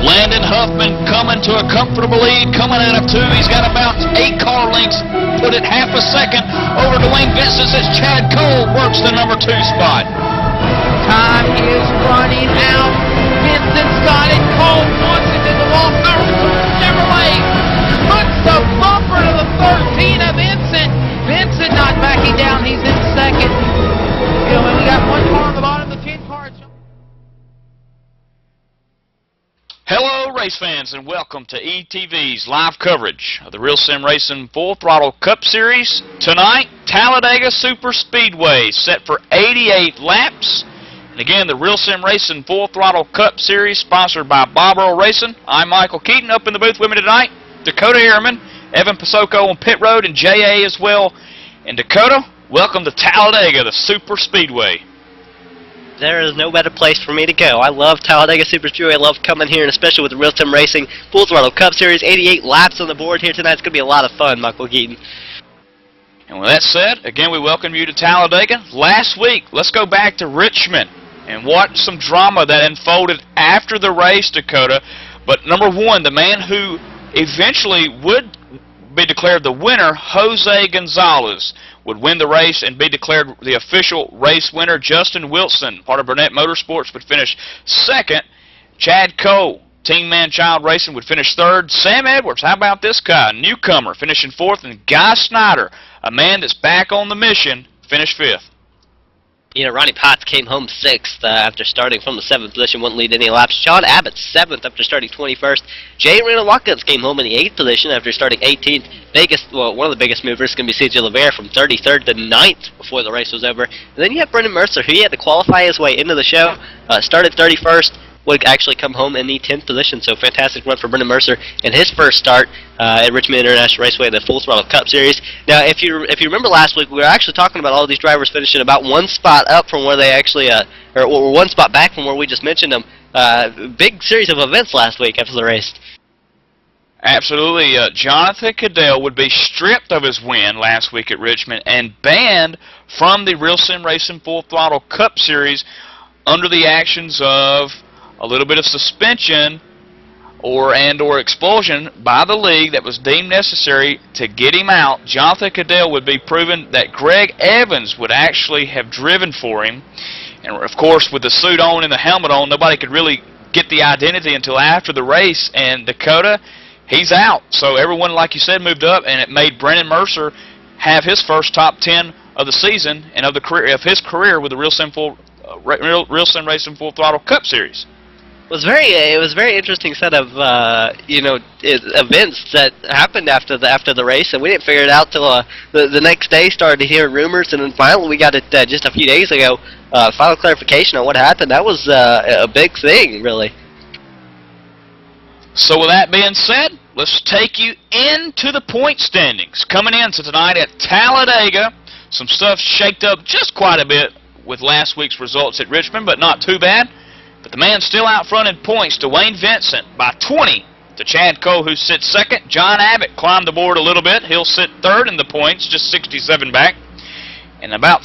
Landon Huffman coming to a comfortable lead, coming out of 2. He's got about 8 car lengths, put it half a second over to Wayne Vincent as Chad Cole works the number 2 spot. Time is running out. Vincent's got it. Cole wants it in the wall. Chevrolet puts the bumper to the 13 of Vincent. Vincent not backing down. He's in second. You know, and we got 1 car on the bottom of the 10 cars. Hello, race fans, and welcome to ETV's live coverage of the Real Sim Racing Full Throttle Cup Series. Tonight, Talladega Super Speedway set for 88 laps. And again, the Real Sim Racing Full Throttle Cup Series sponsored by Bob Earl Racing. I'm Michael Keaton. Up in the booth with me tonight, Dakota Ehrman, Evan Pasoko on pit road, and J.A. as well. And Dakota, welcome to Talladega, the Super Speedway. There is no better place for me to go. I love Talladega Super Speedway. I love coming here, and especially with the Real Sim Racing Full Throttle Cup Series. 88 laps on the board here tonight. It's going to be a lot of fun, Michael Keaton. And with that said, again, we welcome you to Talladega. Last week, let's go back to Richmond and watch some drama that unfolded after the race, Dakota. But number one, the man who eventually would be declared the winner, Jose Gonzalez, would win the race and be declared the official race winner. Justin Wilson, part of Burnett Motorsports, would finish second. Chad Cole, Team Man-Child Racing, would finish third. Sam Edwards, how about this guy, newcomer, finishing fourth. And Guy Snyder, a man that's back on the mission, finished fifth. You know, Ronnie Potts came home 6th after starting from the 7th position, wouldn't lead any laps. John Abbott 7th after starting 21st. Jay Reno Watkins came home in the 8th position after starting 18th. One of the biggest movers is going to be C.J. Levere from 33rd to 9th before the race was over. And then you have Brendan Mercer, who he had to qualify his way into the show, started 31st. Would actually come home in the 10th position, so fantastic run for Brendan Mercer in his first start at Richmond International Raceway in the Full Throttle Cup Series. Now, if you remember last week, we were actually talking about all these drivers finishing about 1 spot up from where they actually, or 1 spot back from where we just mentioned them. Big series of events last week after the race. Absolutely. Jonathan Cadell would be stripped of his win last week at Richmond and banned from the Real Sim Racing Full Throttle Cup Series under the actions of a little bit of suspension or expulsion by the league that was deemed necessary to get him out. Jonathan Cadell would be proven that Greg Evans would actually have driven for him. And of course, with the suit on and the helmet on, nobody could really get the identity until after the race. And Dakota, he's out. So everyone, like you said, moved up, and it made Brendan Mercer have his first top 10 of the season and of his career with the Real Sim Racing Full Throttle Cup Series. It was a very interesting set of events that happened after the race, and we didn't figure it out till the next day. Started to hear rumors, and then finally we got it just a few days ago. Final clarification on what happened. That was a big thing, really. So with that being said, let's take you into the point standings. Coming in tonight at Talladega, some stuff shaked up just quite a bit with last week's results at Richmond, but not too bad. But the man still out front in points to Wayne Vincent by 20 to Chad Cole, who sits second. John Abbott climbed the board a little bit. He'll sit third in the points, just 67 back. And about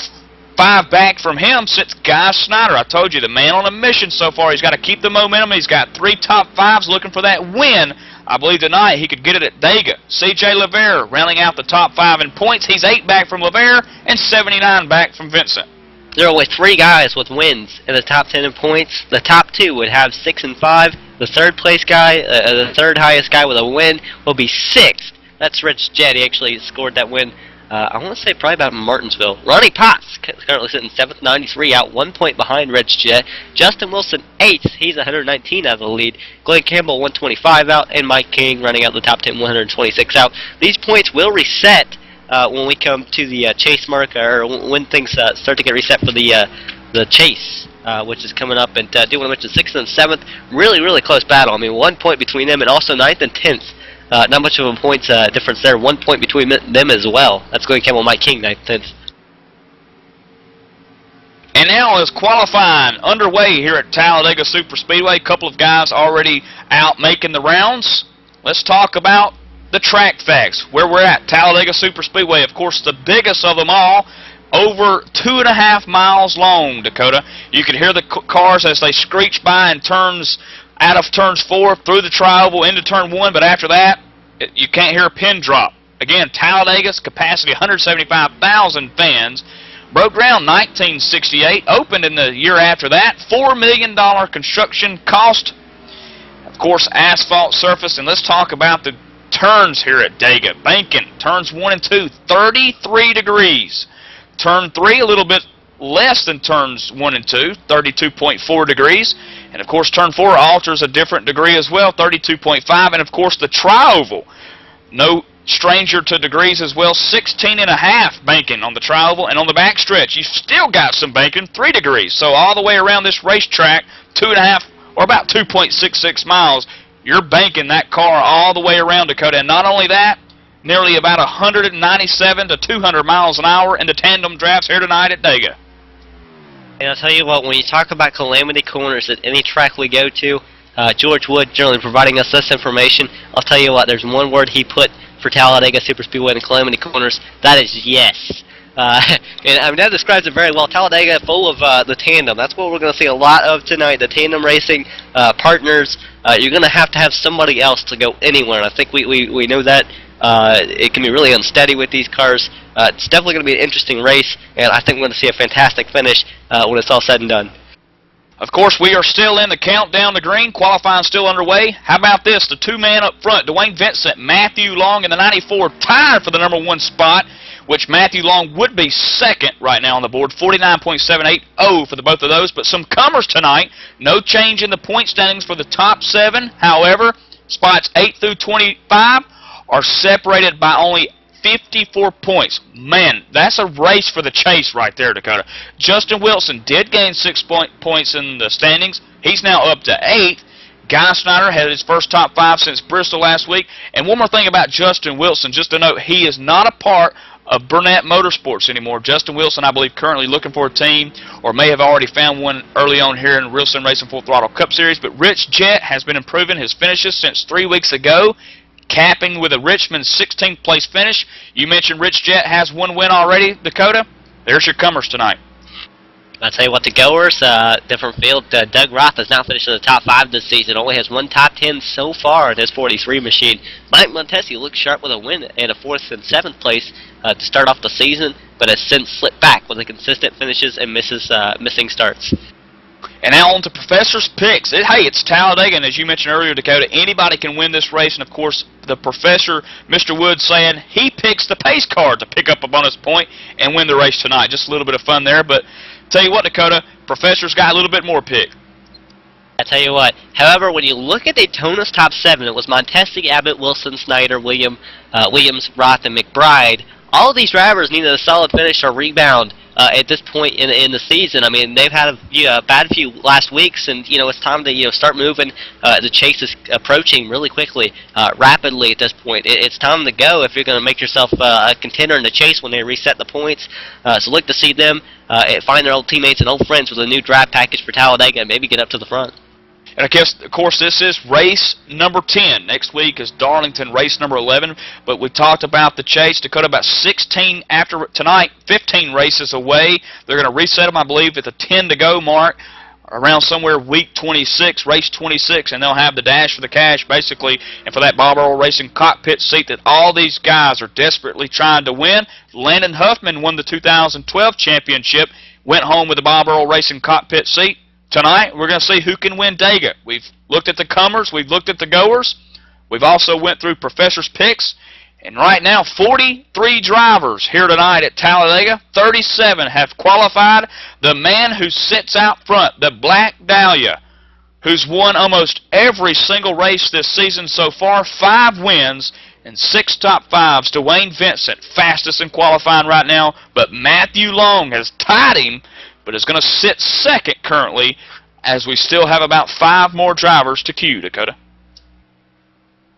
5 back from him sits Guy Snyder. I told you, the man on a mission so far. He's got to keep the momentum. He's got 3 top 5s looking for that win. I believe tonight he could get it at Dega. C.J. Levere rounding out the top 5 in points. He's 8 back from Levere and 79 back from Vincent. There are only 3 guys with wins in the top 10 in points. The top 2 would have 6 and 5. The third place guy, the third highest guy with a win, will be 6th. That's Rich Jett. He actually scored that win, I want to say probably about Martinsville. Ronnie Potts currently sitting 7th, 93 out, 1 point behind Rich Jett. Justin Wilson 8th. He's 119 out of the lead. Glenn Campbell 125 out, and Mike King running out the top 10, 126 out. These points will reset when we come to the chase mark, or when things start to get reset for the chase, which is coming up. And I do want to mention 6th and 7th, really close battle. I mean, 1 point between them, and also 9th and 10th. Not much of a points difference there. 1 point between them as well. That's going Campbell, Mike King, 9th, 10th. And now is qualifying underway here at Talladega Super Speedway. A couple of guys already out making the rounds. Let's talk about the track facts, where we're at. Talladega Super Speedway, of course, the biggest of them all, over 2.5 miles long, Dakota. You can hear the cars as they screech by in turns out of turns 4 through the tri-oval into turn 1, but after that, you can't hear a pin drop. Again, Talladega's capacity 175,000 fans. Broke ground 1968, opened in the year after that. $4 million construction cost. Of course, asphalt surface. And let's talk about the turns here at Dega. Banking, turns 1 and 2, 33 degrees. Turn 3, a little bit less than turns 1 and 2, 32.4 degrees. And of course, turn 4 alters a different degree as well, 32.5. And of course, the tri-oval, no stranger to degrees as well, 16.5 banking on the tri-oval. And on the back stretch, you've still got some banking, 3 degrees. So all the way around this racetrack, 2.5 or about 2.66 miles, you're banking that car all the way around, Dakota. And not only that, nearly about 197 to 200 miles an hour in the tandem drafts here tonight at Dega. And I'll tell you what, when you talk about calamity corners at any track we go to, George Wood generally providing us this information. I'll tell you what, there's one word he put for Talladega Superspeedway and calamity corners. That is yes. And I mean, that describes it very well. Talladega full of the tandem. That's what we're going to see a lot of tonight. The tandem racing partners. You're going to have somebody else to go anywhere. And I think we know that. It can be really unsteady with these cars. It's definitely going to be an interesting race, and I think we're going to see a fantastic finish when it's all said and done. Of course, we are still in the countdown to green. Qualifying still underway. How about this? The two-man up front, Dwayne Vincent, Matthew Long in the 94, tied for the #1 spot, which Matthew Long would be second right now on the board, 49.780 for the both of those. But some comers tonight. No change in the point standings for the top 7. However, spots 8 through 25 are separated by only 54 points. Man, that's a race for the chase right there, Dakota. Justin Wilson did gain 6 points in the standings. He's now up to 8th. Guy Snyder had his first top 5 since Bristol last week. And one more thing about Justin Wilson, just to note, he is not a part of Burnett Motorsports anymore. Justin Wilson, I believe, currently looking for a team, or may have already found one early on here in Real Sim Racing Full Throttle Cup Series. But Rich Jett has been improving his finishes since 3 weeks ago, capping with a Richmond 16th place finish. You mentioned Rich Jett has 1 win already, Dakota. There's your comers tonight. I'll tell you what, the goers, different field. Doug Roth has now finished in the top 5 this season. Only has 1 top 10 so far in his 43 machine. Mike Montesi looks sharp with a win and a 4th and 7th place to start off the season, but has since slipped back with the consistent finishes and missing starts. And now on to Professor's picks. Hey, it's Talladega, and as you mentioned earlier, Dakota, anybody can win this race. And, of course, the Professor, Mr. Wood, saying he picks the pace car to pick up a bonus point and win the race tonight. Just a little bit of fun there. But tell you what, Dakota, Professor's got a little bit more pick. I tell you what, however, when you look at Daytona's top 7, it was Montesi, Abbott, Wilson, Snyder, Williams, Roth, and McBride. All of these drivers needed a solid finish or rebound at this point in the season. I mean, they've had a bad few last weeks, and it's time to start moving. The chase is approaching really quickly, rapidly at this point. It's time to go if you're going to make yourself a contender in the chase when they reset the points. So look to see them find their old teammates and old friends with a new drive package for Talladega and maybe get up to the front. And I guess, of course, this is race number 10. Next week is Darlington, race number 11. But we talked about the chase. Dakota, about 16 after tonight, 15 races away. They're going to reset them, I believe, at the 10 to go mark, around somewhere week 26, race 26, and they'll have the dash for the cash, basically, and for that Bob Earl Racing cockpit seat that all these guys are desperately trying to win. Landon Huffman won the 2012 championship, went home with the Bob Earl Racing cockpit seat. Tonight, we're going to see who can win Dega. We've looked at the comers. We've looked at the goers. We've also went through Professor's picks. And right now, 43 drivers here tonight at Talladega. 37 have qualified. The man who sits out front, the Black Dahlia, who's won almost every single race this season so far, 5 wins and 6 top 5s. Dwayne Vincent, fastest in qualifying right now, but Matthew Long has tied him, but is going to sit second currently, as we still have about 5 more drivers to queue, Dakota.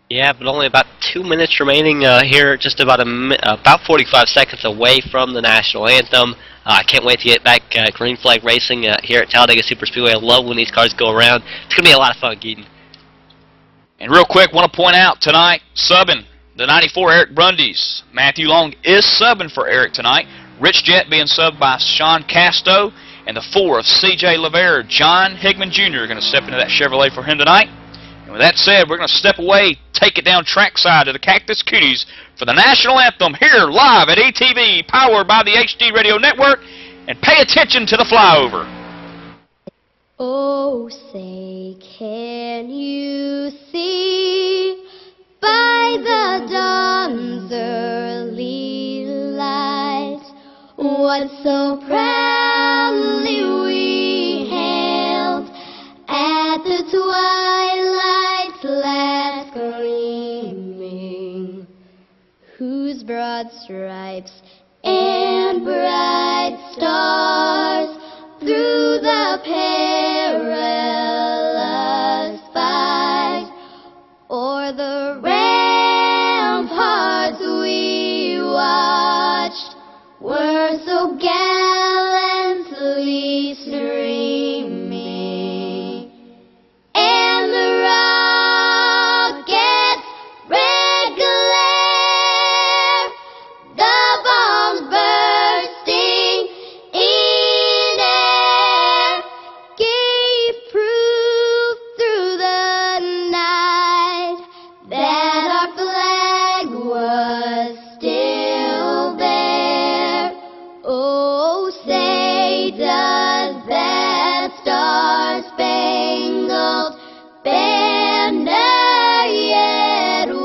Yeah, but only about 2 minutes remaining here, just about 45 seconds away from the national anthem. I can't wait to get back green flag racing here at Talladega Superspeedway. I love when these cars go around. It's going to be a lot of fun, Keaton. And real quick, want to point out tonight, subbing the 94 Eric Brundys. Matthew Long is subbing for Eric tonight. Rich Jett being subbed by Sean Casto. and the 4 of C.J. Lavere. John Higman Jr. are going to step into that Chevrolet for him tonight. And with that said, we're going to step away, take it down trackside to the Cactus Cuties for the National Anthem here live at ETV, powered by the HD Radio Network, and pay attention to the flyover. Oh, say, can you see by the dawn's early light what so proudly we hailed at the twilight's last gleaming, whose broad stripes and bright stars through the perilous fight o'er the ramparts we watched were so gallantly streaming, and the rocket's red glare, the bombs bursting in air, gave proof through the night that our flag was still there. Oh, say does that star-spangled banner yet wave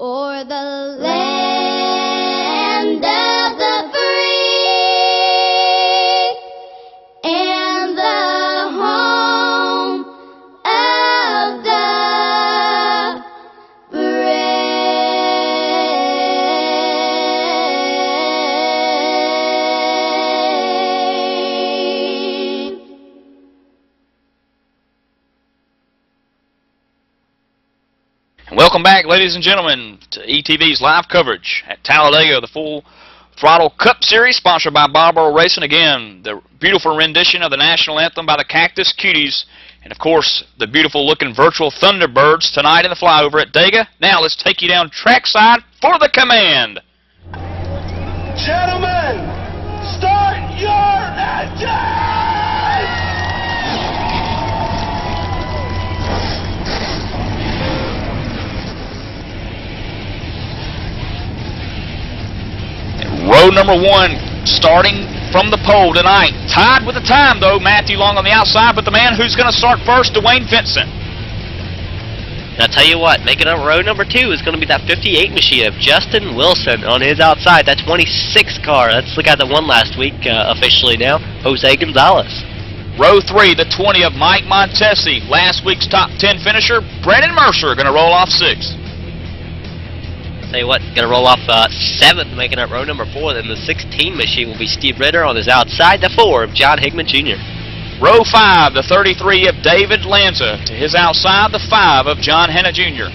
o'er the land of the free and the home of the brave. Welcome back, ladies and gentlemen, to ETV's live coverage at Talladega, the Full Throttle Cup Series, sponsored by Barbaro Racing. Again, the beautiful rendition of the National Anthem by the Cactus Cuties, and of course, the beautiful-looking virtual Thunderbirds tonight in the flyover at Dega. Now, let's take you down trackside for the command. Gentlemen, start your engines! Row number 1 starting from the pole tonight. Tied with the time, though. Matthew Long on the outside, but the man who's going to start first, Dwayne Vincent. And I'll tell you what, making up row number 2 is going to be that 58 machine of Justin Wilson on his outside. That 26 car. That's the guy that won last week officially now, Jose Gonzalez. Row 3, the 20 of Mike Montesi. Last week's top 10 finisher, Brandon Mercer, going to roll off 6th. Tell you what, going to roll off 7th, making up row number 4. Then the 16 machine will be Steve Ritter on his outside. The 4 of John Higman Jr. Row 5, the 33 of David Lanza. To his outside, the 5 of John Hanna Jr.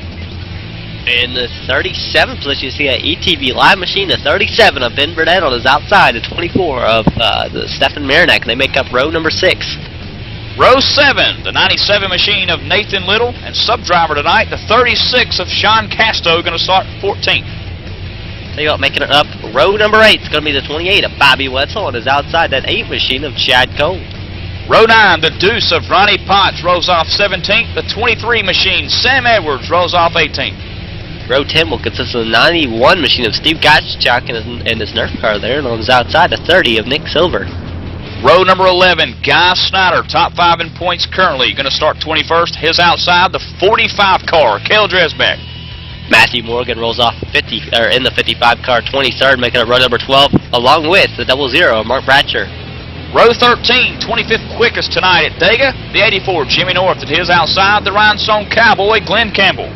In the 37th position, you see an ETV live machine, the 37 of Ben Burnett on his outside, the 24 of the Stefan Marinak, and they make up row number 6. Row 7, the 97 machine of Nathan Little, and sub-driver tonight, the 36 of Sean Casto, going to start 14th. Tell you what, making it up, row number 8 is going to be the 28 of Bobby Wetzel on his outside, that 8 machine of Chad Cole. Row 9, the Deuce of Ronnie Potts rolls off 17th, the 23 machine, Sam Edwards, rolls off 18th. Row 10 will consist of the 91 machine of Steve Gottschalk and his Nerf car there, and on his outside, the 30 of Nick Silver. Row number 11, Guy Snyder, top 5 in points currently, going to start 21st. His outside, the 45 car, Cale Dresbeck. Matthew Morgan rolls off in the 55 car, 23rd, making up row number 12, along with the 00, Mark Bratcher. Row 13, 25th quickest tonight at Dega, the 84, Jimmy North. At his outside, the Rhinestone Cowboy, Glenn Campbell.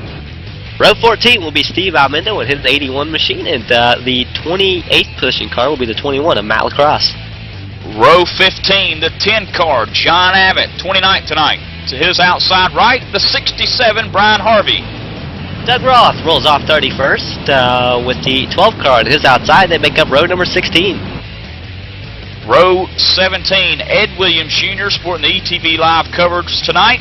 Row 14 will be Steve Almendo and his 81 machine, and the 28th position car will be the 21 of Matt Lacrosse. Row 15, the 10 car, John Abbott, 29th tonight. To his outside right, the 67, Brian Harvey. Doug Roth rolls off 31st with the 12 car at his outside. They make up row number 16. Row 17, Ed Williams Jr. sporting the ETV live coverage tonight.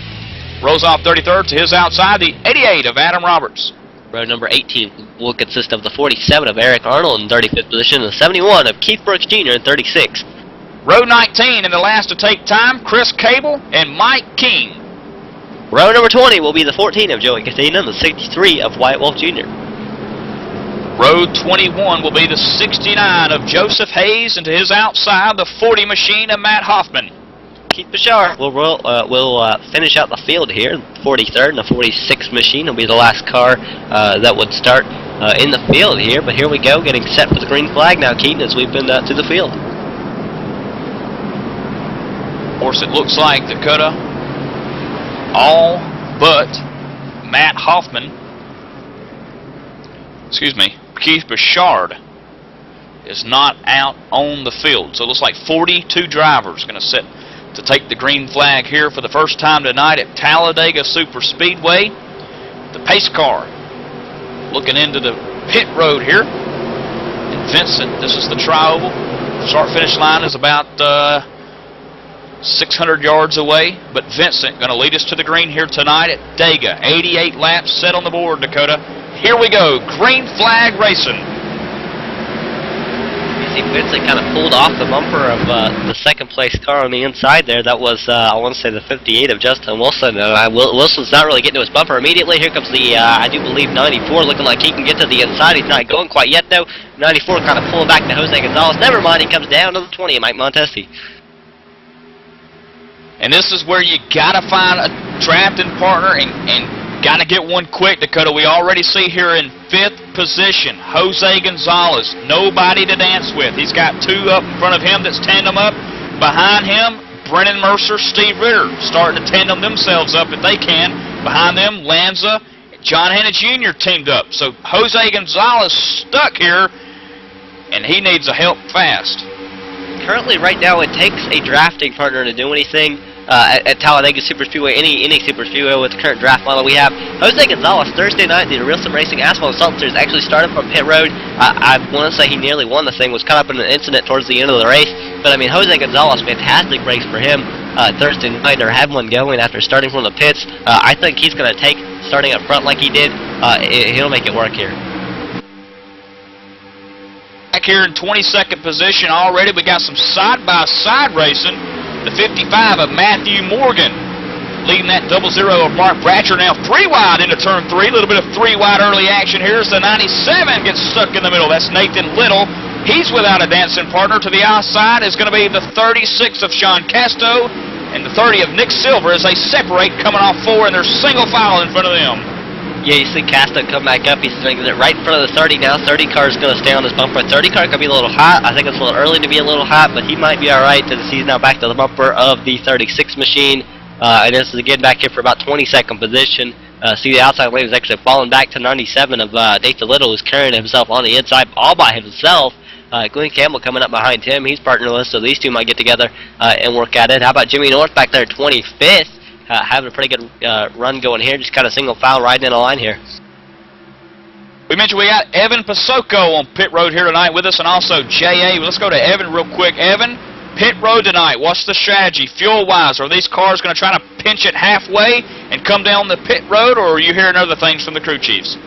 Rolls off 33rd. To his outside, the 88 of Adam Roberts. Row number 18 will consist of the 47 of Eric Arnold in 35th position and the 71 of Keith Brooks Jr. in 36th. Row 19 and the last to take time, Chris Cable and Mike King. Row number 20 will be the 14 of Joey Katina and the 63 of Wyatt Wolf Jr. Row 21 will be the 69 of Joseph Hayes, and to his outside, the 40 machine of Matt Hoffman. Keith Bashar will finish out the field here. 43rd and the 46th machine will be the last car that would start in the field here. But here we go, getting set for the green flag now, Keaton, as we've been to the field. Of course, it looks like Dakota, all but Matt Hoffman, Keith Bashard is not out on the field. So it looks like 42 drivers going to sit to take the green flag here for the first time tonight at Talladega Super Speedway. The pace car looking into the pit road here. And Vincent, this is the tri-oval. Start-finish line is about 600 yards away, but Vincent going to lead us to the green here tonight at Dega. 88 laps set on the board, Dakota. Here we go, green flag racing. You see Vincent kind of pulled off the bumper of the second place car on the inside there. That was, I want to say, the 58 of Justin Wilson. Wilson's not really getting to his bumper immediately. Here comes the, I do believe, 94, looking like he can get to the inside. He's not going quite yet, though. 94 kind of pulling back to Jose Gonzalez. Never mind, he comes down to the 20 of Mike Montesi. And this is where you got to find a drafting partner and got to get one quick, Dakota. We already see here in 5th position, Jose Gonzalez. Nobody to dance with. He's got 2 up in front of him that's tandem up. Behind him, Brennan Mercer, Steve Ritter starting to tandem themselves up if they can. Behind them, Lanza, John Hanna Jr. teamed up. So Jose Gonzalez stuck here, and he needs a help fast. Currently, right now, it takes a drafting partner to do anything at Talladega Super Speedway, any Super Speedway with the current draft model we have. Jose Gonzalez, Thursday night, the Real Sim Racing Asphalt Assault Series, actually started from pit road. I want to say he nearly won the thing, was caught up in an incident towards the end of the race. But, I mean, Jose Gonzalez, fantastic race for him Thursday night, or had one going after starting from the pits. I think he's going to take, starting up front like he did, he'll make it work here. Back here in 22nd position already, we got some side-by-side racing. The 55 of Matthew Morgan leading that 00 of Mark Bratcher. Now 3 wide into turn 3. A little bit of 3 wide early action here as the 97 gets stuck in the middle. That's Nathan Little. He's without a dancing partner. To the outside is going to be the 36 of Sean Casto and the 30 of Nick Silver as they separate, coming off 4, and they're single file in front of them. Yeah, you see Casto come back up. He's swinging it right in front of the 30 now. 30 car is going to stay on his bumper. 30 car could be a little hot. I think it's a little early to be a little hot, but he might be all right. He's now back to the bumper of the 36 machine. And this is again back here for about 22nd position. See the outside lane is actually falling back to 97 of Nathan Little, who's carrying himself on the inside all by himself. Glenn Campbell coming up behind him. He's partnerless, so these two might get together and work at it. How about Jimmy North back there, 25th? Having a pretty good run going here, just kind of single file riding in a line here. We mentioned we got Evan Pasoko on pit road here tonight with us, and also J.A. Let's go to Evan real quick. Evan, pit road tonight, what's the strategy fuel-wise? Are these cars going to try to pinch it halfway and come down the pit road, or are you hearing other things from the crew chiefs?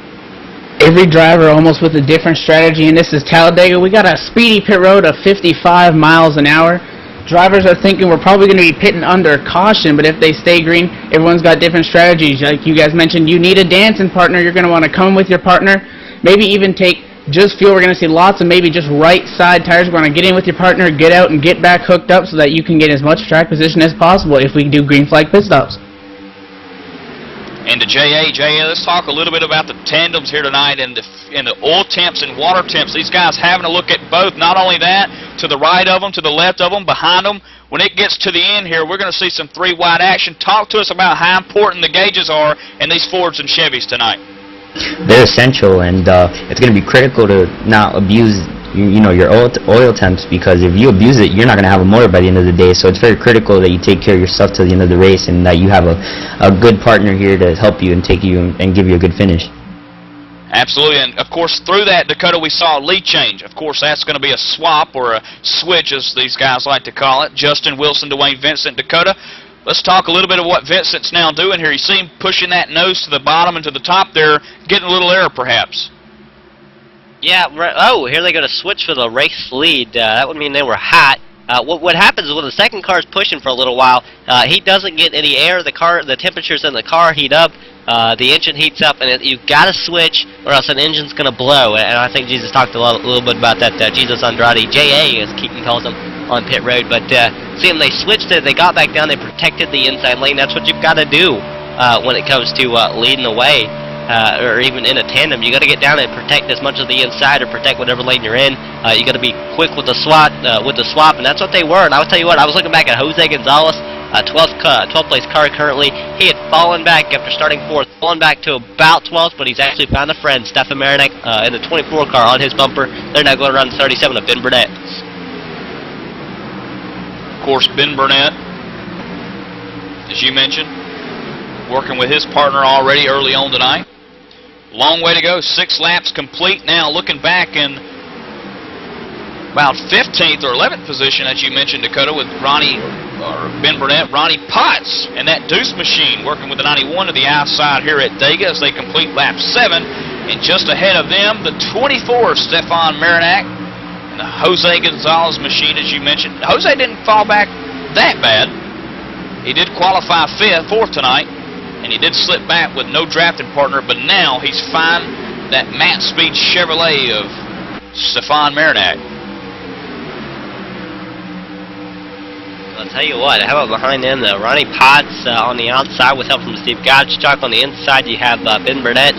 Every driver almost with a different strategy, and this is Talladega. We got a speedy pit road of 55 miles an hour. Drivers are thinking we're probably going to be pitting under caution, but if they stay green, everyone's got different strategies. Like you guys mentioned, you need a dancing partner. You're going to want to come with your partner. Maybe even take just fuel. We're going to see lots of maybe just right side tires. We're going to get in with your partner, get out, and get back hooked up so that you can get as much track position as possible if we do green flag pit stops. And to J.A., let's talk a little bit about the tandems here tonight and the oil temps and water temps. These guys having a look at both. Not only that, to the right of them, to the left of them, behind them. When it gets to the end here, we're going to see some 3 wide action. Talk to us about how important the gauges are in these Fords and Chevys tonight. They're essential, and it's going to be critical to not abuse your oil temps, because if you abuse it, you're not going to have a motor by the end of the day. So it's very critical that you take care of yourself to the end of the race, and that you have a good partner here to help you and take you and give you a good finish. Absolutely, and of course through that, Dakota, we saw a lead change. Of course, that's going to be a swap or a switch, as these guys like to call it. Justin Wilson, Dwayne Vincent, Dakota. Let's talk a little bit of what Vincent's now doing here. You see him pushing that nose to the bottom and to the top there, getting a little air perhaps. Yeah, oh, here they go to switch for the race lead. That would mean they were hot. What happens is when the second car is pushing for a little while, he doesn't get any air. The temperatures in the car heat up, the engine heats up, and you've got to switch or else an engine's going to blow. And I think Jesus talked a little bit about that. Jesus Andrade, J.A. as Keaton calls him, on pit road. But see them, they switched it, they got back down, they protected the inside lane. That's what you've got to do when it comes to leading the way. Or even in a tandem, you got to get down and protect as much of the inside, or protect whatever lane you're in. You got to be quick with the swap, and that's what they were. And I will tell you what, I was looking back at Jose Gonzalez, 12th place car currently. He had fallen back after starting 4th, fallen back to about 12th, but he's actually found a friend, Stefan Marinak, in the 24 car on his bumper. They're now going around the 37 of Ben Burnett. Of course, Ben Burnett, as you mentioned, working with his partner already early on tonight. Long way to go, 6 laps complete now, looking back in about 15th or 11th position, as you mentioned, Dakota, with Ben Burnett, Ronnie Potts, and that Deuce machine working with the 91 to the outside here at Dega as they complete lap 7. And just ahead of them, the 24, Stefan Marinak, and the Jose Gonzalez machine, as you mentioned. Jose didn't fall back that bad. He did qualify 4th tonight. And he did slip back with no drafting partner, but now he's fine that Matt Speed Chevrolet of Stefan Marinak. I'll tell you what, how about behind them, though? Ronnie Potts on the outside with help from Steve Gottschalk. On the inside, you have Ben Burnett,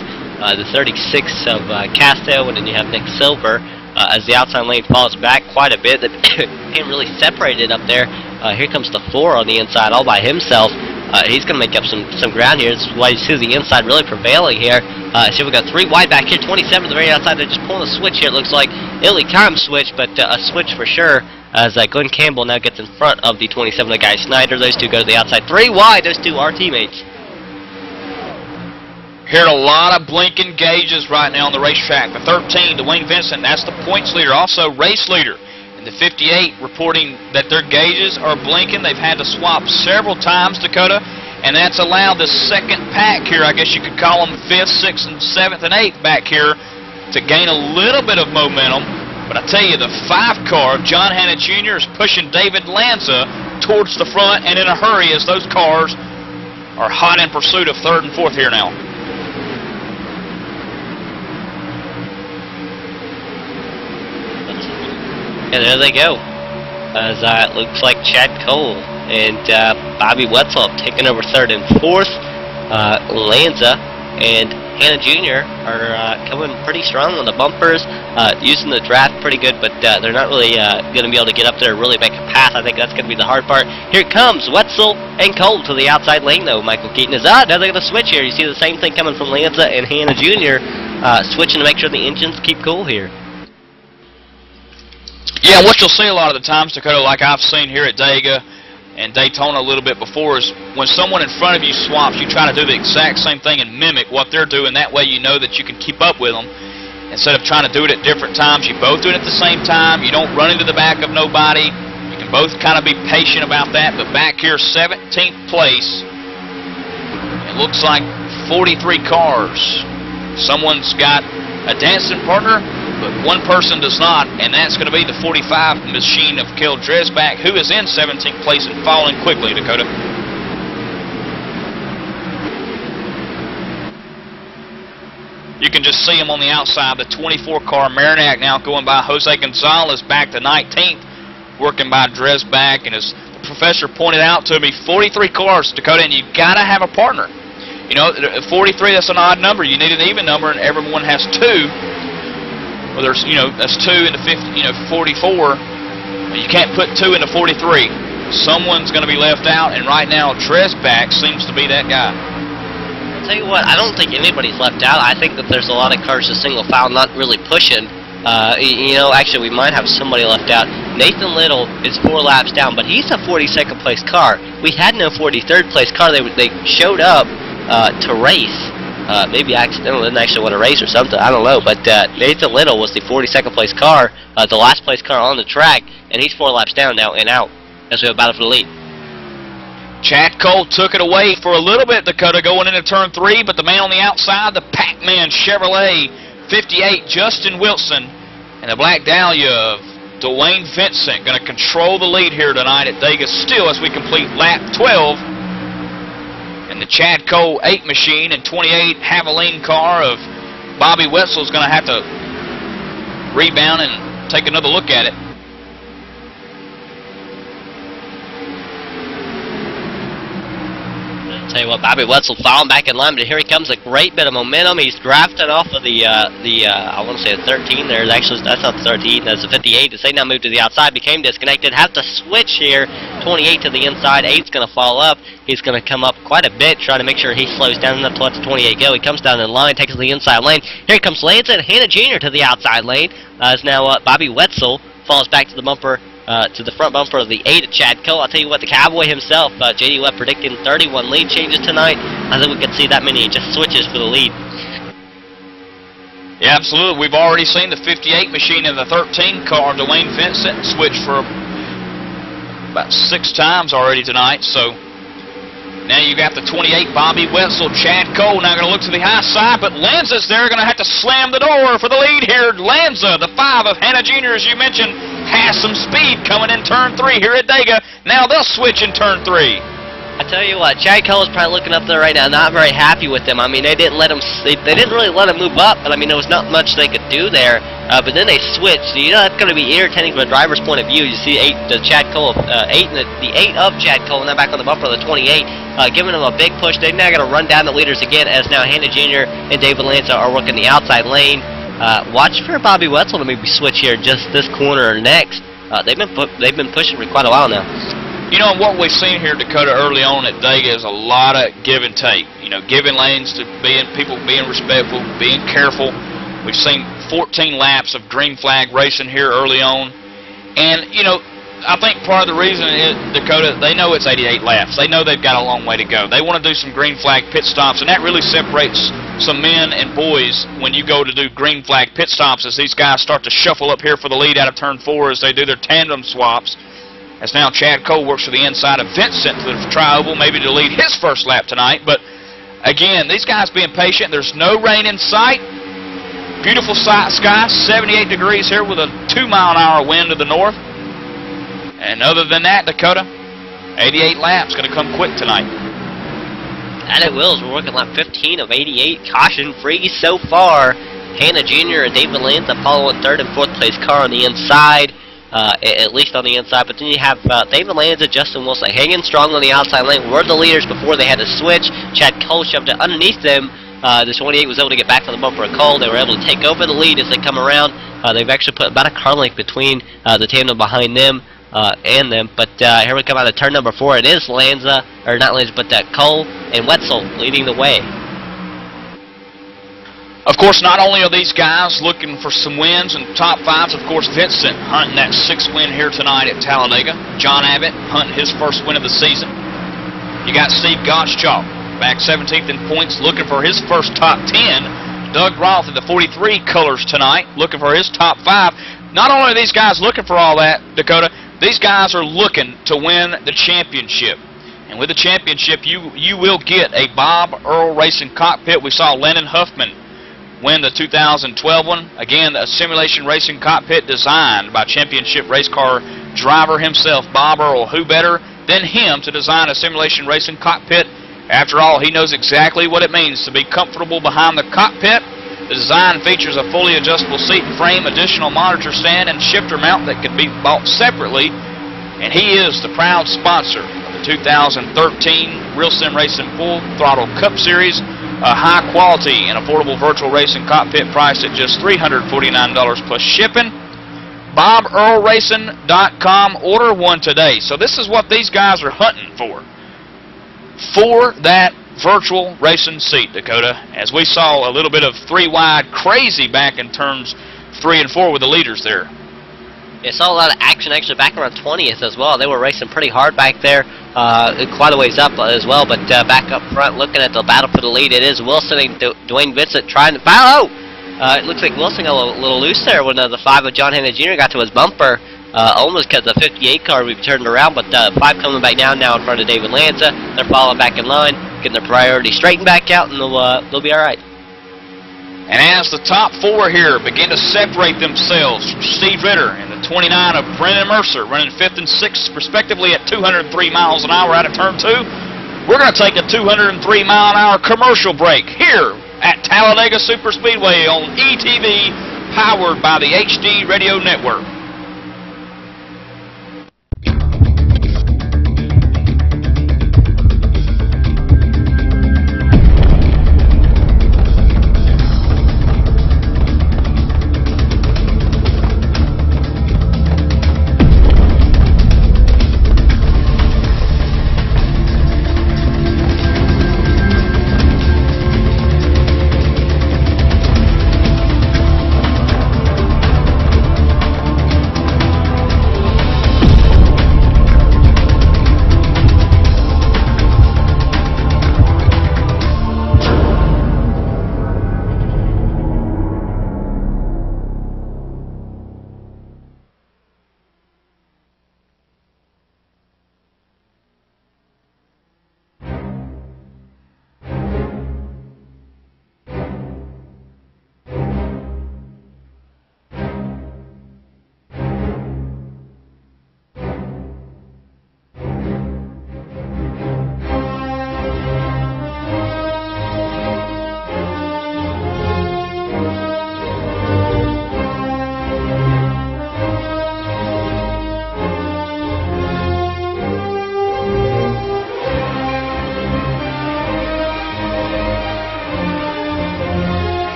the 36 of Casto, and then you have Nick Silver. As the outside lane falls back quite a bit, they can't really separate it up there. Here comes the 4 on the inside all by himself. He's going to make up some ground here. This is why you see the inside really prevailing here. See, we've got 3 wide back here, 27 to the very outside. They're just pulling a switch here. It looks like illy-timed switch, but a switch for sure, as Glenn Campbell now gets in front of the 27, the guy Snyder. Those two go to the outside. 3 wide, those two are teammates. Hearing a lot of blinking gauges right now on the racetrack. The 13, Dwayne Vincent, that's the points leader, also race leader. The 58 reporting that their gauges are blinking. They've had to swap several times, Dakota, and that's allowed the second pack here, I guess you could call them 5th, 6th, and 7th, and 8th back here to gain a little bit of momentum. But I tell you, the 5 car, John Hanna Jr., is pushing David Lanza towards the front and in a hurry as those cars are hot in pursuit of 3rd and 4th here now. And there they go, as it looks like Chad Cole and Bobby Wetzel taking over 3rd and 4th. Lanza and Hanna Jr. are coming pretty strong on the bumpers, using the draft pretty good, but they're not really going to be able to get up there and really make a pass. I think that's going to be the hard part. Here it comes, Wetzel and Cole to the outside lane, though. Michael Keaton is now they're going to switch here. You see the same thing coming from Lanza and Hanna Jr., switching to make sure the engines keep cool here. Yeah, what you'll see a lot of the times, Dakota, like I've seen here at Dega and Daytona a little bit before, is when someone in front of you swaps, you try to do the exact same thing and mimic what they're doing. That way you know that you can keep up with them. Instead of trying to do it at different times, you both do it at the same time. You don't run into the back of nobody. You can both kind of be patient about that. But back here, 17th place, it looks like 43 cars. Someone's got a dancing partner, but one person does not, and that's going to be the 45 machine of Kel Dresbach, who is in 17th place and falling quickly, Dakota. You can just see him on the outside, the 24 car Marinak now going by Jose Gonzalez back to 19th, working by Dresbach, and as the professor pointed out to me, 43 cars, Dakota, and you've got to have a partner. You know, 43, that's an odd number. You need an even number, and everyone has 2. Well, there's, that's 2 into 50, 44. You can't put 2 into 43. Someone's going to be left out, and right now, Dresbach seems to be that guy. I'll tell you what, I don't think anybody's left out. I think that there's a lot of cars just single file, not really pushing. Actually, we might have somebody left out. Nathan Little is 4 laps down, but he's a 42nd place car. We had no 43rd place car. They showed up to race. Maybe accidentally didn't actually want to race or something, I don't know, but Nathan Little was the 42nd place car, the last place car on the track, and he's 4 laps down now and out as we have battle for the lead. Chad Cole took it away for a little bit, Dakota, going into turn 3, but the man on the outside, the Pac-Man Chevrolet 58, Justin Wilson, and the Black Dahlia of Dwayne Vincent going to control the lead here tonight at Dega still as we complete lap 12. And the Chad Cole 8 machine and 28 Havoline car of Bobby Wetzel is going to have to rebound and take another look at it. Tell you what, Bobby Wetzel falling back in line, but here he comes, a great bit of momentum. He's drafted off of I want to say a 13 there. Actually, that's not the 13, that's a 58. As they now move to the outside, became disconnected. Have to switch here. 28 to the inside. 8's going to fall up. He's going to come up quite a bit, trying to make sure he slows down enough to let the 28 go. He comes down in line, takes the inside lane. Here comes Lance and Hannah Jr. to the outside lane. As now Bobby Wetzel falls back to the bumper. To the front bumper of the 8 of Chad Cole. I'll tell you what, the Cowboy himself, J.D. Webb predicting 31 lead changes tonight. I think we could see that many just switches for the lead. Yeah, absolutely. We've already seen the 58 machine and the 13 car, Dwayne Vincent, switch for about 6 times already tonight. So now you got the 28 Bobby Wetzel, Chad Cole now going to look to the high side, but Lanza's there, going to have to slam the door for the lead here. Lanza, the 5 of Hannah Jr., as you mentioned, has some speed coming in turn 3 here at Dega. Now they'll switch in turn 3. I tell you what, Chad Cole is probably looking up there right now, not very happy with them. I mean, they didn't let him. They didn't really let him move up, but I mean, there was not much they could do there. But then they switched. So, you know, that's going to be irritating from a driver's point of view. You see the Chad Cole, 8 and the 8 of Chad Cole, now back on the bumper of the 28, giving them a big push. They're now going to run down the leaders again, as now Hannah Jr. and David Lanza are working the outside lane. Watch for Bobby Wetzel to maybe switch here just this corner or next. They've been pushing for quite a while now. You know, what we've seen here, Dakota, early on at Dega is a lot of give and take. You know, giving lanes to people being respectful, being careful. We've seen 14 laps of green flag racing here early on. And, you know, I think part of the reason is, Dakota, they know it's 88 laps. They know they've got a long way to go. They want to do some green flag pit stops, and that really separates some men and boys when you go to do green flag pit stops as these guys start to shuffle up here for the lead out of turn 4 as they do their tandem swaps. As now Chad Cole works to the inside of Vincent to the tri-oval, maybe to lead his first lap tonight. But, again, these guys being patient. There's no rain in sight. Beautiful sky, 78 degrees here with a 2-mile-an-hour wind to the north. And other than that, Dakota, 88 laps going to come quick tonight. And it will, as we're working lap 15 of 88, caution-free so far. Hannah Jr. and David Lanza following 3rd and 4th place car on the inside. At least on the inside, but then you have David Lanza, Justin Wilson hanging strong on the outside lane. Were the leaders before they had to switch. Chad Cole shoved it underneath them. The 28 was able to get back to the bumper of Cole. They were able to take over the lead as they come around. They've actually put about a car length between the tandem behind them and them. But here we come out of turn number 4. It is Lanza, or not Lanza, but Cole and Wetzel leading the way. Of course, not only are these guys looking for some wins and top 5s, of course, Vincent hunting that 6th win here tonight at Talladega. John Abbott hunting his first win of the season. You got Steve Gottschalk back 17th in points, looking for his first top 10. Doug Roth in the 43 colors tonight, looking for his top 5. Not only are these guys looking for all that, Dakota, these guys are looking to win the championship. And with the championship, you will get a Bob Earl Racing cockpit. We saw Lennon Huffman win the 2012 one. Again, a simulation racing cockpit designed by championship race car driver himself, Bob Earl. Who better than him to design a simulation racing cockpit? After all, he knows exactly what it means to be comfortable behind the cockpit. The design features a fully adjustable seat and frame, additional monitor stand, and shifter mount that can be bought separately. And he is the proud sponsor of the 2013 Real Sim Racing Full Throttle Cup Series. A high-quality and affordable virtual racing cockpit priced at just $349 plus shipping. BobEarlRacing.com. Order one today. So this is what these guys are hunting for. For that virtual racing seat, Dakota. As we saw a little bit of 3-wide crazy back in turns 3 and 4 with the leaders there. You saw a lot of action actually back around 20th as well. They were racing pretty hard back there, quite a ways up as well, but back up front looking at the battle for the lead. It is Wilson and Dwayne Vincent trying to follow. It looks like Wilson got a little loose there when the 5 of John Hannah Jr. got to his bumper. Almost cut the 58 car. We've turned around, but 5 coming back down now in front of David Lanza. They're falling back in line, getting their priority straightened back out, and they'll be all right. And as the top 4 here begin to separate themselves from Steve Ritter and the 29 of Brendan Mercer, running 5th and 6th respectively at 203 miles an hour out of turn 2, we're going to take a 203-mile-an-hour commercial break here at Talladega Superspeedway on ETV, powered by the HD Radio Network.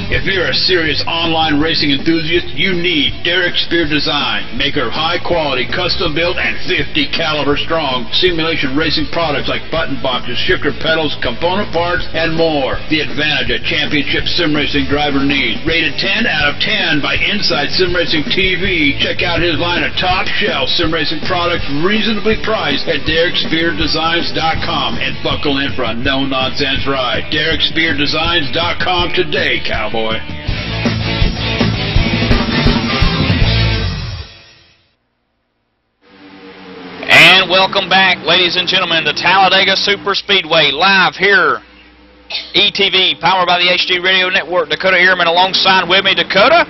If you're a serious online racing enthusiast, you need Derek Spear Design, maker of high-quality, custom-built, and 50 caliber strong simulation racing products like button boxes, shifter pedals, component parts, and more. The advantage a championship sim racing driver needs. Rated 10 out of 10 by Inside Sim Racing TV. Check out his line of top-shelf sim racing products, reasonably priced at DerekSpearDesigns.com, and buckle in for a no-nonsense ride. DerekSpearDesigns.com today, cowboy. And welcome back, ladies and gentlemen, to Talladega Superspeedway, live here, ETV, powered by the HD Radio Network. Dakota Ehrman alongside with me. Dakota,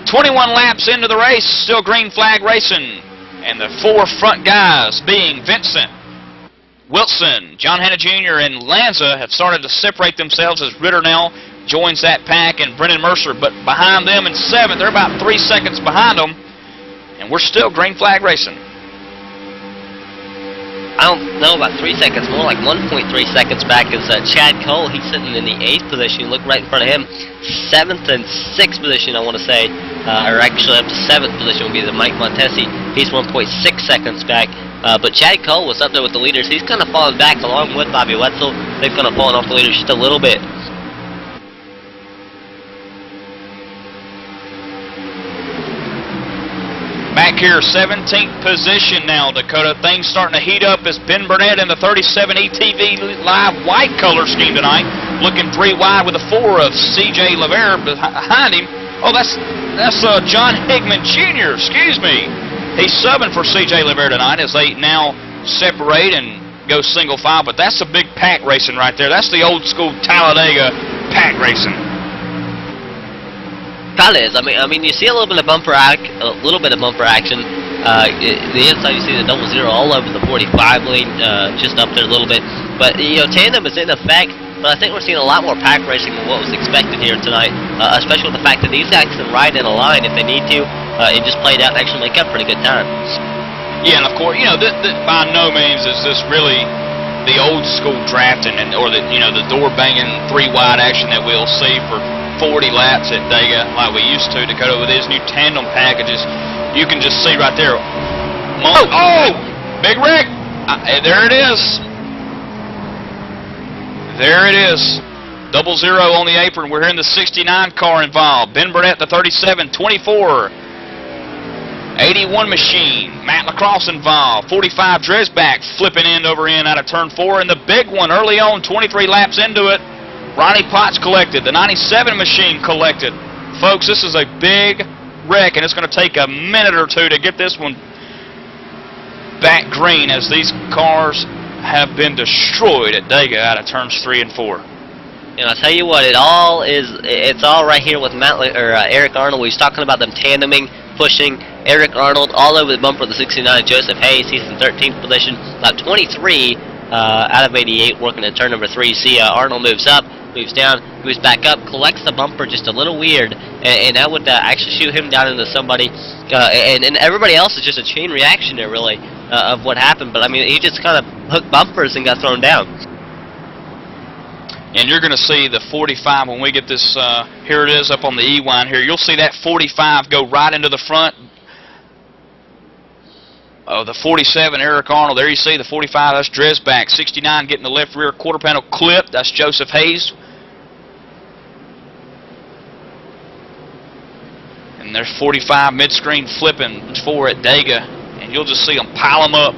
21 laps into the race, still green flag racing. And the 4 front guys being Vincent, Wilson, John Hanna Jr., and Lanza have started to separate themselves as Ritter now joins that pack, and Brendan Mercer. But behind them in 7th, they're about 3 seconds behind them, and we're still green flag racing. I don't know about 3 seconds, more like 1.3 seconds back is Chad Cole. He's sitting in the 8th position. You look right in front of him. 7th and 6th position, I want to say, or actually up to 7th position will be the Mike Montesi. He's 1.6 seconds back. But Chad Cole was up there with the leaders. He's kind of fallen back along with Bobby Wetzel. They've kind of fallen off the leaders just a little bit. Back here, 17th position now, Dakota. Things starting to heat up as Ben Burnett in the 37 ETV Live white color scheme tonight, looking 3 wide with a 4 of C.J. Levere behind him. Oh, that's John Higman Jr., excuse me. He's subbing for C.J. Levere tonight as they now separate and go single file, but that's a big pack racing right there. That's the old school Talladega pack racing. That is. I mean, you see a little bit of bumper action. The inside, you see the 00 all over the 45 lane, just up there a little bit. But you know, tandem is in effect. But I think we're seeing a lot more pack racing than what was expected here tonight, especially with the fact that these guys can ride in a line if they need to, and just play it out and actually make up pretty good time. Yeah, and of course, you know, by no means is this really the old school drafting or the door banging 3 wide action that we'll see for 40 laps at Dega like we used to, Dakota. With his new tandem packages, you can just see right there. Oh, Big Rick! There it is. There it is. 00 on the apron. We're here in the 69 car involved. Ben Burnett, the 37, 24. 81 machine, Matt Lacrosse involved. 45 Dresbach flipping end over end out of turn 4. And the big one early on, 23 laps into it, Ronnie Potts collected. The 97 machine collected. Folks, this is a big wreck, and it's going to take a minute or two to get this one back green, as these cars have been destroyed at Dega out of turns 3 and 4. And I'll tell you what, it's all right here with Eric Arnold. We was talking about them tandeming, pushing. Eric Arnold all over the bumper of the 69. Joseph Hayes, he's in 13th position. About 23 out of 88 working in turn number 3. You see Arnold moves up, moves down, moves back up, collects the bumper just a little weird, and that would actually shoot him down into somebody. And everybody else is just a chain reaction there, really, of what happened. But, I mean, he just kind of hooked bumpers and got thrown down. And you're going to see the 45 when we get this, here it is up on the E-line here. You'll see that 45 go right into the front. Oh, the 47, Eric Arnold. There you see the 45, that's Dresbach. 69 getting the left rear quarter panel clip. That's Joseph Hayes. And there's 45 mid-screen flipping for at Dega. And you'll just see them pile them up.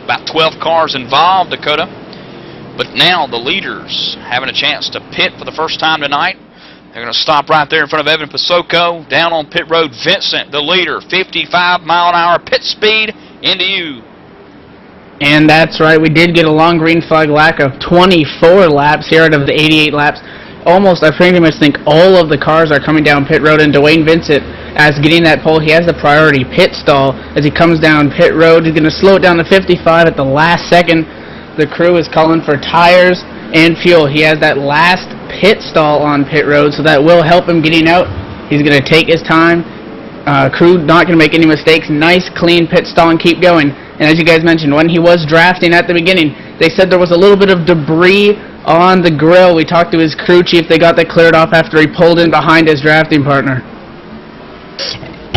About 12 cars involved, Dakota. But now the leaders having a chance to pit for the first time tonight. They're going to stop right there in front of Evan Pasoko. Down on pit road, Vincent, the leader. 55-mile-an-hour pit speed into you. And that's right, we did get a long green flag lack of 24 laps here out of the 88 laps. Almost, I pretty much think all of the cars are coming down pit road, and Dwayne Vincent, as getting that pole, he has the priority pit stall. As he comes down pit road, he's going to slow it down to 55 at the last second. The crew is calling for tires and fuel. He has that last pit stall on pit road, so that will help him getting out. He's going to take his time. Crew not going to make any mistakes. Nice, clean pit stall and keep going. And as you guys mentioned, when he was drafting at the beginning, they said there was a little bit of debris on the grill. We talked to his crew chief. They got that cleared off after he pulled in behind his drafting partner.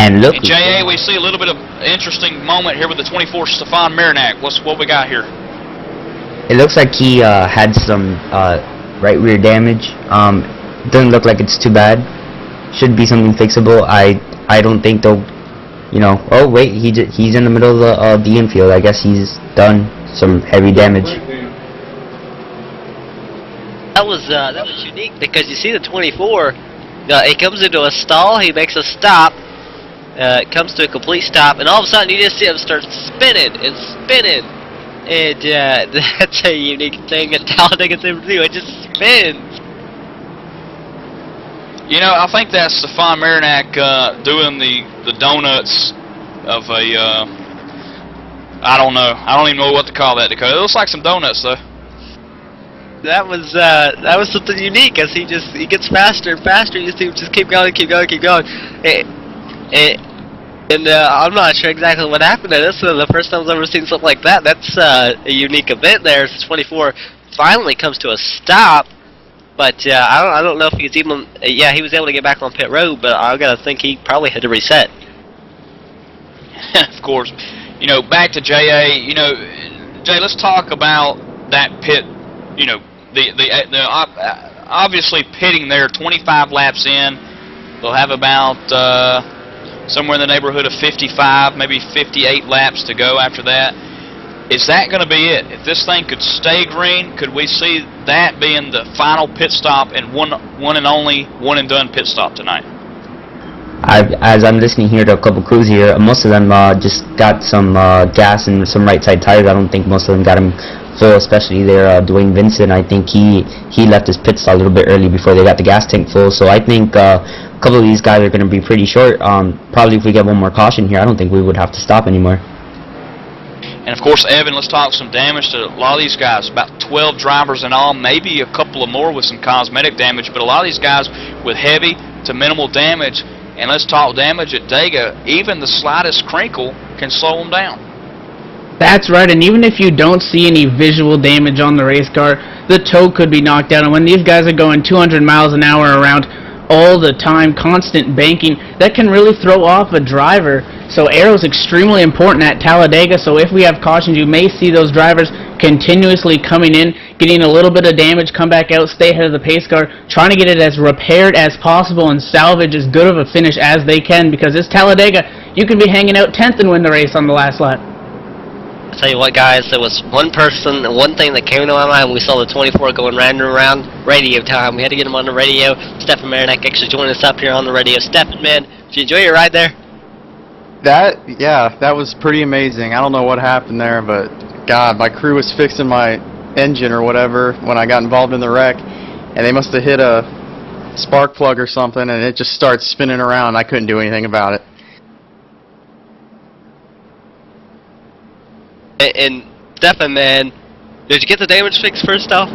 And look, J.A., we see a little bit of interesting moment here with the 24 Stefan Marinac. What we got here? it looks like he had some right rear damage. Doesn't look like it's too bad. Should be something fixable. I don't think they'll, you know. Oh wait, he's in the middle of the infield. I guess he's done some heavy damage. That was unique because you see the 24. It comes into a stall. He makes a stop. It comes to a complete stop, and all of a sudden you just see him start spinning and spinning. And that's a unique thing that Talladega seems to do. It just spins. You know, I think that's Stefan Marinac doing the donuts of a, I don't know. I don't even know what to call that, Dakota. It looks like some donuts, though. That was something unique as he gets faster and faster. You see him just keep going, keep going, keep going. And I'm not sure exactly what happened there. This is the first time I've ever seen something like that. That's a unique event there. As 24 finally comes to a stop. But I don't know if he's even. Yeah, he was able to get back on pit road, but I gotta think he probably had to reset. Of course, you know, back to JA. You know, Jay, let's talk about that pit. You know, the obviously pitting there 25 laps in. They'll have about somewhere in the neighborhood of 55, maybe 58 laps to go after that. Is that going to be it? If this thing could stay green, could we see that being the final pit stop and one and only one and done pit stop tonight? As I'm listening here to a couple crews here, most of them just got some gas and some right side tires. I don't think most of them got them full, especially there Dwayne Vincent. I think he left his pit stop a little bit early before they got the gas tank full. So I think a couple of these guys are going to be pretty short. Probably if we get one more caution here, I don't think we would have to stop anymore. And of course, Evan, let's talk some damage to a lot of these guys. About 12 drivers in all, maybe a couple of more with some cosmetic damage, but a lot of these guys with heavy to minimal damage. And let's talk damage at Dega. Even the slightest crinkle can slow them down. That's right, and even if you don't see any visual damage on the race car, the toe could be knocked out. And when these guys are going 200 miles an hour around all the time, constant banking, that can really throw off a driver. So aero is extremely important at Talladega, so if we have cautions, you may see those drivers continuously coming in, getting a little bit of damage, come back out, stay ahead of the pace car, trying to get it as repaired as possible and salvage as good of a finish as they can, because this Talladega, you can be hanging out 10th and win the race on the last lap. I'll tell you what, guys, there was one thing that came to my mind when we saw the 24 going round and around. Radio time. We had to get him on the radio. Stefan Marinak actually joined us up here on the radio. Stefan, man, did you enjoy your ride there? That was pretty amazing. I don't know what happened there, but God, my crew was fixing my engine or whatever when I got involved in the wreck, and they must have hit a spark plug or something, and it just starts spinning around. I couldn't do anything about it. And Stefan, man, did you get the damage fixed first off?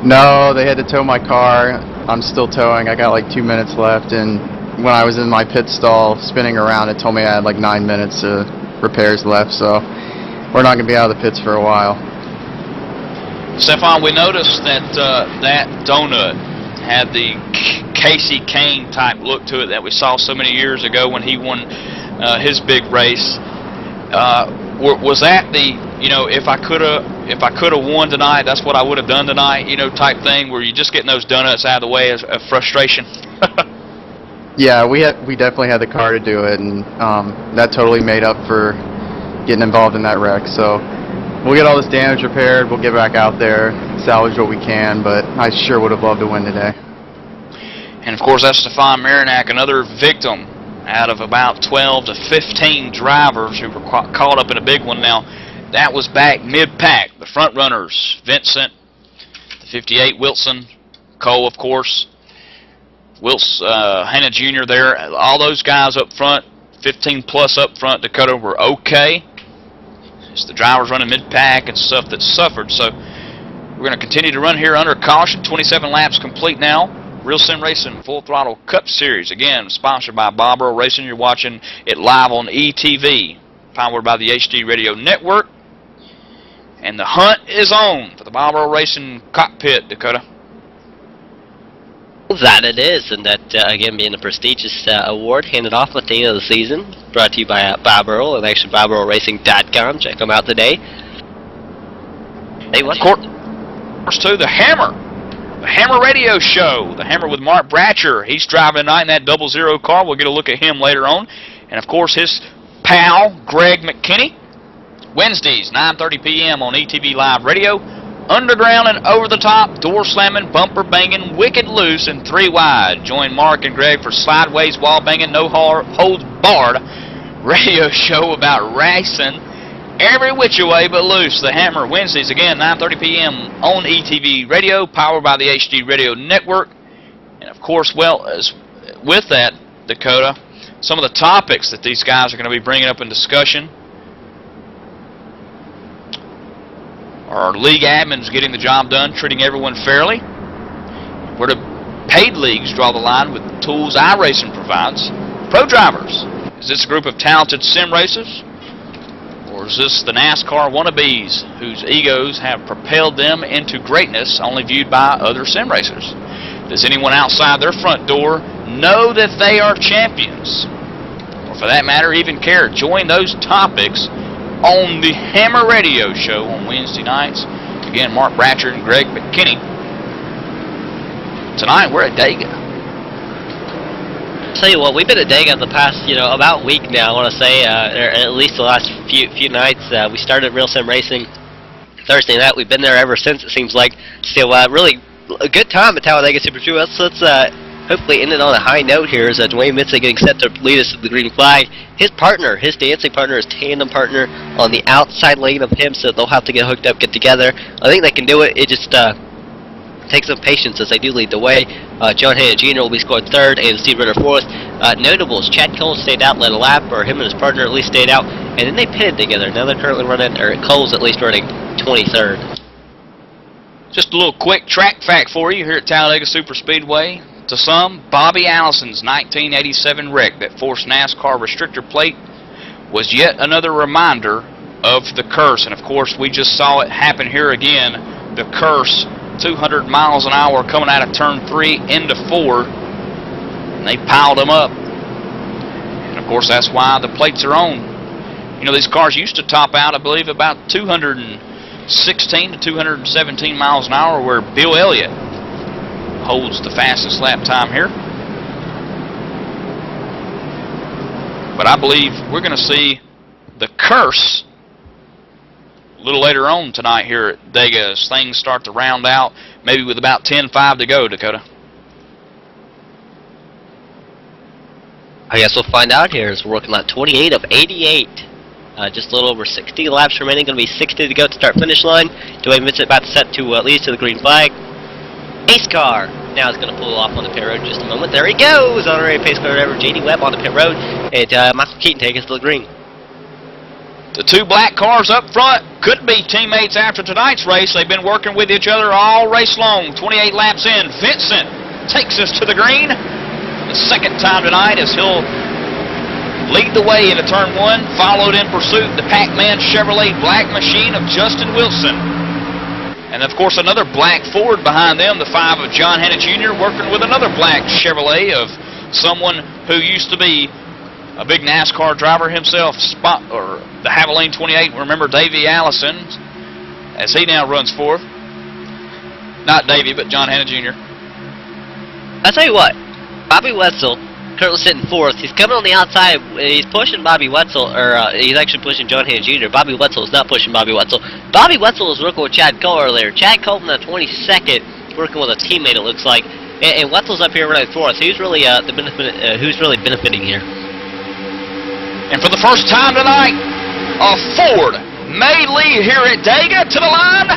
No, they had to tow my car. I'm still towing. I got like 2 minutes left, and when I was in my pit stall spinning around, it told me I had like 9 minutes of repairs left, so we're not going to be out of the pits for a while. Stefan, we noticed that that donut had the Casey Kane type look to it that we saw so many years ago when he won his big race. Was that the, you know, if I could have won tonight, that's what I would have done tonight, you know, type thing, where you just getting those donuts out of the way of frustration? Yeah, we definitely had the car to do it, and that totally made up for getting involved in that wreck. So we'll get all this damage repaired, we'll get back out there, salvage what we can, but I sure would have loved to win today. And of course, that's Stefan Marinak, another victim out of about 12 to 15 drivers who were caught up in a big one. Now, that was back mid-pack. The front runners, Vincent, the 58, Wilson, Cole, of course, Hanna Jr. there. All those guys up front, 15 plus up front, Dakota, were okay. It's the drivers running mid-pack and stuff that suffered. So we're going to continue to run here under caution. 27 laps complete now. Real Sim Racing Full Throttle Cup Series, again, sponsored by Bob Earl Racing. You're watching it live on ETV, powered by the HD Radio Network. And the hunt is on for the Bob Earl Racing cockpit, Dakota. That it is, and that, again, being a prestigious award handed off at the end of the season, brought to you by Bob Earl and actually BobEarlRacing.com. Check them out today. Hey, what? Of course, too, the Hammer. The Hammer Radio Show. The Hammer with Mark Bratcher. He's driving tonight in that 00 car. We'll get a look at him later on. And, of course, his pal, Greg McKinney. Wednesdays, 9:30 p.m. on ETV Live Radio. Underground and over the top, door slamming, bumper banging, wicked loose, and 3 wide. Join Mark and Greg for sideways, wall banging, no holds barred radio show about racing every which way but loose. The Hammer, Wednesdays, again, 9:30 p.m. on ETV Radio, powered by the HD Radio Network. And, of course, well, as with that, Dakota, some of the topics that these guys are going to be bringing up in discussion are league admins getting the job done, treating everyone fairly. Where do paid leagues draw the line with the tools iRacing provides? Pro drivers. Is this a group of talented sim racers? Or is this the NASCAR wannabes whose egos have propelled them into greatness only viewed by other sim racers? Does anyone outside their front door know that they are champions? Or for that matter, even care? Join those topics on the Hammer Radio Show on Wednesday nights. Again, Mark Bratcher and Greg McKinney. Tonight, we're at Dega. Tell you what, we've been at Dega the past, about week now, I want to say, or at least the last few nights. We started Real Sim Racing Thursday night. We've been there ever since, it seems like. So, really a good time at Talladega Super 2. Let's hopefully end it on a high note here as Dwayne Mitzik getting set to lead us to the green flag. His partner, his dancing partner, his tandem partner on the outside lane of him, so they'll have to get hooked up, get together. I think they can do it. It just takes some patience as they do lead the way. John Hanna Jr. will be scored 3rd and Steve Ritter 4th. Notables, Chad Cole stayed out, led a lap, or him and his partner at least stayed out, and then they pitted together. Now they're currently running, or Cole's at least running 23rd. Just a little quick track fact for you here at Talladega Super Speedway. To some, Bobby Allison's 1987 wreck that forced NASCAR restrictor plate was yet another reminder of the curse. And of course, we just saw it happen here again. The curse, 200 miles an hour coming out of turn 3 into 4. And they piled them up. And of course, that's why the plates are on. You know, these cars used to top out, I believe, about 250 216 to 217 miles an hour, where Bill Elliott holds the fastest lap time here. But I believe we're going to see the curse a little later on tonight here at Dega as things start to round out, maybe with about 10:05 to go, Dakota. I guess we'll find out here as we're working on 28 of 88. Just a little over 60 laps remaining. Going to be 60 to go to start finish line. Dwayne Vincent about to set to leads to the green flag. Pace car now is going to pull off on the pit road in just a moment. There he goes! Honorary pace car driver J.D. Webb on the pit road. And Michael Keaton taking us to the green. The two black cars up front could be teammates after tonight's race. They've been working with each other all race long. 28 laps in. Vincent takes us to the green. The second time tonight as he'll lead the way into turn one. Followed in pursuit the Pac-Man Chevrolet black machine of Justin Wilson. And of course another black Ford behind them, the 5 of John Hanna Jr. working with another black Chevrolet of someone who used to be a big NASCAR driver himself, the Havoline 28. Remember Davey Allison, as he now runs fourth. Not Davey, but John Hanna Jr. I'll tell you what, Bobby Wetzel currently sitting fourth. He's coming on the outside. He's pushing Bobby Wetzel, or he's actually pushing John Hanna Jr. Bobby Wetzel is not pushing Bobby Wetzel. Bobby Wetzel was working with Chad Cole earlier. Chad Cole in the 22nd, working with a teammate, it looks like. And Wetzel's up here running fourth. Who's really who's really benefiting here? And for the first time tonight, a Ford may lead here at Dega to the line.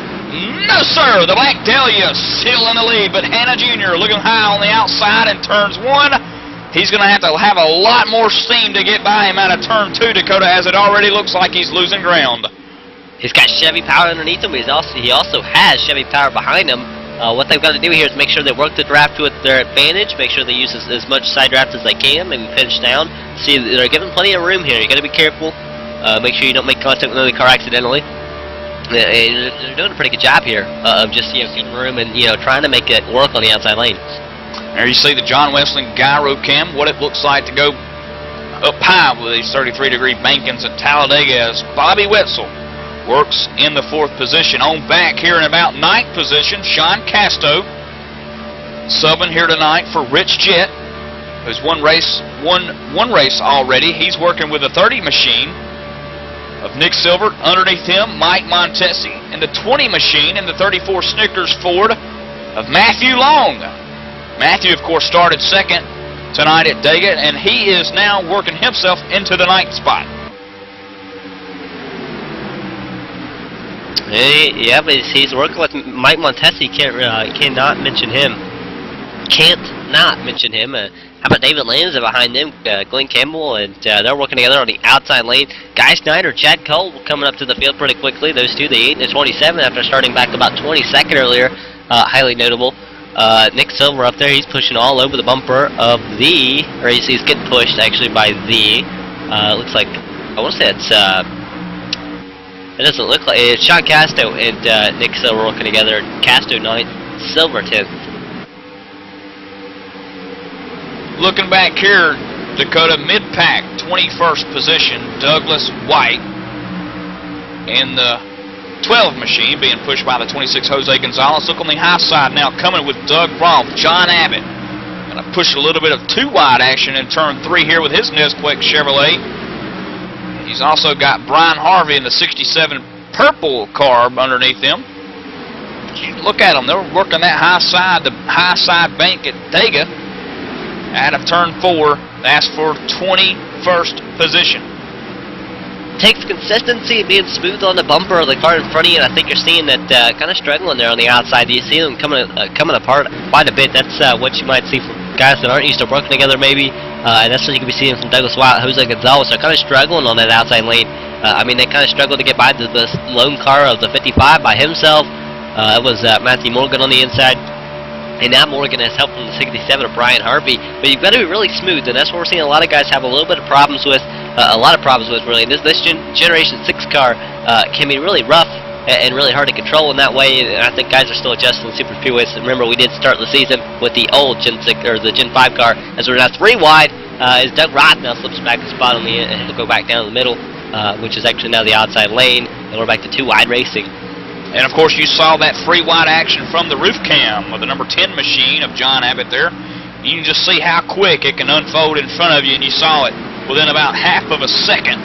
No, sir. The Black Dahlia still in the lead, but Hanna Jr. looking high on the outside in turns one. He's going to have a lot more steam to get by him out of turn two, Dakota, as it already looks like he's losing ground. He's got Chevy power underneath him, but he also has Chevy power behind him. What they've got to do here is make sure they work the draft to their advantage, make sure they use as much side draft as they can, maybe finish down. See, they're giving plenty of room here. You got to be careful. Make sure you don't make contact with another car accidentally. They're doing a pretty good job here of just keeping room and trying to make it work on the outside lane. There you see the John Wesling gyro cam, what it looks like to go up high with these 33-degree bankings at Talladega as Bobby Wetzel works in the fourth position. On back here in about ninth position, Sean Casto subbing here tonight for Rich Jett, who's won one race already. He's working with a 30 machine of Nick Silver. Underneath him, Mike Montesi, and the 20 machine in the 34 Snickers Ford of Matthew Long. Matthew, of course, started second tonight at Dega, and he is now working himself into the ninth spot. Yeah, but he's working with Mike Montesi. Cannot mention him. Can't not mention him. How about David Lanza behind them, Glenn Campbell, and they're working together on the outside lane. Guy Snyder, Chad Cole coming up to the field pretty quickly. Those two, the 8 and the 27, after starting back about 22nd earlier. Highly notable. Nick Silver up there, he's pushing all over the bumper of the, or he's getting pushed actually by the, looks like, I want to say it's, it doesn't look like, it's Sean Casto and Nick Silver working together. Casto 9th, Silver 10th. Looking back here, Dakota, mid-pack, 21st position, Douglas White. In the 12 machine being pushed by the 26 Jose Gonzalez. Look on the high side now, coming with Doug Rolfe, John Abbott. Going to push a little bit of two-wide action in turn 3 here with his Nesquik Chevrolet. He's also got Brian Harvey in the 67 purple carb underneath them. Look at them, they're working that high side bank at Dega. Out of turn 4, that's for 21st position. Takes consistency being smooth on the bumper of the car in front of you, and I think you're seeing that kind of struggling there on the outside. You see them coming apart quite a bit. That's what you might see from guys that aren't used to working together maybe, and that's what you can be seeing from Douglas White, Jose Gonzalez. They're kind of struggling on that outside lane. I mean, they kind of struggled to get by the lone car of the 55 by himself. It was Matthew Morgan on the inside. And now Morgan has help from the 67 of Brian Harvey. But you've got to be really smooth, and that's what we're seeing a lot of guys have a little bit of problems with. Really. This Generation 6 car can be really rough and really hard to control in that way. And I think guys are still adjusting to super speedways. Remember, we did start the season with the old Gen 6 or the Gen 5 car, as we're now 3 wide. As Doug Roth now slips back a spot on the end, and he'll go back down the middle, which is actually now the outside lane, and we're back to 2 wide racing. And of course you saw that free wide action from the roof cam of the number 10 machine of John Abbott there. You can just see how quick it can unfold in front of you, and you saw it within about half of a second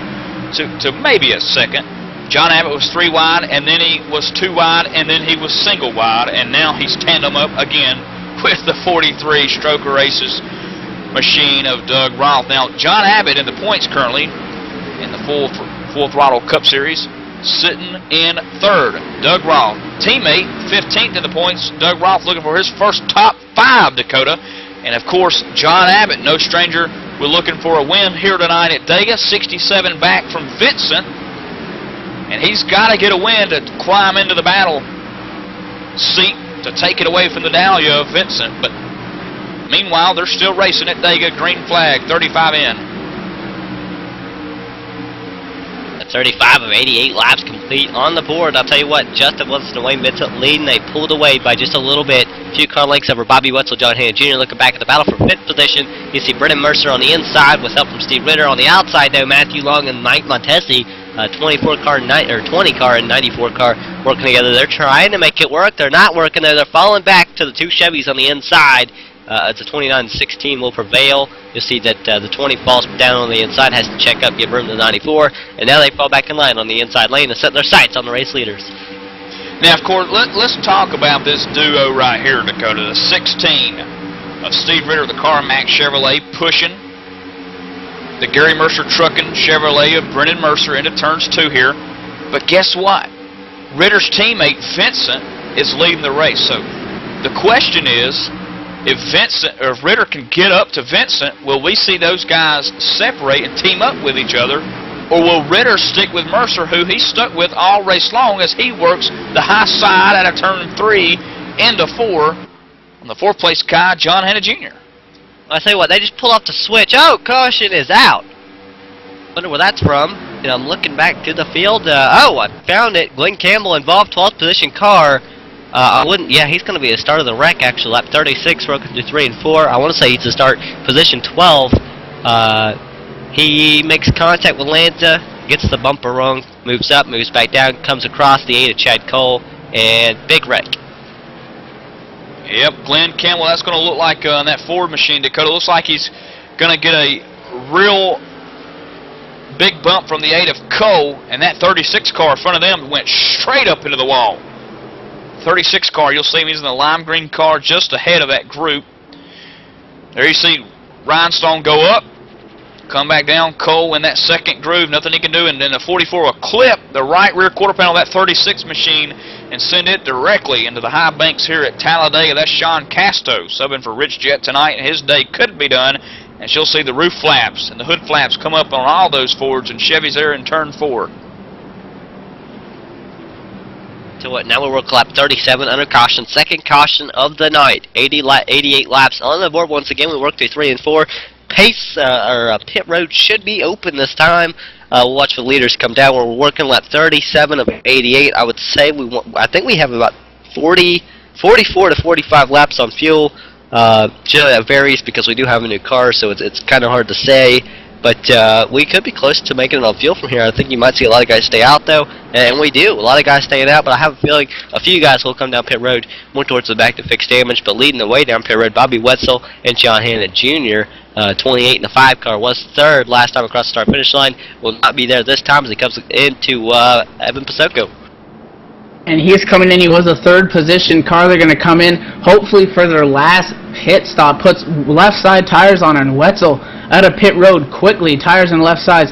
to maybe a second. John Abbott was 3 wide, and then he was 2 wide, and then he was single wide, and now he's tandem up again with the 43 Stroker Races machine of Doug Roth. Now, John Abbott in the points currently in the Full Throttle Cup Series, sitting in 3rd. Doug Roth, teammate, 15th in the points. Doug Roth looking for his first top 5, Dakota. And, of course, John Abbott, no stranger, we're looking for a win here tonight at Dega, 67 back from Vincent. And he's got to get a win to climb into the battle seat to take it away from the Dahlia of Vincent. But meanwhile, they're still racing at Dega. Green flag, 35 in. 35 of 88 laps complete on the board. I'll tell you what, Justin Wilson and Wayne Vincent leading. They pulled away by just a little bit. A few car lengths over Bobby Wetzel, John Hanna Jr. Looking back at the battle for 5th position, you see Brennan Mercer on the inside with help from Steve Ritter. On the outside, though, Matthew Long and Mike Montesi, 20 car and 94 car working together. They're trying to make it work. They're not working there. They're falling back to the 2 Chevys on the inside. It's a 29-16 will prevail. You'll see that the 20 falls down on the inside, has to check up, give room to the 94, and now they fall back in line on the inside lane and set their sights on the race leaders. Now, of course, let's talk about this duo right here, Dakota. The 16 of Steve Ritter, the CarMax Chevrolet, pushing the Gary Mercer Trucking Chevrolet of Brennan Mercer into turns 2 here. But guess what? Ritter's teammate, Vincent, is leading the race. So the question is, if Ritter can get up to Vincent, will we see those guys separate and team up with each other? Or will Ritter stick with Mercer, who he's stuck with all race long as he works the high side out of turn 3 into 4 on the 4th place guy, John Hanna Jr.? I tell you what, they just pull off the switch. Oh, caution is out. Wonder where that's from. And I'm looking back to the field. Oh, I found it. Glenn Campbell involved, 12th position car. Yeah, he's going to be a start of the wreck, actually. Lap 36, broken through 3 and 4. I want to say he's a start position 12. He makes contact with Lanza, gets the bumper rung, moves up, moves back down, comes across the 8 of Chad Cole, and big wreck. Yep, Glenn Campbell, that's going to look like on that Ford machine, Dakota. Looks like he's going to get a real big bump from the 8 of Cole, and that 36 car in front of them went straight up into the wall. 36 car, you'll see him, he's in the lime green car just ahead of that group. There you see Rhinestone go up, come back down, Cole in that second groove, nothing he can do, and then the 44 will clip the right rear quarter panel of that 36 machine and send it directly into the high banks here at Talladega. That's Sean Casto subbing for Rich Jet tonight, and his day could be done, and she'll see the roof flaps and the hood flaps come up on all those Fords and Chevys there in turn 4. So what, now we'll work lap 37 under caution, second caution of the night. 88 laps on the board. Once again, we work through 3 and 4. Pace, or pit road should be open this time. We'll watch the leaders come down. We're working lap 37 of 88. I would say I think we have about 44 to 45 laps on fuel. Generally that varies because we do have a new car, so it's kind of hard to say. But we could be close to making it on fuel from here. I think you might see a lot of guys stay out, though, and we do. A lot of guys staying out, but I have a feeling a few guys will come down pit road more towards the back to fix damage. But leading the way down pit road, Bobby Wetzel and John Hanna Jr., 28 in the 5 car, was 3rd last time across the start-finish line. Will not be there this time as he comes into Evan Pasoko. And he's coming in. He was a 3rd position car. They're going to come in, hopefully for their last pit stop. Puts left side tires on, and Wetzel out of pit road quickly. Tires on left sides.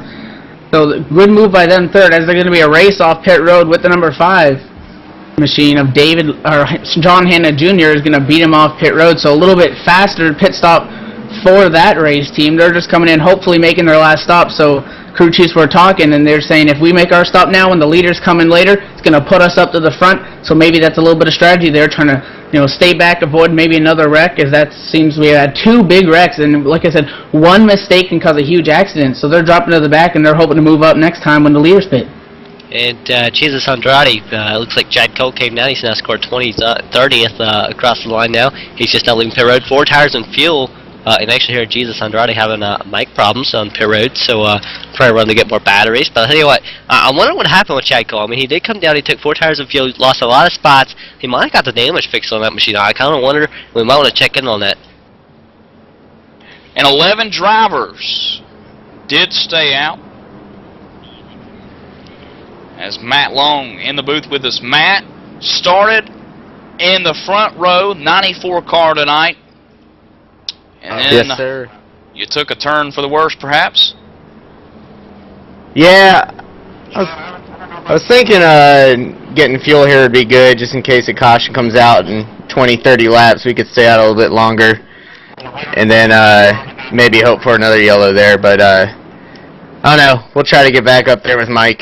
So good move by them 3rd, as they're going to be a race off pit road with the number 5 machine of John Hanna Jr. is going to beat him off pit road. So a little bit faster pit stop for that race team. They're just coming in, hopefully making their last stop. So crew chiefs were talking, and they're saying if we make our stop now and the leaders come in later, it's going to put us up to the front. So maybe that's a little bit of strategy there, trying to stay back, avoid maybe another wreck, as that seems we had 2 big wrecks, and like I said, one mistake can cause a huge accident. So they're dropping to the back, and they're hoping to move up next time when the leaders pit. And Jesus Andrade, looks like Chad Cole came down. He's now scored 30th across the line now. He's just now leaving pit road. 4 tires and fuel And actually here Jesus Andrade having mic problems on pit road, so probably run to get more batteries. But I'll tell you what, I wonder what happened with Chad Cole. I mean, he did come down, he took 4 tires of fuel, lost a lot of spots. He might have got the damage fixed on that machine. I kind of wonder, we might want to check in on that. And 11 drivers did stay out. As Matt Long in the booth with us. Matt started in the front row, 94 car tonight. And then yes, sir. You took a turn for the worse, perhaps? Yeah, I was thinking getting fuel here would be good, just in case a caution comes out in 20-30 laps. We could stay out a little bit longer, and then maybe hope for another yellow there. But I don't know. We'll try to get back up there with Mike.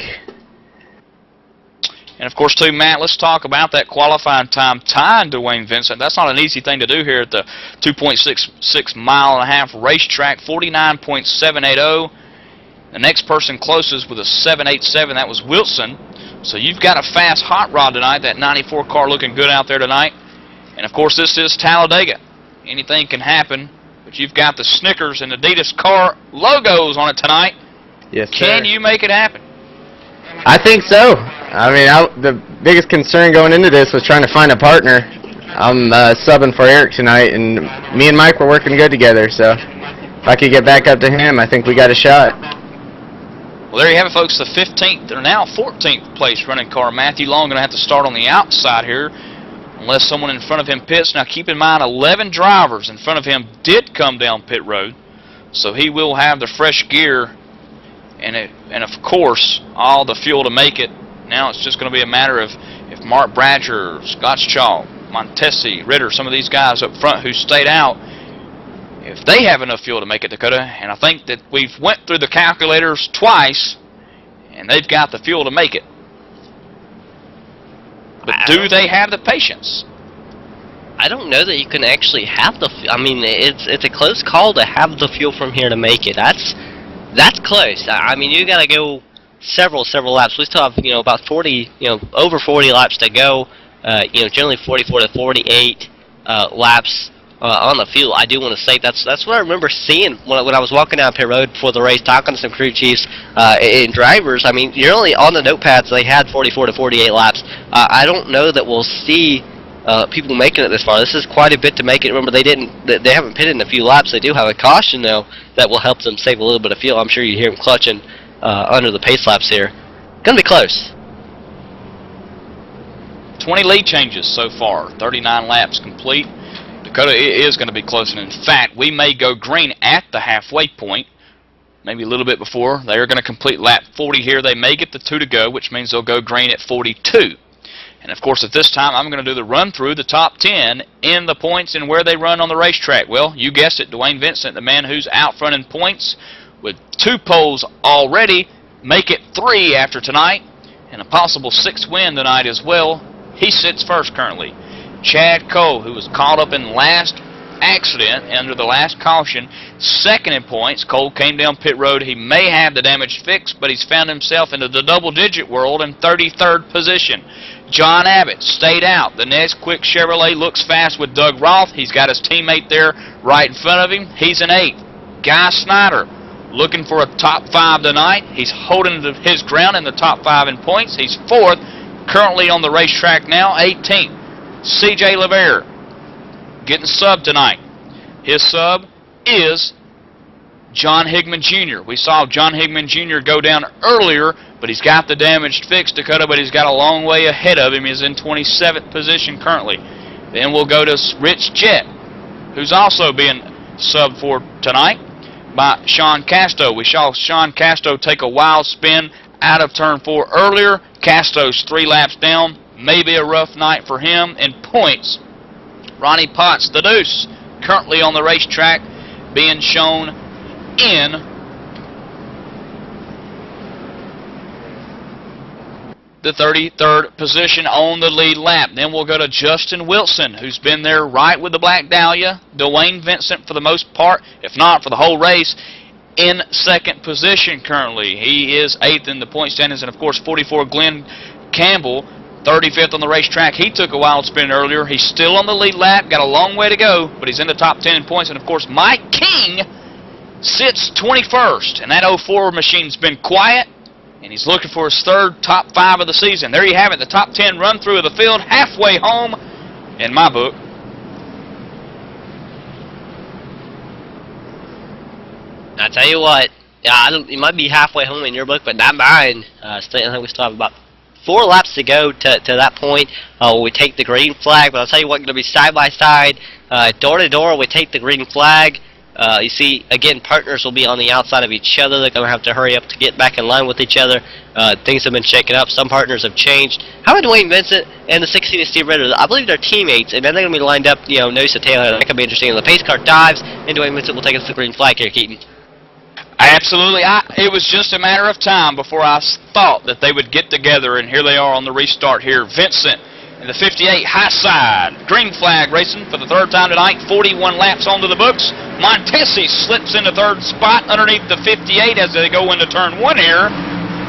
And of course, too, Matt, let's talk about that qualifying time tying Dwayne Vincent. That's not an easy thing to do here at the 2.66 mile and a half racetrack, 49.780. The next person closest with a 7.87, that was Wilson. So you've got a fast hot rod tonight, that 94 car looking good out there tonight. And of course, this is Talladega. Anything can happen, but you've got the Snickers and Adidas car logos on it tonight. Yes, sir. Can you make it happen? I think so. I mean, the biggest concern going into this was trying to find a partner. I'm subbing for Eric tonight, and me and Mike were working good together, so if I could get back up to him, I think we got a shot. Well, there you have it, folks. The 15th, or now 14th place running car. Matthew Long going to have to start on the outside here unless someone in front of him pits. Now, keep in mind, 11 drivers in front of him did come down pit road, so he will have the fresh gear and of course, all the fuel to make it. Now it's just going to be a matter of if Mark Bradger, Scott Shaw, Montesi, Ritter, some of these guys up front who stayed out, if they have enough fuel to make it, Dakota. And I think that we've went through the calculators twice, and they've got the fuel to make it. But do they have the patience? I don't know that you can actually have the fuel. I mean, it's a close call to have the fuel from here to make it. That's close. I mean, you got to go several laps. We still have, about 40, over 40 laps to go. Generally 44 to 48 laps on the fuel. I do want to say that's what I remember seeing when I was walking down pit road before the race, talking to some crew chiefs and drivers. I mean, you're only on the notepads. They had 44 to 48 laps. I don't know that we'll see people making it this far. This is quite a bit to make it. Remember, they haven't pitted in a few laps. They do have a caution though that will help them save a little bit of fuel. I'm sure you hear them clutching under the pace laps here. Gonna be close. 20 lead changes so far. 39 laps complete. Dakota, it is going to be close, and in fact, we may go green at the halfway point, maybe a little bit before. They are going to complete lap 40 here. They may get the 2 to go, which means they'll go green at 42. And of course, at this time, I'm going to do the run through the top 10 in the points and where they run on the racetrack. Well, you guessed it, Dwayne Vincent, the man who's out front in points with 2 poles already, make it 3 after tonight, and a possible 6th win tonight as well. He sits first currently. Chad Cole, who was caught up in last accident under the last caution, 2nd in points. Cole came down pit road. He may have the damage fixed, but he's found himself into the double-digit world in 33rd position. John Abbott stayed out. The next quick Chevrolet looks fast with Doug Roth. He's got his teammate there right in front of him. He's in 8th. Guy Snyder looking for a top 5 tonight. He's holding his ground in the top 5 in points. He's 4th, currently on the racetrack now, 18th. C.J. LeVere getting subbed tonight. His sub is John Higman Jr. We saw John Higman Jr. go down earlier, but he's got the damage fixed, Dakota, but he's got a long way ahead of him. He's in 27th position currently. Then we'll go to Rich Jett, who's also being subbed for tonight by Sean Casto. We saw Sean Casto take a wild spin out of turn 4 earlier. Casto's 3 laps down. Maybe a rough night for him. In points, Ronnie Potts, the Deuce, currently on the racetrack, being shown in the 33rd position on the lead lap. Then we'll go to Justin Wilson, who's been there right with the Black Dahlia. Dwayne Vincent, for the most part, if not for the whole race, in 2nd position currently. He is 8th in the point standings, and of course 44 Glenn Campbell 35th on the racetrack. He took a wild spin earlier. He's still on the lead lap. Got a long way to go, but he's in the top 10 in points. And, of course, Mike King sits 21st. And that 04 machine's been quiet, and he's looking for his third top 5 of the season. There you have it, the top 10 run-through of the field, halfway home in my book. I tell you what, it might be halfway home in your book, but not mine. I think we still have about 4 laps to go to that point. We take the green flag, but I'll tell you what, going to be side by side, door to door. We take the green flag. You see, again, partners will be on the outside of each other. They're going to have to hurry up to get back in line with each other. Things have been shaken up. Some partners have changed. How about Dwayne Vincent and the 16 of Steve Ritter? I believe they're teammates, and then they're going to be lined up, nose to tail. That could be interesting. And the pace car dives, and Dwayne Vincent will take us to the green flag here, Keaton. Absolutely. It was just a matter of time before I thought that they would get together, and here they are on the restart here. Vincent in the 58 high side. Green flag racing for the 3rd time tonight. 41 laps onto the books. Montesi slips into 3rd spot underneath the 58 as they go into turn 1 here.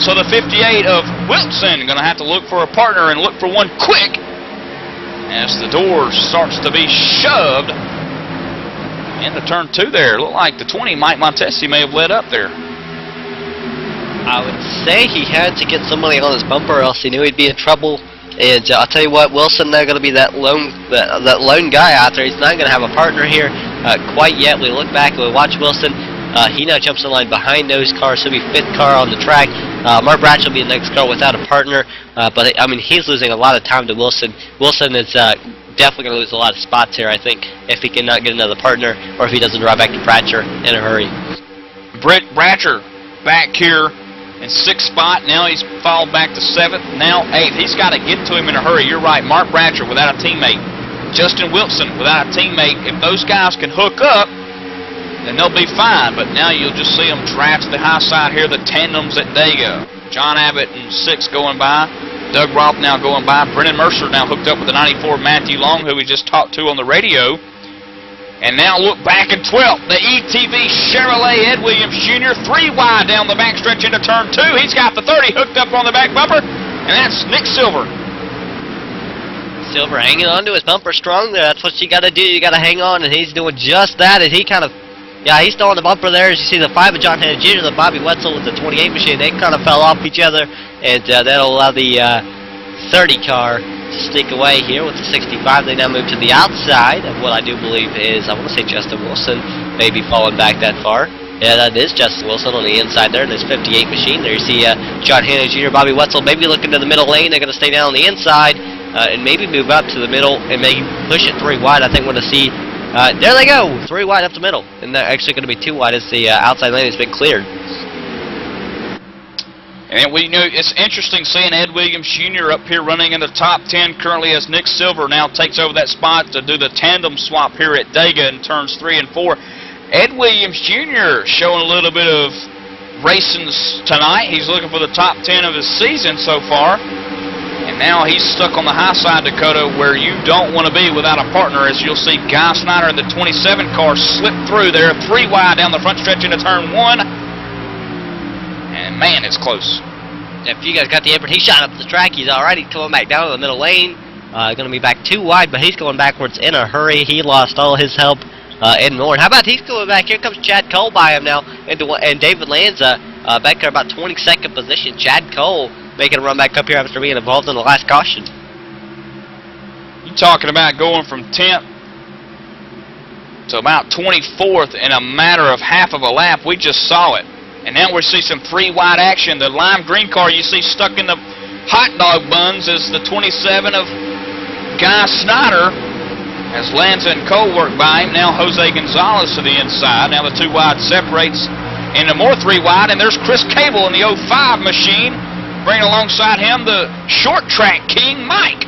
So the 58 of Wilson going to have to look for a partner and look for one quick as the door starts to be shoved into turn 2 there. Looked like the 20, Mike Montesi, may have led up there. I would say he had to get somebody on his bumper, or else he knew he'd be in trouble. And I'll tell you what, Wilson, they're going to be that lone guy out there. He's not going to have a partner here quite yet. We look back and we watch Wilson. He now jumps in line behind those cars. He'll be 5th car on the track. Mark Bratch will be the next car without a partner. But, I mean, he's losing a lot of time to Wilson. Wilson is definitely going to lose a lot of spots here, I think, if he cannot get another partner or if he doesn't drive back to Bratcher in a hurry. Britt Bratcher back here in 6th spot. Now he's fallen back to 7th, now 8th. He's got to get to him in a hurry. You're right, Mark Bratcher without a teammate. Justin Wilson without a teammate. If those guys can hook up, then they'll be fine. But now you'll just see them trash the high side here, the tandems at Dega. John Abbott in 6th going by. Doug Roth now going by. Brennan Mercer now hooked up with the 94 Matthew Long, who we just talked to on the radio. And now look back in 12th. The ETV Chevrolet Ed Williams Jr. 3 wide down the backstretch into turn 2. He's got the 30 hooked up on the back bumper. And that's Nick Silver. Silver hanging on to his bumper strong there. That's what you got to do. You got to hang on, and he's doing just that. And he kind of, he's still on the bumper there. As you see the 5 of John Hanna Jr., the Bobby Wetzel with the 28 machine. They kind of fell off each other. And that'll allow the 30 car to sneak away here with the 65. They now move to the outside of what I do believe is, I want to say Justin Wilson, maybe falling back that far. Yeah, that is Justin Wilson on the inside there in his 58 machine. There you see John Hanna Jr., Bobby Wetzel maybe looking to the middle lane. They're going to stay down on the inside and maybe move up to the middle and maybe push it 3 wide. I think we're going to see, there they go, 3 wide up the middle. And they're actually going to be 2 wide as the outside lane has been cleared. And it's interesting seeing Ed Williams Jr. up here running in the top 10 currently as Nick Silver now takes over that spot to do the tandem swap here at Dega in turns 3 and 4. Ed Williams Jr. showing a little bit of racing tonight. He's looking for the top 10 of his season so far. And now he's stuck on the high side, Dakota, where you don't want to be without a partner, as you'll see Guy Snyder in the 27 car slip through there, 3 wide down the front stretch into turn 1. And man, it's close. If you guys got the apron, he shot up the track. He's already coming back down to the middle lane. Going to be back 2 wide, but he's going backwards in a hurry. He lost all his help and more. And how about he's going back? Here comes Chad Cole by him now, and David Lanza back there about 22nd position. Chad Cole making a run back up here after being involved in the last caution. You're talking about going from 10th to about 24th in a matter of half of a lap. We just saw it. And now we see some 3 wide action. The lime green car you see stuck in the hot dog buns is the 27 of Guy Snyder as Lanza and Cole work by him. Now Jose Gonzalez to the inside. Now the 2 wide separates into more 3 wide. And there's Chris Cable in the 05 machine. Bringing alongside him the short track king, Mike.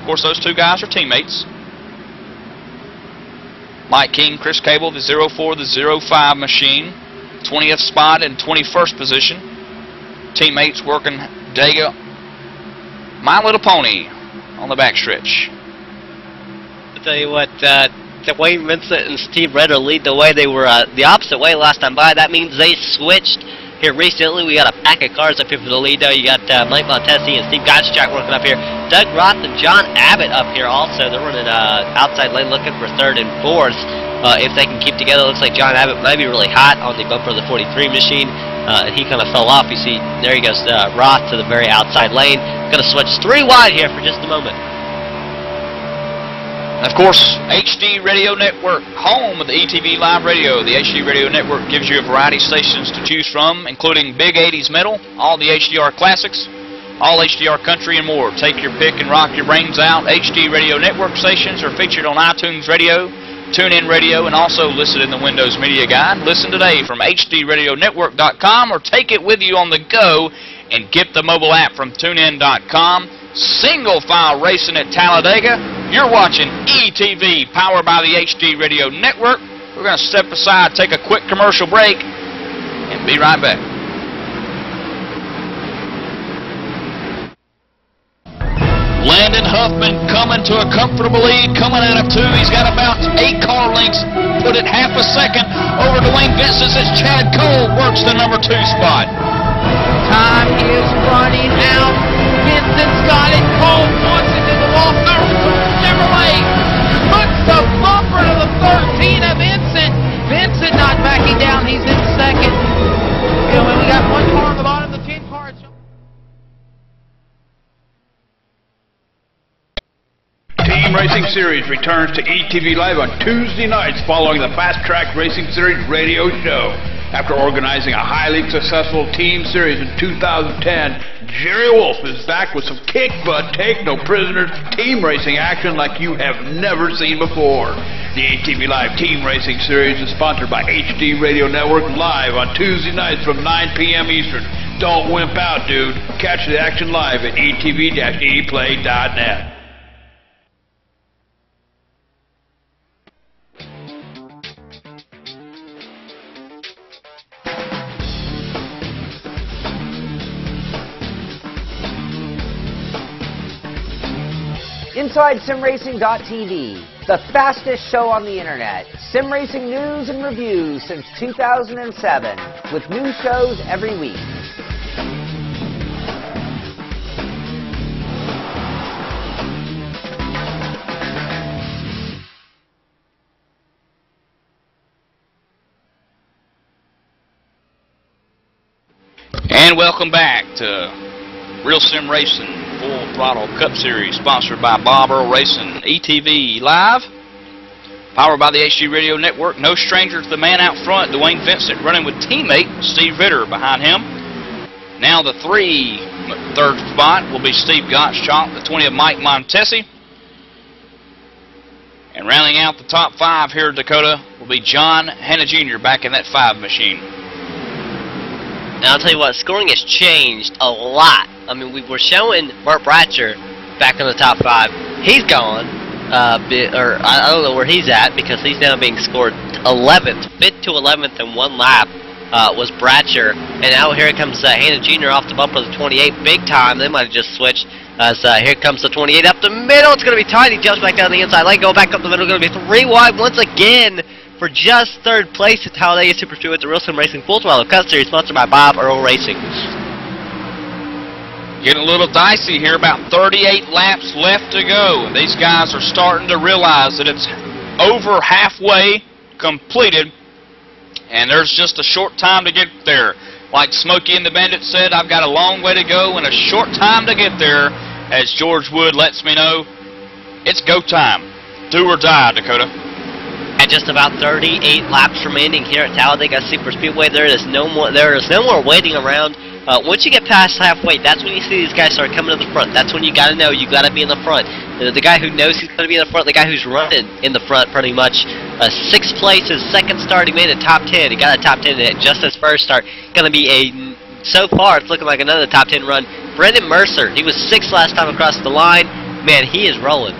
Of course, those 2 guys are teammates. Mike King, Chris Cable, the 04, the 05 machine, 20th spot and 21st position. Teammates working Dega, My Little Pony on the backstretch. I'll tell you what, Dwayne Vincent and Steve Ritter lead the way. They were the opposite way last time by. That means they switched here recently. We got a pack of cars up here for the lead, though. You got Mike Montesi and Steve Gottschalk working up here. Doug Roth and John Abbott up here also. They're running outside lane looking for 3rd and 4th. If they can keep together, looks like John Abbott might be really hot on the bumper of the 43 machine. And he kind of fell off. You see, there he goes, Roth to the very outside lane. Going to switch 3 wide here for just a moment. Of course, HD Radio Network, home of the ETV Live Radio. The HD Radio Network gives you a variety of stations to choose from, including Big 80s Metal, all the HDR Classics, all HDR Country, and more. Take your pick and rock your brains out. HD Radio Network stations are featured on iTunes Radio, TuneIn Radio, and also listed in the Windows Media Guide. Listen today from hdradionetwork.com or take it with you on the go and get the mobile app from tunein.com. Single file racing at Talladega. You're watching ETV, powered by the HD Radio Network. We're going to step aside, take a quick commercial break, and be right back. Landon Huffman coming to a comfortable lead, coming out of 2. He's got about 8 car lengths, put it half a second over Dwayne Vincent as Chad Cole works the number 2 spot. Time is running out. Vincent's got it. Cole wants it to the wall. Chevrolet puts the bumper to the 13 of Vincent. Vincent not backing down. He's in second. And when we got 1 car on the bottom, the 10 cars. Team Racing Series returns to ETV Live on Tuesday nights following the Fast Track Racing Series radio show. After organizing a highly successful team series in 2010, Jerry Wolf is back with some kick butt, take no prisoners, team racing action like you have never seen before. The ATV Live Team Racing Series is sponsored by HD Radio Network live on Tuesday nights from 9 p.m. Eastern. Don't wimp out, dude. Catch the action live at etv-eplay.net. Inside SimRacing.tv, the fastest show on the internet. Sim racing news and reviews since 2007, with new shows every week. And welcome back to Real Sim Racing Full Throttle Cup Series, sponsored by Bob Earl Racing, ETV Live, powered by the HD Radio Network. No stranger to the man out front, Dwayne Vincent, running with teammate Steve Ritter behind him. Now the 3rd spot will be Steve Gottschalk, the 20 of Mike Montesi. And rounding out the top 5 here at Dakota will be John Hanna Jr. back in that 5 machine. Now, I'll tell you what, scoring has changed a lot. I mean, we were showing Burt Bratcher back in the top 5. He's gone, or I don't know where he's at, because he's now being scored 11th. 5th to 11th in 1 lap was Bratcher. And now here comes Hanna Jr. off the bumper of the 28, big time. They might have just switched. As here comes the 28 up the middle. It's going to be tight. He jumps back down the inside lane, go back up the middle. Going to be 3 wide once again for just 3rd place at Talladega Super Speedway with the Real Sim Racing Full Throttle Cup Series, sponsored by Bob Earl Racing. Getting a little dicey here, about 38 laps left to go. These guys are starting to realize that it's over halfway completed, and there's just a short time to get there. Like Smokey and the Bandit said, I've got a long way to go and a short time to get there. As George Wood lets me know, it's go time. Do or die, Dakota. At just about 38 laps remaining here at Talladega Super Speedway, there is no more waiting around. Once you get past halfway, that's when you see these guys start coming to the front. That's when you got to know you got to be in the front. The guy who knows he's going to be in the front, the guy who's running in the front pretty much. 6th place, his 2nd start, he made a top 10. He got a top 10 at just his 1st start. Going to be so far, it's looking like another top 10 run. Brendan Mercer, he was 6th last time across the line. Man, he is rolling.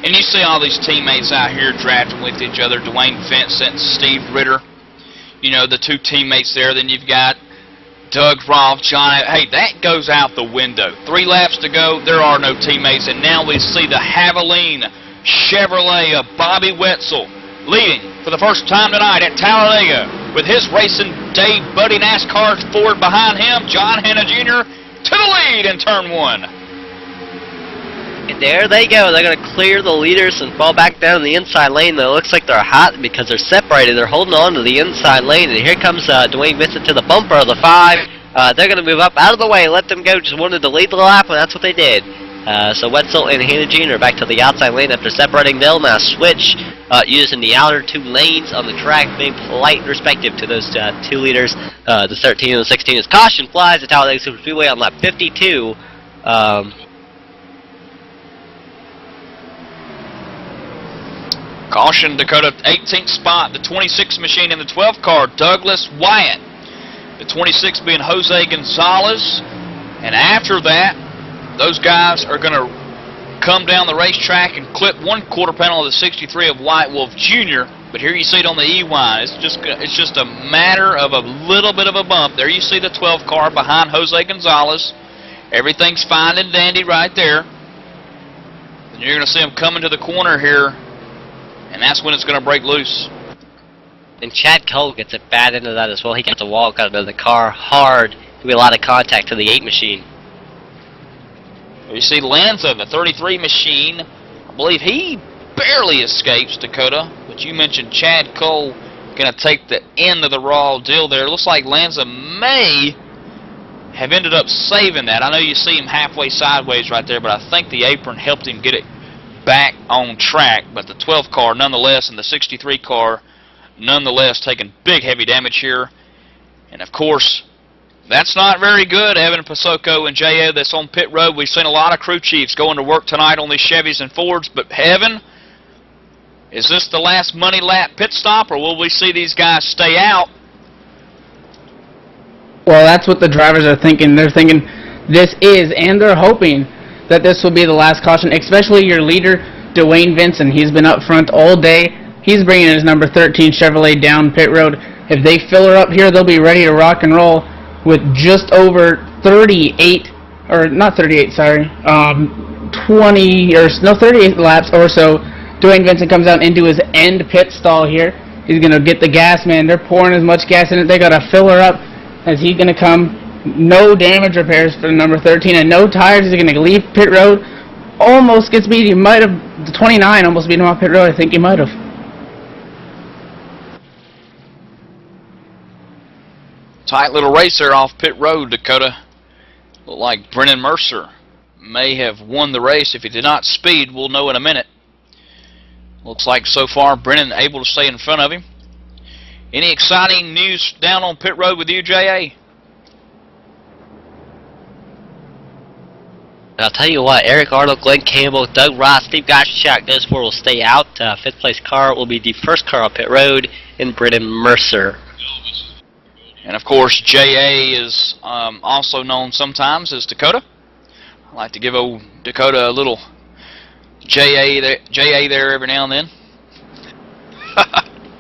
And you see all these teammates out here drafting with each other, Dwayne Vincent, Steve Ritter, you know, the 2 teammates there. Then you've got Doug Roth, John. Hey, that goes out the window. 3 laps to go, there are no teammates. And now we see the Havoline Chevrolet of Bobby Wetzel leading for the first time tonight at Talladega. with his racing day buddy NASCAR Ford behind him. John Hanna Jr. to the lead in turn 1. And there they go. They're going to clear the leaders and fall back down in the inside lane. It looks like they're hot because they're separated. They're holding on to the inside lane. And here comes Dwayne Vincent to the bumper of the 5. They're going to move up out of the way. Let them go. Just wanted to lead the lap, and that's what they did. So Wetzel and Hanna Jr. back to the outside lane after separating. They'll now switch using the outer 2 lanes on the track, being polite and respective to those 2 leaders. The 13 and the 16 as caution flies at Talladega Superspeedway on lap 52. Caution, Dakota, 18th spot, the 26 machine in the 12th car, Douglas Wyatt. The 26 being Jose Gonzalez. And after that, those guys are going to come down the racetrack and clip 1/4 panel of the 63 of White Wolf Jr. But here you see it on the E-Line. It's just a matter of a little bit of a bump. There you see the 12 car behind Jose Gonzalez. Everything's fine and dandy right there. And you're going to see them coming to the corner here. And that's when it's going to break loose. And Chad Cole gets a bad end of that as well. He got the wall, got into the car hard. There'll be a lot of contact to the 8 machine. You see Lanza, the 33 machine. I believe he barely escapes, Dakota. But you mentioned Chad Cole going to take the end of the raw deal there. It looks like Lanza may have ended up saving that. I know you see him halfway sideways right there, but I think the apron helped him get it back on track. But the 12 car nonetheless and the 63 car nonetheless taking big heavy damage here. And of course, that's not very good. Evan Pasoko and J.O. that's on pit road. We've seen a lot of crew chiefs going to work tonight on these Chevys and Fords. But Evan, is this the last money lap pit stop, or will we see these guys stay out? Well, that's what the drivers are thinking. They're thinking this is, and they're hoping that this will be the last caution, especially your leader, Dwayne Vincent. He's been up front all day. He's bringing his number 13 Chevrolet down pit road. If they fill her up here, they'll be ready to rock and roll with just over 38, or not 38, sorry, 38 laps or so. Dwayne Vincent comes out into his end pit stall here. He's going to get the gas, man. They're pouring as much gas in it. They got to fill her up as he's going to come. No damage repairs for number 13 and no tires. He's going to leave pit road. Almost gets beat. He might have, the 29 almost beat him off pit road. I think he might have. Tight little race there off pit road, Dakota. Looked like Brennan Mercer may have won the race. If he did not speed, we'll know in a minute. Looks like so far Brennan able to stay in front of him. Any exciting news down on pit road with you, J.A.? I'll tell you what, Eric Arnold, Glenn Campbell, Doug Ross, Steve Goschak, those 4 will stay out. 5th place car will be the first car on pit road in Brennan Mercer. And of course, J.A. is also known sometimes as Dakota. I like to give old Dakota a little J.A. there every now and then.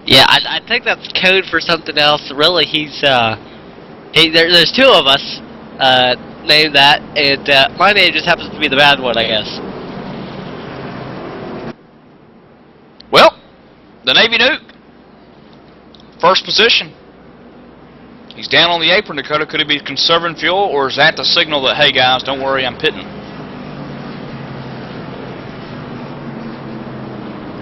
Yeah, I think that's code for something else. Really, he's there's 2 of us named that, and my name just happens to be the bad one, I guess. Well, the Navy Nuke, first position. He's down on the apron, Dakota. Could he be conserving fuel, or is that the signal that, hey guys, don't worry, I'm pitting?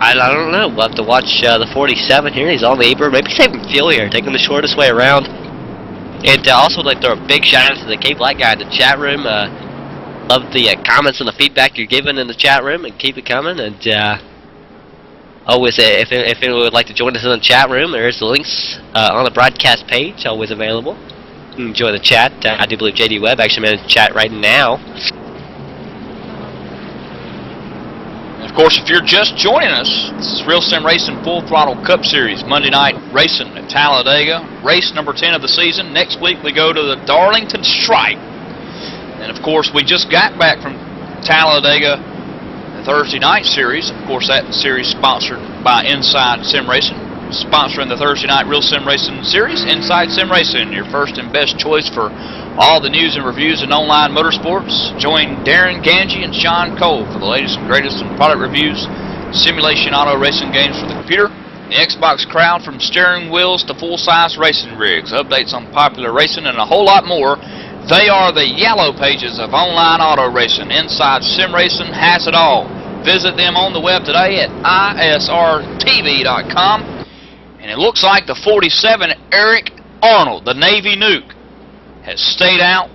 I don't know. We'll have to watch the 47 here. He's on the apron. Maybe saving fuel here, taking the shortest way around. And also, like, throw a big shout out to the K Black guy in the chat room. Love the comments and the feedback you're giving in the chat room, and keep it coming. And always, if anyone would like to join us in the chat room, there's the links on the broadcast page, always available. You can join the chat. I do believe JD Webb actually managed the chat right now. Of course, if you're just joining us, this is Real Sim Racing Full Throttle Cup Series, Monday night racing at Talladega, race number 10 of the season. Next week we go to the Darlington Stripe. And of course, we just got back from Talladega, the Thursday night series. Of course, that series sponsored by Inside Sim Racing, sponsoring the Thursday night Real Sim Racing series. Inside Sim Racing, your first and best choice for all the news and reviews in online motorsports. Join Darren Ganji and Sean Cole for the latest and greatest in product reviews, simulation auto racing games for the computer, The Xbox crowd, from steering wheels to full-size racing rigs, updates on popular racing, and a whole lot more. They are the yellow pages of online auto racing. Inside Sim Racing has it all. Visit them on the web today at ISRTV.com. And it looks like the 47 Eric Arnold, the Navy Nuke, has stayed out.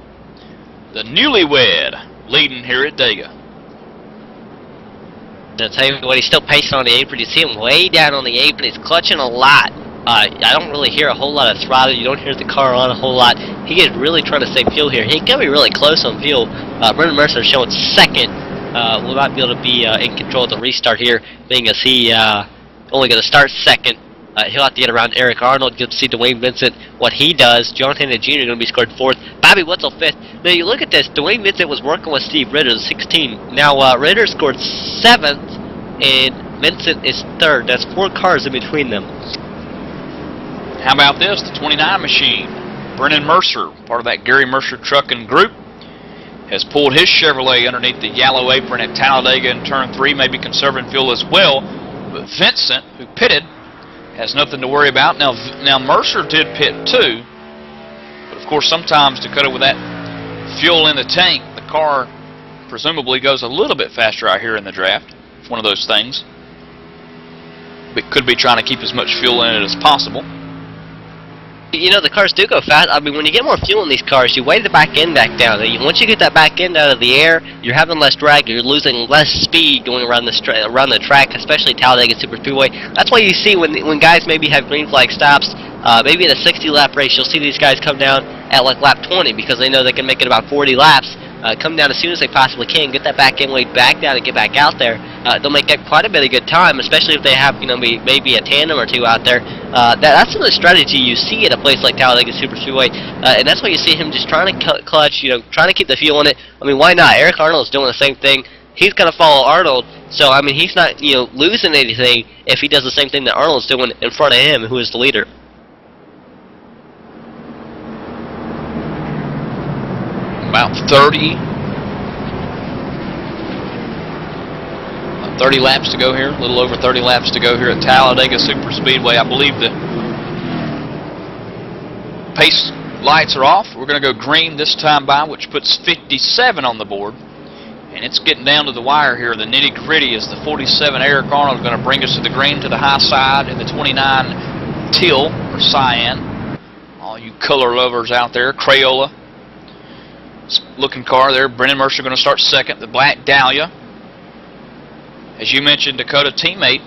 The newlywed leading here at Dega. I'll tell you what, he's still pacing on the apron. You see him way down on the apron. He's clutching a lot. I don't really hear a whole lot of throttle. You don't hear the car on a whole lot. He is really trying to save fuel here. He can be really close on fuel. Brendan Mercer showing second. Will not be able to be in control of the restart here, being as he only going to start second. He'll have to get around Eric Arnold. You'll see Dwayne Vincent, what he does. John Hanna Jr. going to be scored fourth. Bobby Wetzel fifth. Now you look at this. Dwayne Vincent was working with Steve Ritter, 16. Now Ritter scored seventh, and Vincent is third. That's 4 cars in between them. How about this? The 29 machine. Brennan Mercer, part of that Gary Mercer Trucking Group, has pulled his Chevrolet underneath the yellow apron at Talladega in turn 3, maybe conserving fuel as well. But Vincent, who pitted, has nothing to worry about. Now Mercer did pit too, but of course sometimes, Dakota, with that fuel in the tank, the car presumably goes a little bit faster out here in the draft. It's one of those things. But could be trying to keep as much fuel in it as possible. You know, the cars do go fast. I mean, when you get more fuel in these cars, you weigh the back end back down. Once you get that back end out of the air, you're having less drag. You're losing less speed going around the track, especially Talladega Super Speedway. That's why you see when guys maybe have green flag stops, maybe in a 60-lap race, you'll see these guys come down at like lap 20 because they know they can make it about 40 laps. Come down as soon as they possibly can, get that back end weight back down and get back out there. They'll make that quite a bit of good time, especially if they have, you know, maybe a tandem or two out there. That's some of the strategy you see at a place like Talladega Super Speedway, and that's why you see him just trying to clutch, you know, trying to keep the fuel in it. I mean, why not? Eric Arnold's doing the same thing. He's going to follow Arnold, so I mean, he's not, you know, losing anything if he does the same thing that Arnold's doing in front of him, who is the leader. About 30 laps to go here, a little over 30 laps to go here at Talladega Super Speedway. I believe the pace lights are off. We're going to go green this time by, which puts 57 on the board. And it's getting down to the wire here. The nitty-gritty is the 47 Eric Arnold going to bring us to the green to the high side, and the 29 teal or cyan. All you color lovers out there, Crayola looking car there. Brennan Mercer going to start second. The black Dahlia, as you mentioned, Dakota, teammate,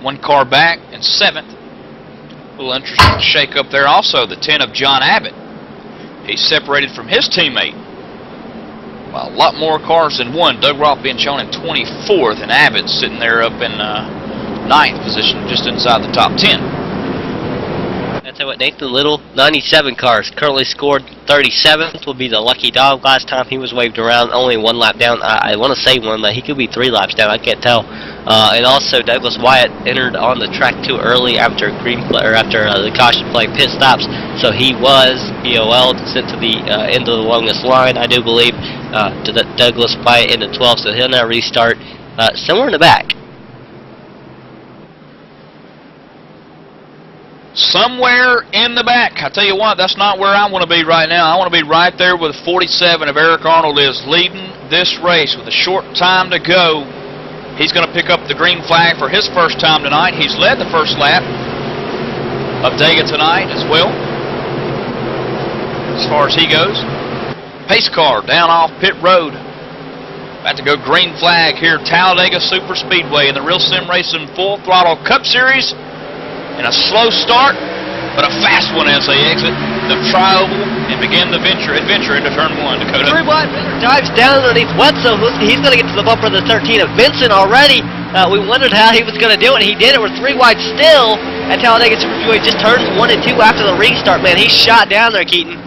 1 car back in 7th. A little interesting shake up there. Also the 10 of John Abbott. He's separated from his teammate. Well, a lot more cars than one. Doug Roth being shown in 24th, and Abbott sitting there up in 9th position, just inside the top 10. That's what Nathan Little, 97 cars, currently scored 37th, will be the lucky dog. Last time he was waved around, only 1 lap down. I want to say 1, he could be 3 laps down, I can't tell. And also Douglas Wyatt entered on the track too early after the caution flag pit stops, so he was POL'd, sent to the end of the longest line, I do believe, to the Douglas Wyatt in the 12th, so he'll now restart somewhere in the back. Somewhere in the back. I tell you what, that's not where I want to be right now. I want to be right there with 47 of Eric Arnold is leading this race with a short time to go. He's going to pick up the green flag for his first time tonight. He's led the first lap of Dega tonight as well, as far as he goes. Pace car down off pit road. About to go green flag here, Talladega Super Speedway in the Real Sim Racing Full Throttle Cup Series. In a slow start, but a fast one as they exit the tri-oval and begin the adventure into turn 1, Dakota. 3 wide dives down underneath Wetzel. He's going to get to the bumper of the 13 of Vincent already. We wondered how he was going to do it. He did it. We're 3 wide still at Talladega Super Speedway. Just turns 1 and 2 after the restart. Man, he's shot down there, Keaton.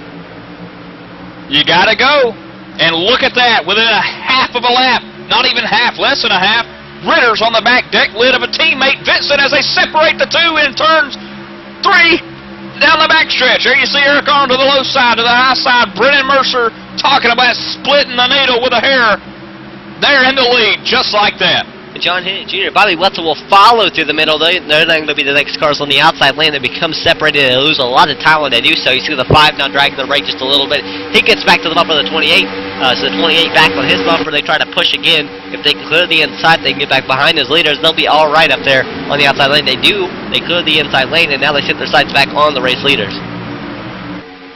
You got to go. And look at that. Within a half of a lap, not even half, less than a half, Ritter's on the back deck lid of a teammate, Vincent, as they separate the 2 in turns 3 down the backstretch. There you see Eric Arnold to the low side, to the high side. Brennan Mercer talking about splitting the needle with a hair. They're in the lead, just like that. and John Henry Jr. Bobby Wetzel will follow through the middle. They're not going to be the next cars on the outside lane. They become separated and lose a lot of time when they do so. You see the 5 now dragging the right just a little bit. He gets back to the bumper of the 28. So the 28 back on his bumper. They try to push again. If they can clear the inside, they can get back behind his leaders. They'll be all right up there on the outside lane. They do. They clear the inside lane, and now they set their sights back on the race leaders.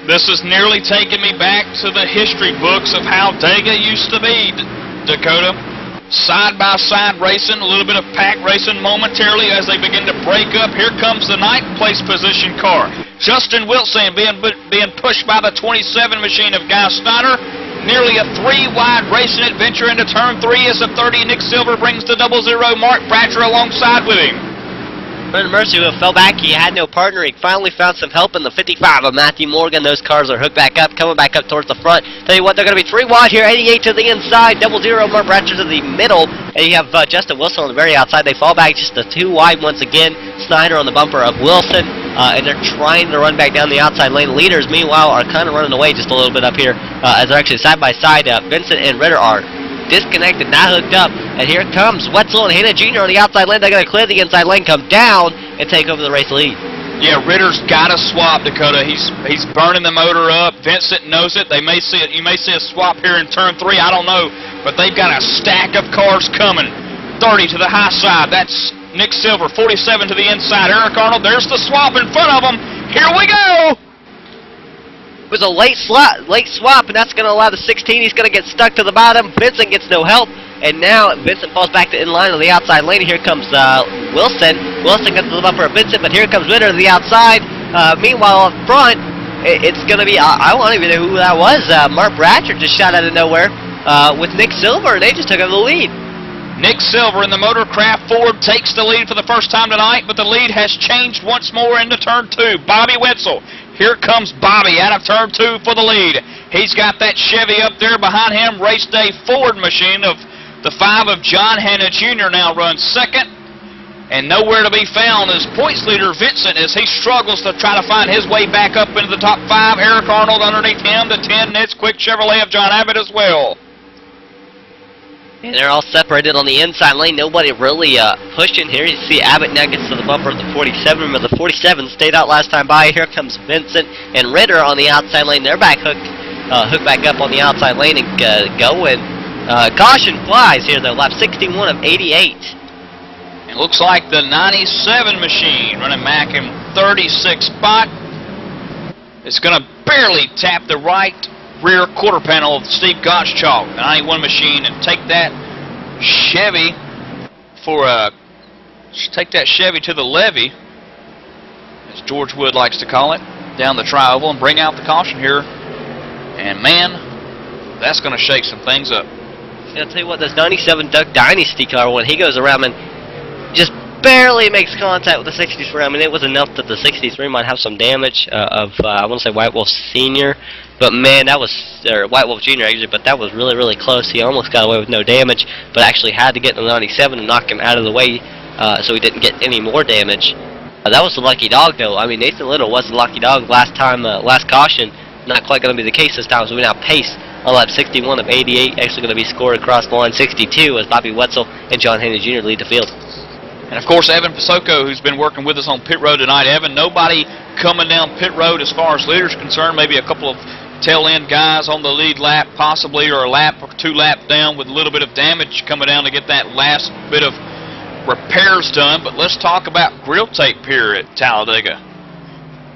This is nearly taking me back to the history books of how Dega used to be, Dakota. Side-by-side racing, a little bit of pack racing momentarily as they begin to break up. Here comes the ninth place position car. Justin Wilson being pushed by the 27 machine of Guy Snyder. Nearly a 3-wide racing adventure into turn 3 as the 30 Nick Silver brings the 00 Mark Bratcher alongside with him. Brendan Mercer, who fell back, he had no partner. He finally found some help in the 55 of Matthew Morgan. Those cars are hooked back up, coming back up towards the front. Tell you what, they're going to be 3 wide here, 88 to the inside, 00 Mark Bratcher to the middle, and you have Justin Wilson on the very outside. They fall back just the 2 wide once again. Snyder on the bumper of Wilson, and they're trying to run back down the outside lane. Leaders, meanwhile, are kind of running away just a little bit up here, as they're actually side by side. Vincent and Ritter are disconnected, not hooked up, and here comes Wetzel and Hanna Jr. on the outside lane. They're going to clear the inside lane, come down, and take over the race lead. Yeah, Ritter's got to swap, Dakota. He's burning the motor up. Vincent knows it. They may see it. You may see a swap here in turn 3. I don't know, but they've got a stack of cars coming. 30 to the high side. That's Nick Silver. 47 to the inside. Eric Arnold. There's the swap in front of them. Here we go. It was a late swap, and that's going to allow the 16. He's going to get stuck to the bottom. Vincent gets no help, and now Vincent falls back to in line on the outside lane. Here comes Wilson. Wilson gets to the bumper of Vincent, but here comes Ritter to the outside. Meanwhile, up front, it's going to be, I don't even know who that was. Mark Bratcher just shot out of nowhere with Nick Silver, and they just took over the lead. Nick Silver in the Motorcraft Ford takes the lead for the first time tonight, but the lead has changed once more into turn 2. Bobby Wetzel. Here comes Bobby out of turn 2 for the lead. He's got that Chevy up there behind him. Race day Ford machine of the 5 of John Hanna Jr. now runs second. And nowhere to be found is points leader Vincent as he struggles to try to find his way back up into the top 5. Eric Arnold underneath him. The 10 Nits Quick Chevrolet of John Abbott as well. And they're all separated on the inside lane. Nobody really pushing here. You see Abbott now gets to the bumper of the 47, but the 47 stayed out last time by. Here comes Vincent and Ritter on the outside lane. They're back hooked back up on the outside lane and going. Caution flies here though. Lap 61 of 88. It looks like the 97 machine running Mack in 36 spot. It's going to barely tap the right rear quarter panel of Steve Gottschalk, the 91 machine, and take that Chevy to the levee, as George Wood likes to call it, down the tri-oval and bring out the caution here. And man, that's going to shake some things up. I'll tell you what, this 97 Duck Dynasty car, when he goes around and just barely makes contact with the 63. I mean, it was enough that the 63 might have some damage I want to say White Wolf Senior, but man, that was, or White Wolf Junior actually, but that was really, really close. He almost got away with no damage, but actually had to get in the 97 and knock him out of the way so he didn't get any more damage. That was the lucky dog, though. I mean, Nathan Little was the lucky dog last time, last caution. Not quite going to be the case this time, so we now pace on lap 61 of 88, actually going to be scored across the line 62 as Bobby Wetzel and John Hanna Jr. lead the field. And of course, Evan Pasoko, who's been working with us on pit road tonight. Evan, nobody coming down pit road as far as leaders concerned. Maybe a couple of tail-end guys on the lead lap, possibly, or a lap or 2 laps down with a little bit of damage coming down to get that last bit of repairs done. But let's talk about grill tape here at Talladega.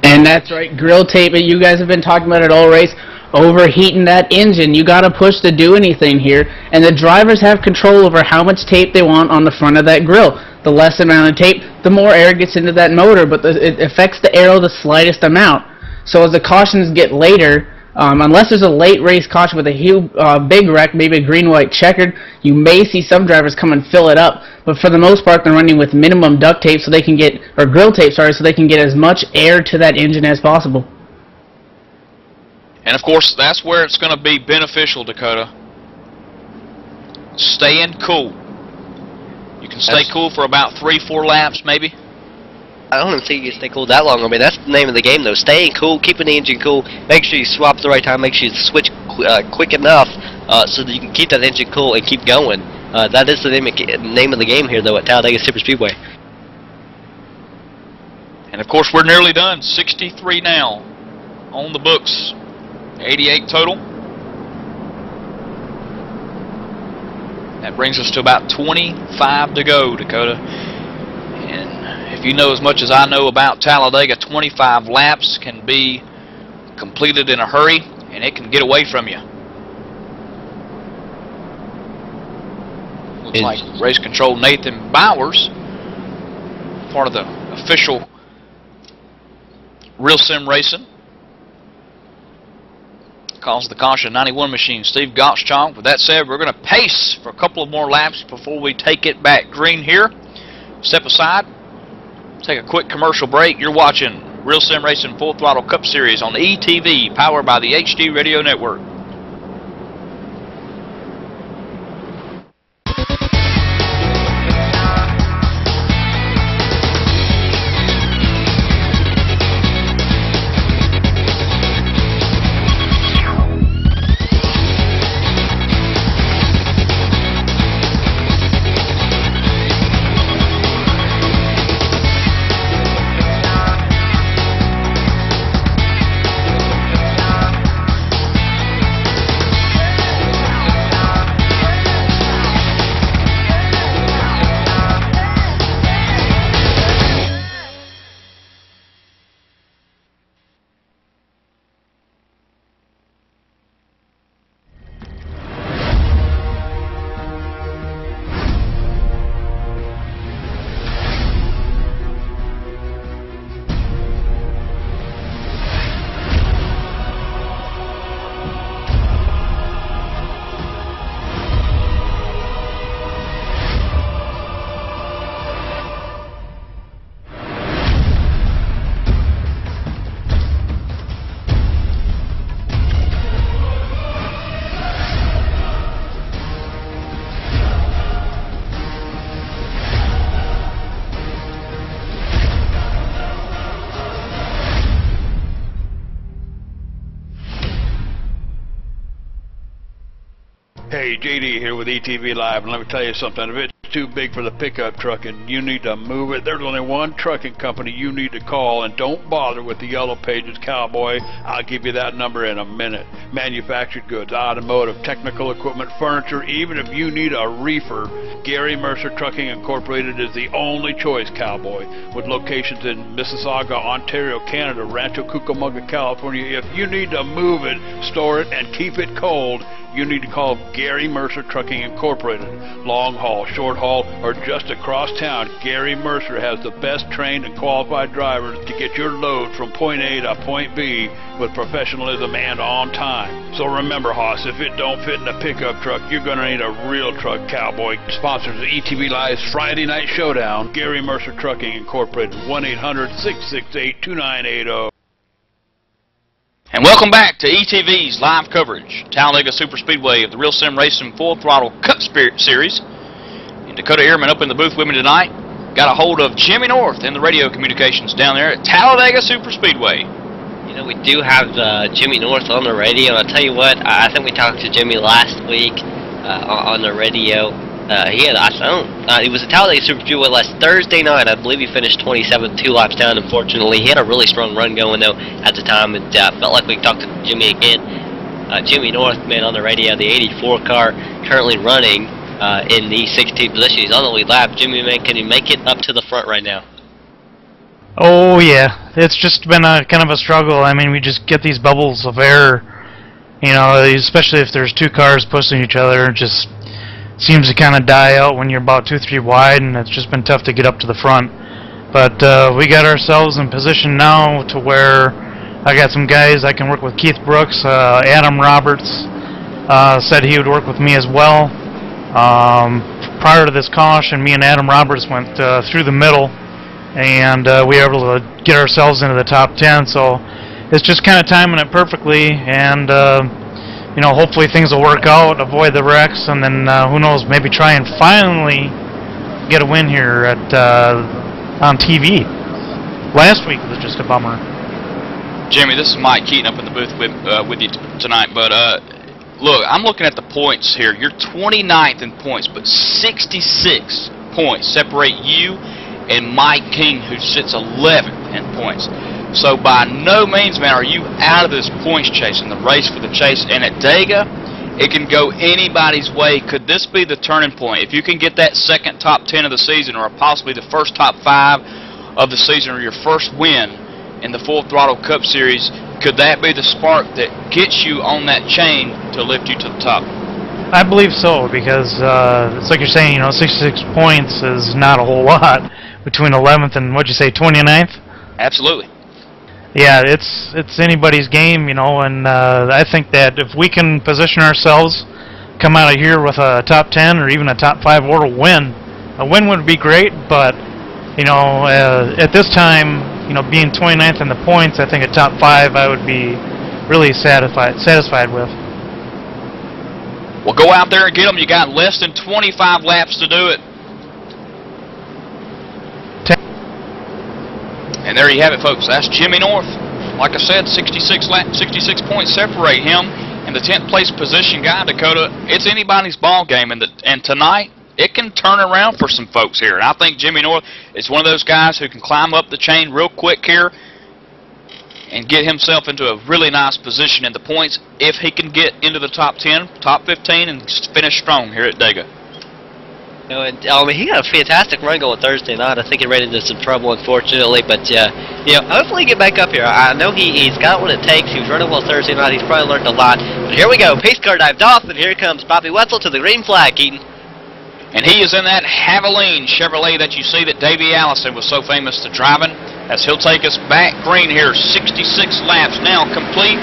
And that's right, grill tape. You guys have been talking about it all race. Overheating that engine. You got to push to do anything here. And the drivers have control over how much tape they want on the front of that grill. The less amount of tape, the more air gets into that motor, but it affects the aero the slightest amount. So as the cautions get later, unless there's a late race caution with a huge, big wreck, maybe a green-white checkered, you may see some drivers come and fill it up. But for the most part, they're running with minimum duct tape so they can get, or grill tape, sorry, so they can get as much air to that engine as possible. And of course, that's where it's going to be beneficial, Dakota. Staying cool. You can stay cool for about 3-4 laps, maybe. I don't even think you can stay cool that long. I mean, that's the name of the game, though. Staying cool, keeping the engine cool. Make sure you swap at the right time. Make sure you switch quick enough so that you can keep that engine cool and keep going. That is the name of the game here, though, at Talladega Super Speedway. And of course, we're nearly done. 63 now on the books. 88 total. That brings us to about 25 to go, Dakota. And if you know as much as I know about Talladega, 25 laps can be completed in a hurry, and it can get away from you. Looks like race control Nathan Bowers, part of the official Real Sim Racing, calls the caution 91 machine, Steve Gottschalk. With that said, we're going to pace for a couple of more laps before we take it back green here. Step aside, take a quick commercial break. You're watching Real Sim Racing Full Throttle Cup Series on ETV, powered by the HD Radio Network. Hey, JD here with ETV Live, and let me tell you something. If it's too big for the pickup truck and you need to move it, there's only one trucking company you need to call, and don't bother with the Yellow Pages, cowboy. I'll give you that number in a minute. Manufactured goods, automotive, technical equipment, furniture, even if you need a reefer, Gary Mercer Trucking Incorporated is the only choice, cowboy. With locations in Mississauga, Ontario, Canada, Rancho Cucamonga, California, if you need to move it, store it, and keep it cold, you need to call Gary Mercer Trucking Incorporated. Long haul, short haul, or just across town, Gary Mercer has the best trained and qualified drivers to get your load from point A to point B with professionalism and on time. So remember, Hoss, if it don't fit in a pickup truck, you're going to need a real truck, cowboy. Sponsors of ETV Live's Friday Night Showdown, Gary Mercer Trucking Incorporated, 1-800-668-2980. And welcome back to ETV's live coverage, Talladega Super Speedway of the Real Sim Racing Full Throttle Cup Series. And Dakota Ehrman up in the booth with me tonight. Got a hold of Jimmy North in the radio communications down there at Talladega Super Speedway. You know, we do have Jimmy North on the radio. I'll tell you what, I think we talked to Jimmy last week on the radio. He had he was at Talladega Super Speedway last Thursday night. I believe he finished 27th, 2 laps down, unfortunately. He had a really strong run going, though, at the time. It felt like we talked to Jimmy again. Jimmy North, man, on the radio, the 84 car, currently running in the 16th position. He's on the lead lap. Jimmy, man, can he make it up to the front right now? Oh, yeah. It's just been a kind of a struggle. I mean, we just get these bubbles of air, you know, especially if there's 2 cars pushing each other. Just seems to kind of die out when you're about 2-3 wide, and it's just been tough to get up to the front. But we got ourselves in position now to where I got some guys I can work with. Keith Brooks, Adam Roberts said he would work with me as well. Prior to this caution, me and Adam Roberts went through the middle, and we were able to get ourselves into the top 10. So it's just kind of timing it perfectly, and you know, hopefully things will work out, avoid the wrecks, and then who knows, maybe try and finally get a win here at on TV. Last week was just a bummer. Jimmy, this is Mike Keaton up in the booth with you tonight, but look, I'm looking at the points here. You're 29th in points, but 66 points separate you and Mike King, who sits 11th in points. So by no means, man, are you out of this points chase in the race for the chase. And at Dega, it can go anybody's way. Could this be the turning point? If you can get that second top 10 of the season, or possibly the first top 5 of the season, or your first win in the Full Throttle Cup Series, could that be the spark that gets you on that chain to lift you to the top? I believe so, because it's like you're saying, you know, 66 points is not a whole lot between 11th and, what'd you say, 29th? Absolutely. Yeah, it's anybody's game, you know, and I think that if we can position ourselves, come out of here with a top 10 or even a top 5 order win, a win would be great, but, you know, at this time, you know, being 29th in the points, I think a top 5 I would be really satisfied with. Well, go out there and get them. You got less than 25 laps to do it. And there you have it, folks. That's Jimmy North. Like I said, 66 points separate him and the 10th place position guy, Dakota. It's anybody's ball game, and tonight it can turn around for some folks here. And I think Jimmy North is one of those guys who can climb up the chain real quick here and get himself into a really nice position in the points if he can get into the top 10, top 15, and finish strong here at Dega. You know, and, I mean, he had a fantastic run going Thursday night. I think he ran into some trouble, unfortunately, but you know, hopefully he get back up here. I know he's got what it takes. He was running well Thursday night. He's probably learned a lot. But here we go. Pace car dived off, and here comes Bobby Wetzel to the green flag, Keaton. And he is in that Javelin Chevrolet that you see that Davey Allison was so famous to driving, as he'll take us back green here. 66 laps now complete.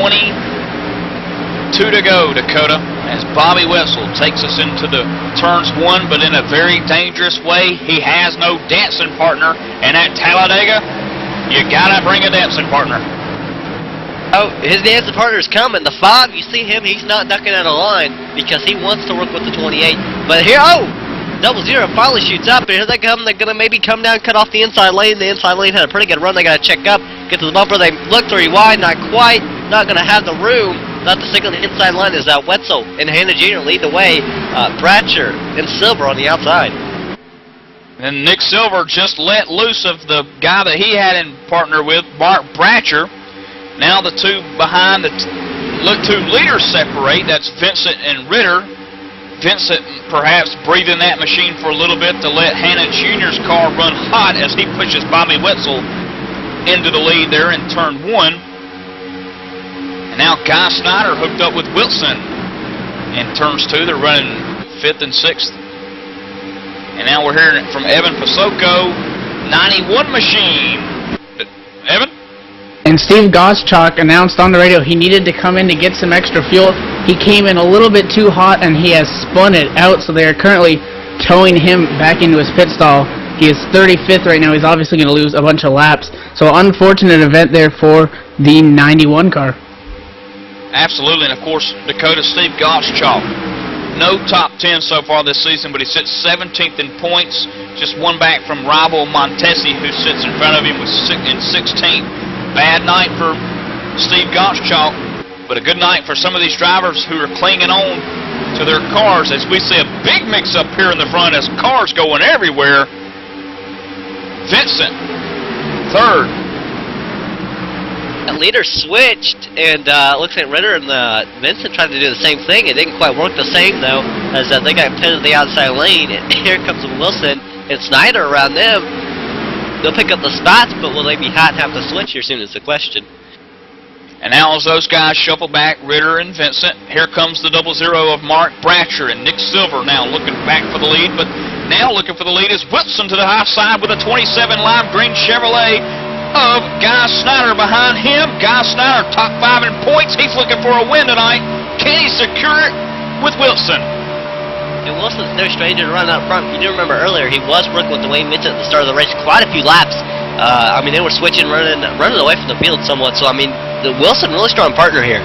22 to go, Dakota, as Bobby Wetzel takes us into the turns 1, but in a very dangerous way. He has no dancing partner, and at Talladega, you gotta bring a dancing partner. Oh, his dancing partner's coming. The 5, you see him, he's not ducking out of line because he wants to work with the 28. But here, oh! 00 finally shoots up, and here they come. They're going to maybe come down, cut off the inside lane. The inside lane had a pretty good run. They got to check up, get to the bumper. They look 3 wide, not quite. Not going to have the room. Not to stick on the inside line is Wetzel and Hannah Jr. lead the way. Bratcher and Silver on the outside. And Nick Silver just let loose of the guy that he had in partner with, Mark Bratcher. Now the two behind, the two leaders separate. That's Vincent and Ritter. Vincent perhaps breathing that machine for a little bit to let Hannah Jr.'s car run hot as he pushes Bobby Wetzel into the lead there in turn 1. And now Guy Snyder hooked up with Wilson in turns 2. They're running 5th and 6th. And now we're hearing it from Evan Pasoko, 91 machine. Evan? And Steve Goschalk announced on the radio he needed to come in to get some extra fuel. He came in a little bit too hot, and he has spun it out, so they are currently towing him back into his pit stall. He is 35th right now. He's obviously going to lose a bunch of laps. So unfortunate event there for the 91 car. Absolutely, and of course, Dakota, Steve Goschalk. No top 10 so far this season, but he sits 17th in points. Just one back from rival Montesi, who sits in front of him in 16th. Bad night for Steve Goschalk, but a good night for some of these drivers who are clinging on to their cars, as we see a big mix-up here in the front as cars going everywhere. Vincent, 3rd. The leader switched, and looks like Ritter and Vincent tried to do the same thing. It didn't quite work the same, though, as they got pinned to the outside lane. And here comes Wilson and Snyder around them. They'll pick up the spots, but will they be hot and have to switch here soon is the question. And now as those guys shuffle back, Ritter and Vincent, here comes the 00 of Mark Bratcher and Nick Silver now looking back for the lead, but now looking for the lead is Wilson to the high side with a 27 lime green Chevrolet of Guy Snyder behind him. Guy Snyder top 5 in points. He's looking for a win tonight. Can he secure it with Wilson? And Wilson's no stranger to run up front. You do remember earlier he was working with Dwayne Vincent at the start of the race quite a few laps. I mean, they were switching, running away from the field somewhat. So I mean, Wilson really strong partner here.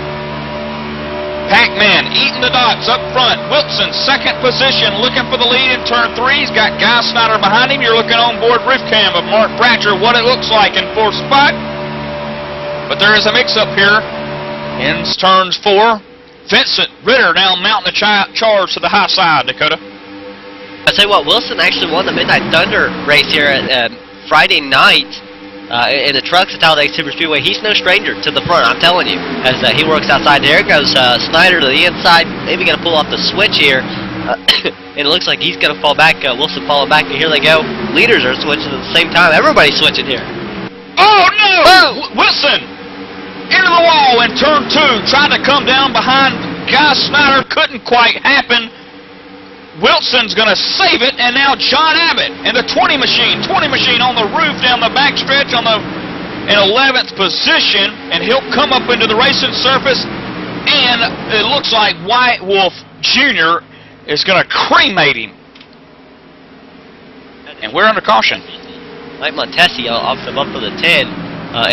Pac-Man eating the dots up front. Wilson 2nd position, looking for the lead in turn 3. He's got Guy Snyder behind him. You're looking on board roof cam of Mark Bratcher, what it looks like in 4th spot. But there is a mix-up here. In turns 4, Vincent Ritter now mounting the charge to the high side, Dakota. I'll tell you what, Wilson actually won the Midnight Thunder race here at Friday night in the trucks at Talladega Super Speedway. He's no stranger to the front, I'm telling you, as he works outside. There goes Snyder to the inside, maybe going to pull off the switch here. And it looks like he's going to fall back. Wilson falling back, and here they go. Leaders are switching at the same time. Everybody's switching here. Oh, no! Whoa! Wilson into the wall in turn 2. Tried to come down behind Guy Snyder. Couldn't quite happen. Wilson's going to save it, and now John Abbott in the 20 machine. 20 machine on the roof down the backstretch in 11th position, and he'll come up into the racing surface, and it looks like White Wolf Jr. is going to cremate him. And we're under caution. Mike Montesi off the bump of the 10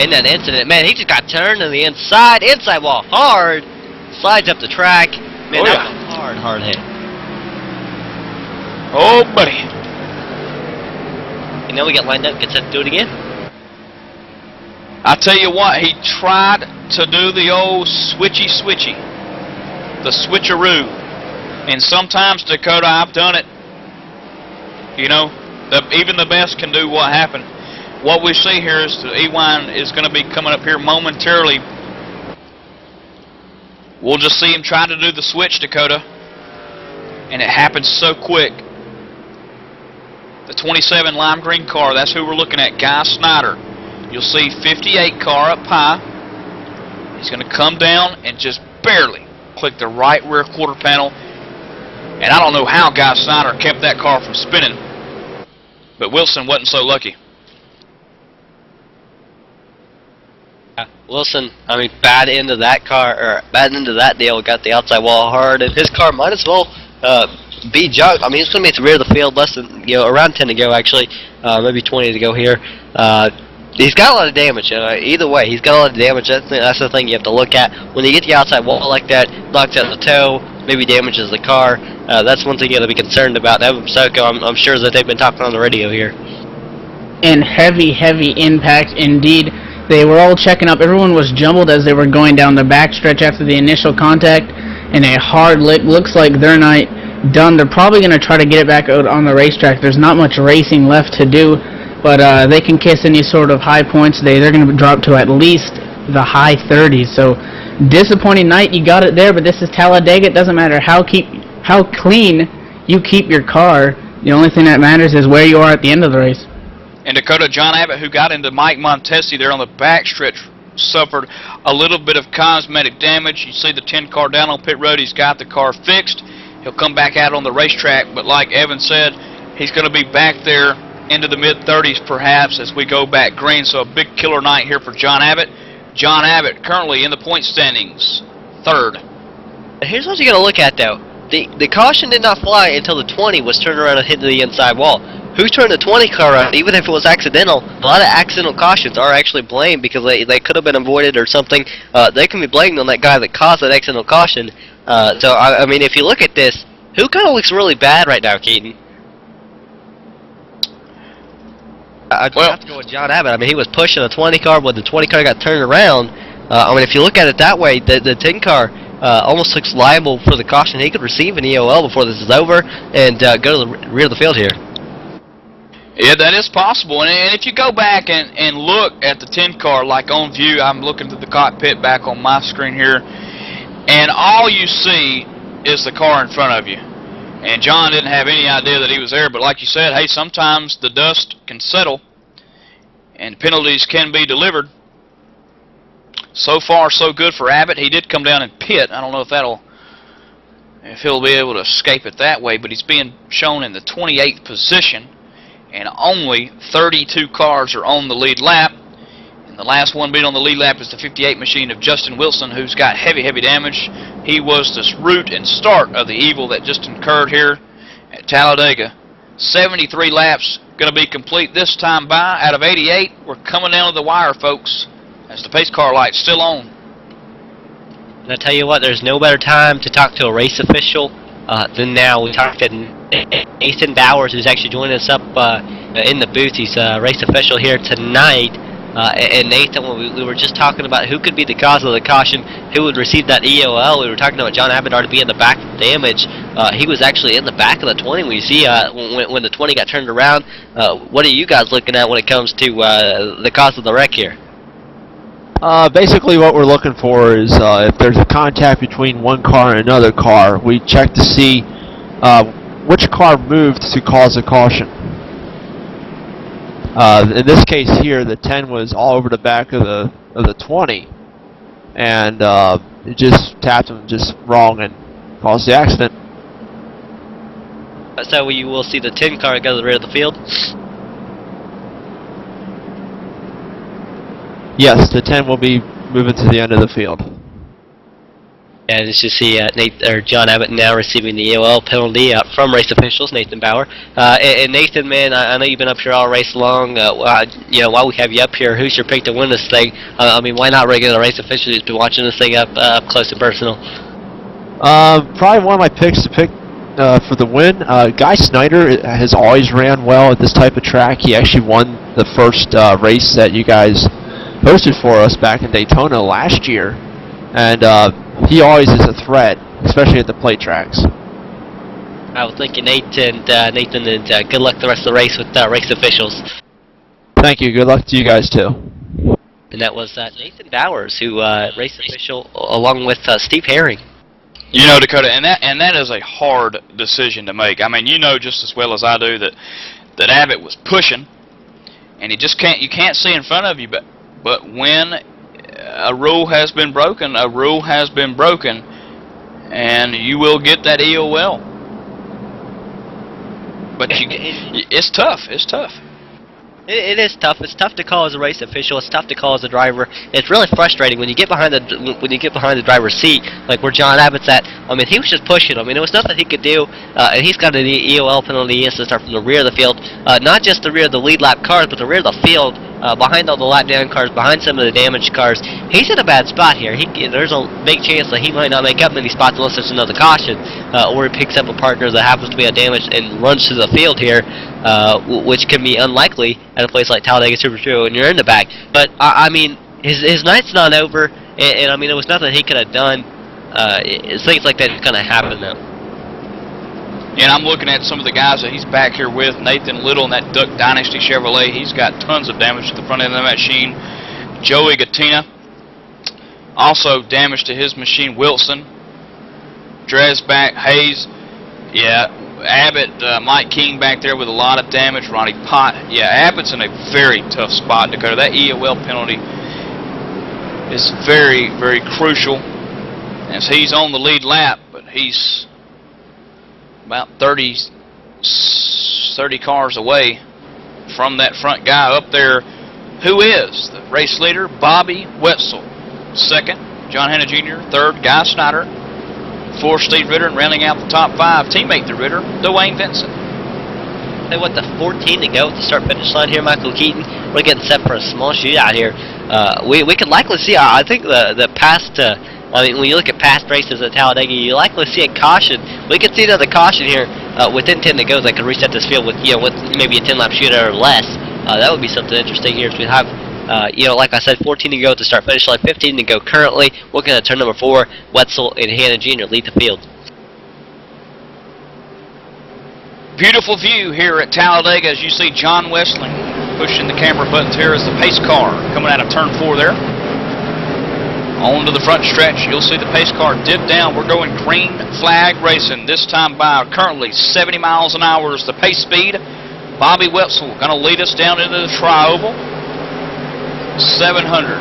in that incident. Man, he just got turned to the inside wall hard, slides up the track. Man, that was a hard hit. Oh, buddy. And now we get lined up, get set to do it again. I tell you what, he tried to do the old switchy, the switcheroo. And sometimes, Dakota, I've done it. You know, even the best can do what happened. What we see here is the Ewine is going to be coming up here momentarily. We'll just see him try to do the switch, Dakota. And it happens so quick. The 27 lime green car, that's who we're looking at, Guy Snyder. You'll see 58 car up high. He's going to come down and just barely click the right rear quarter panel. And I don't know how Guy Snyder kept that car from spinning, but Wilson wasn't so lucky. Wilson, I mean, bad into that car, or bad into that deal, got the outside wall hard, and his car might as well be junked. I mean, it's going to be at the rear of the field, less than, around 10 to go, actually, maybe 20 to go here. He's got a lot of damage. Either way, he's got a lot of damage. That's the thing you have to look at. When you get the outside wall like that, knocks out the toe, maybe damages the car. That's one thing you got to be concerned about. Evan Soko, I'm sure that they've been talking on the radio here. And heavy impact indeed. They were all checking up. Everyone was jumbled as they were going down the backstretch after the initial contact. And a hard lick. Looks like their night done. They're probably going to try to get it back out on the racetrack. There's not much racing left to do, but they can kiss any sort of high points today. They're going to drop to at least the high 30s. So disappointing night. You got it there, but this is Talladega. It doesn't matter how clean you keep your car. The only thing that matters is where you are at the end of the race. And Dakota, John Abbott, who got into Mike Montesi there on the backstretch, suffered a little bit of cosmetic damage. You see the 10 car down on pit road. He's got the car fixed. He'll come back out on the racetrack, but like Evan said, he's going to be back there into the mid-30s perhaps as we go back green. So a big killer night here for John Abbott. John Abbott currently in the point standings, 3rd. Here's what you got to look at, though. The caution did not fly until the 20 was turned around and hit the inside wall. Who turned the 20 car around? Even if it was accidental, a lot of accidental cautions are actually blamed because they could have been avoided or something. They can be blamed on that guy that caused that accidental caution. So, I mean, if you look at this, who kind of looks really bad right now, Keaton? I'd have to go with John Abbott. I mean, he was pushing the 20 car, but the 20 car got turned around. I mean, if you look at it that way, the 10 car almost looks liable for the caution. He could receive an EOL before this is over and go to the rear of the field here. Yeah, that is possible. And if you go back and look at the 10 car, like on view, I'm looking to the cockpit back on my screen here, and all you see is the car in front of you. And John didn't have any idea that he was there, but like you said, hey, sometimes the dust can settle and penalties can be delivered. So far, so good for Abbott. He did come down and pit. I don't know if he'll be able to escape it that way, but he's being shown in the 28th position, and only 32 cars are on the lead lap. And the last one being on the lead lap is the 58 machine of Justin Wilson, who's got heavy damage. He was the root and start of the evil that just occurred here at Talladega. 73 laps going to be complete this time by. Out of 88, we're coming down to the wire, folks, as the pace car light's still on. And I tell you what, there's no better time to talk to a race official than now. We talked to Nathan Bowers, who's actually joining us up in the booth. He's a race official here tonight And Nathan, when we were just talking about who could be the cause of the caution, who would receive that EOL, we were talking about John Abbott already being in the back of the damage. He was actually in the back of the 20. We see when the 20 got turned around. What are you guys looking at when it comes to the cause of the wreck here? Basically what we're looking for is if there's a contact between one car and another car, we check to see which car moved to cause a caution. In this case here, the 10 was all over the back of the 20, and it just tapped him just wrong and caused the accident. So you will see the 10 car go to the rear of the field? Yes, the 10 will be moving to the end of the field. And as you see, John Abbott now receiving the EOL penalty from race officials, Nathan Bauer. And Nathan, man, I know you've been up here all race long. You know, while we have you up here, who's your pick to win this thing? I mean, why not regular race officials who's been watching this thing up close and personal? Probably one of my picks to pick for the win. Guy Snyder has always ran well at this type of track. He actually won the first race that you guys hosted for us back in Daytona last year. And he always is a threat, especially at the plate tracks. I was thinking Nathan, and good luck the rest of the race with race officials. Thank you. Good luck to you guys, too. And that was Nathan Bowers, who race official, along with Steve Herring. You know, Dakota, and that is a hard decision to make. I mean, you know just as well as I do that Abbott was pushing, and you can't see in front of you. But when a rule has been broken, a rule has been broken, and you will get that EOL. But it's tough. It's tough. It is tough. It's tough to call as a race official. It's tough to call as a driver. It's really frustrating when you get behind the driver's seat, like where John Abbott's at. I mean, he was just pushing. I mean, there was nothing he could do, and he's got an EOL penalty. He has to start from the rear of the field, not just the rear of the lead lap cars, but the rear of the field, behind all the lap down cars, behind some of the damaged cars. He's in a bad spot here. There's a big chance that he might not make up many spots unless there's another caution, or he picks up a partner that happens to be damaged and runs to the field here, which can be unlikely at a place like Talladega Super Speedway when you're in the back. But I mean, his night's not over, and I mean, there was nothing he could have done. Things like that kind of happen though. And I'm looking at some of the guys that he's back here with. Nathan Little in that Duck Dynasty Chevrolet. He's got tons of damage to the front end of the machine. Joey Gattina, also damage to his machine. Wilson, Dresbach, Hayes, yeah. Abbott, Mike King back there with a lot of damage. Ronnie Pott. Yeah, Abbott's in a very tough spot, Dakota. That EOL penalty is very, very crucial as he's on the lead lap, but he's about 30 cars away from that front guy up there, who is the race leader, Bobby Wetzel. Second, John Hanna Jr. Third, Guy Snyder. Fourth, Steve Ritter, and rounding out the top five, teammate the Ritter, Dwayne Vincent. Hey, what, the 14 to go at the start-finish line here, Michael Keaton? We're getting set for a small shootout here. We could likely see, I think the past, I mean, when you look at past races at Talladega, you likely see a caution. We could see another caution here within 10 to go that could reset this field with, with maybe a 10-lap shootout or less. That would be something interesting here. So we have, like I said, 14 to go at the start-finish line, 15 to go currently. Looking at turn number 4, Wetzel and Hanna Jr. lead the field. Beautiful view here at Talladega as you see John Westling pushing the camera buttons here as the pace car coming out of turn 4 there. On to the front stretch, you'll see the pace car dip down. We're going green flag racing, this time by currently 70 miles an hour is the pace speed. Bobby Wetzel going to lead us down into the tri-oval. 700,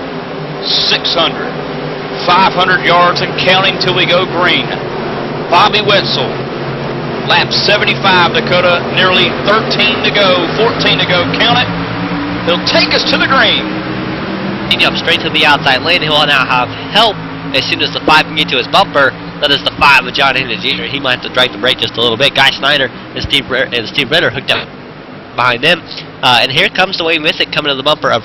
600, 500 yards and counting till we go green. Bobby Wetzel, lap 75, Dakota, nearly 13 to go, 14 to go, count it. He'll take us to the green. Up straight to the outside lane. He'll now have help as soon as the 5 can get to his bumper. That is the 5 of John Hanna Jr. He might have to drag the brake just a little bit. Guy Snyder and Steve Ritter hooked up behind them. And here comes Dwayne Vincent coming to the bumper of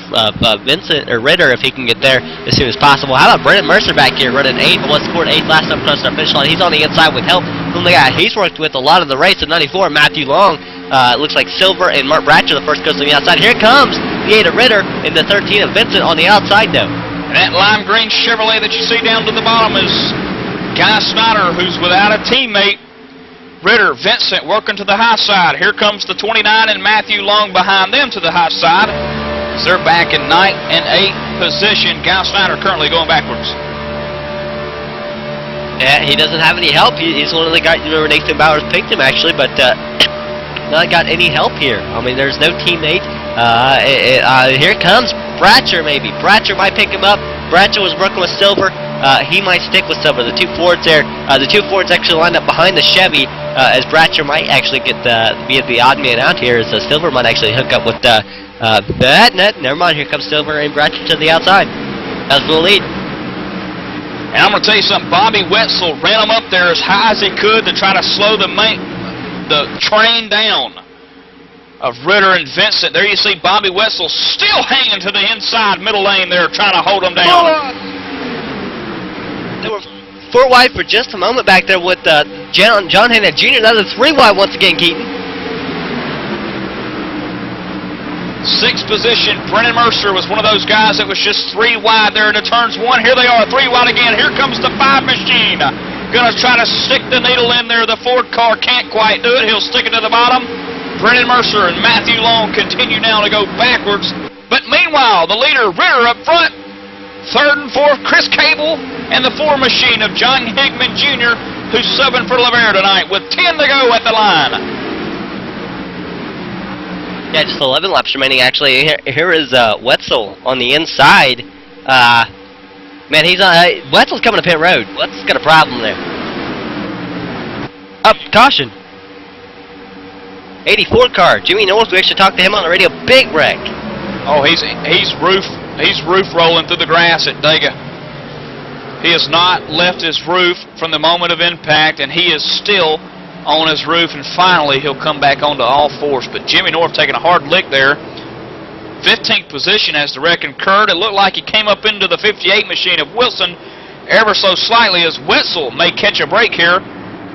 Vincent or Ritter if he can get there as soon as possible. How about Brendan Mercer back here running 8th, but scored 8th last time across our finish line. He's on the inside with help from the guy he's worked with a lot of the race at 94, Matthew Long. It looks like Silver and Mark Bratcher, the first goes to the outside. Here it comes. the 8 of Ritter and the 13 of Vincent on the outside, though. And that lime green Chevrolet that you see down to the bottom is Guy Snyder, who's without a teammate. Ritter, Vincent working to the high side. Here comes the 29 and Matthew Long behind them to the high side. So they're back in 9th and 8th position. Guy Snyder currently going backwards. Yeah, he doesn't have any help. He's one of the guys. Remember, Nathan Bowers picked him actually, but not got any help here. I mean, there's no teammate. Here comes Bratcher. Maybe Bratcher might pick him up. Bratcher was working with Silver. He might stick with Silver. The two Fords there. The two Fords actually lined up behind the Chevy, as Bratcher might actually be the odd man out here. As Silver might actually hook up with never mind. Here comes Silver and Bratcher to the outside. That's the lead. And I'm going to tell you something. Bobby Wetzel ran him up there as high as he could to try to slow the train down of Ritter and Vincent. There you see Bobby Wetzel still hanging to the inside middle lane there, trying to hold him down. They were 4 wide for just a moment back there with John Hanna Jr. Now they're 3 wide once again, Keaton. 6th position, Brennan Mercer was one of those guys that was just 3 wide there in the turns 1. Here they are, 3 wide again. Here comes the 5 machine. Gonna try to stick the needle in there. The Ford car can't quite do it. He'll stick it to the bottom. Brennan Mercer and Matthew Long continue now to go backwards. But meanwhile, the leader, Ritter, up front. 3rd and 4th, Chris Cable, and the 4 machine of John Higman Jr., who's subbing for LeVere tonight with 10 to go at the line. Yeah, just 11 laps remaining, actually. Here is Wetzel on the inside. Man, he's Wetzel's coming to pit road. Wetzel's got a problem there. Up, caution. 84 car, Jimmy North. We actually talked to him on the radio. Big wreck. Oh, he's roof rolling through the grass at Dega. He has not left his roof from the moment of impact, and he is still on his roof, and finally he'll come back onto all fours. But Jimmy North taking a hard lick there. 15th position as the wreck occurred. It looked like he came up into the 58 machine of Wilson ever so slightly, as Wetzel may catch a break here.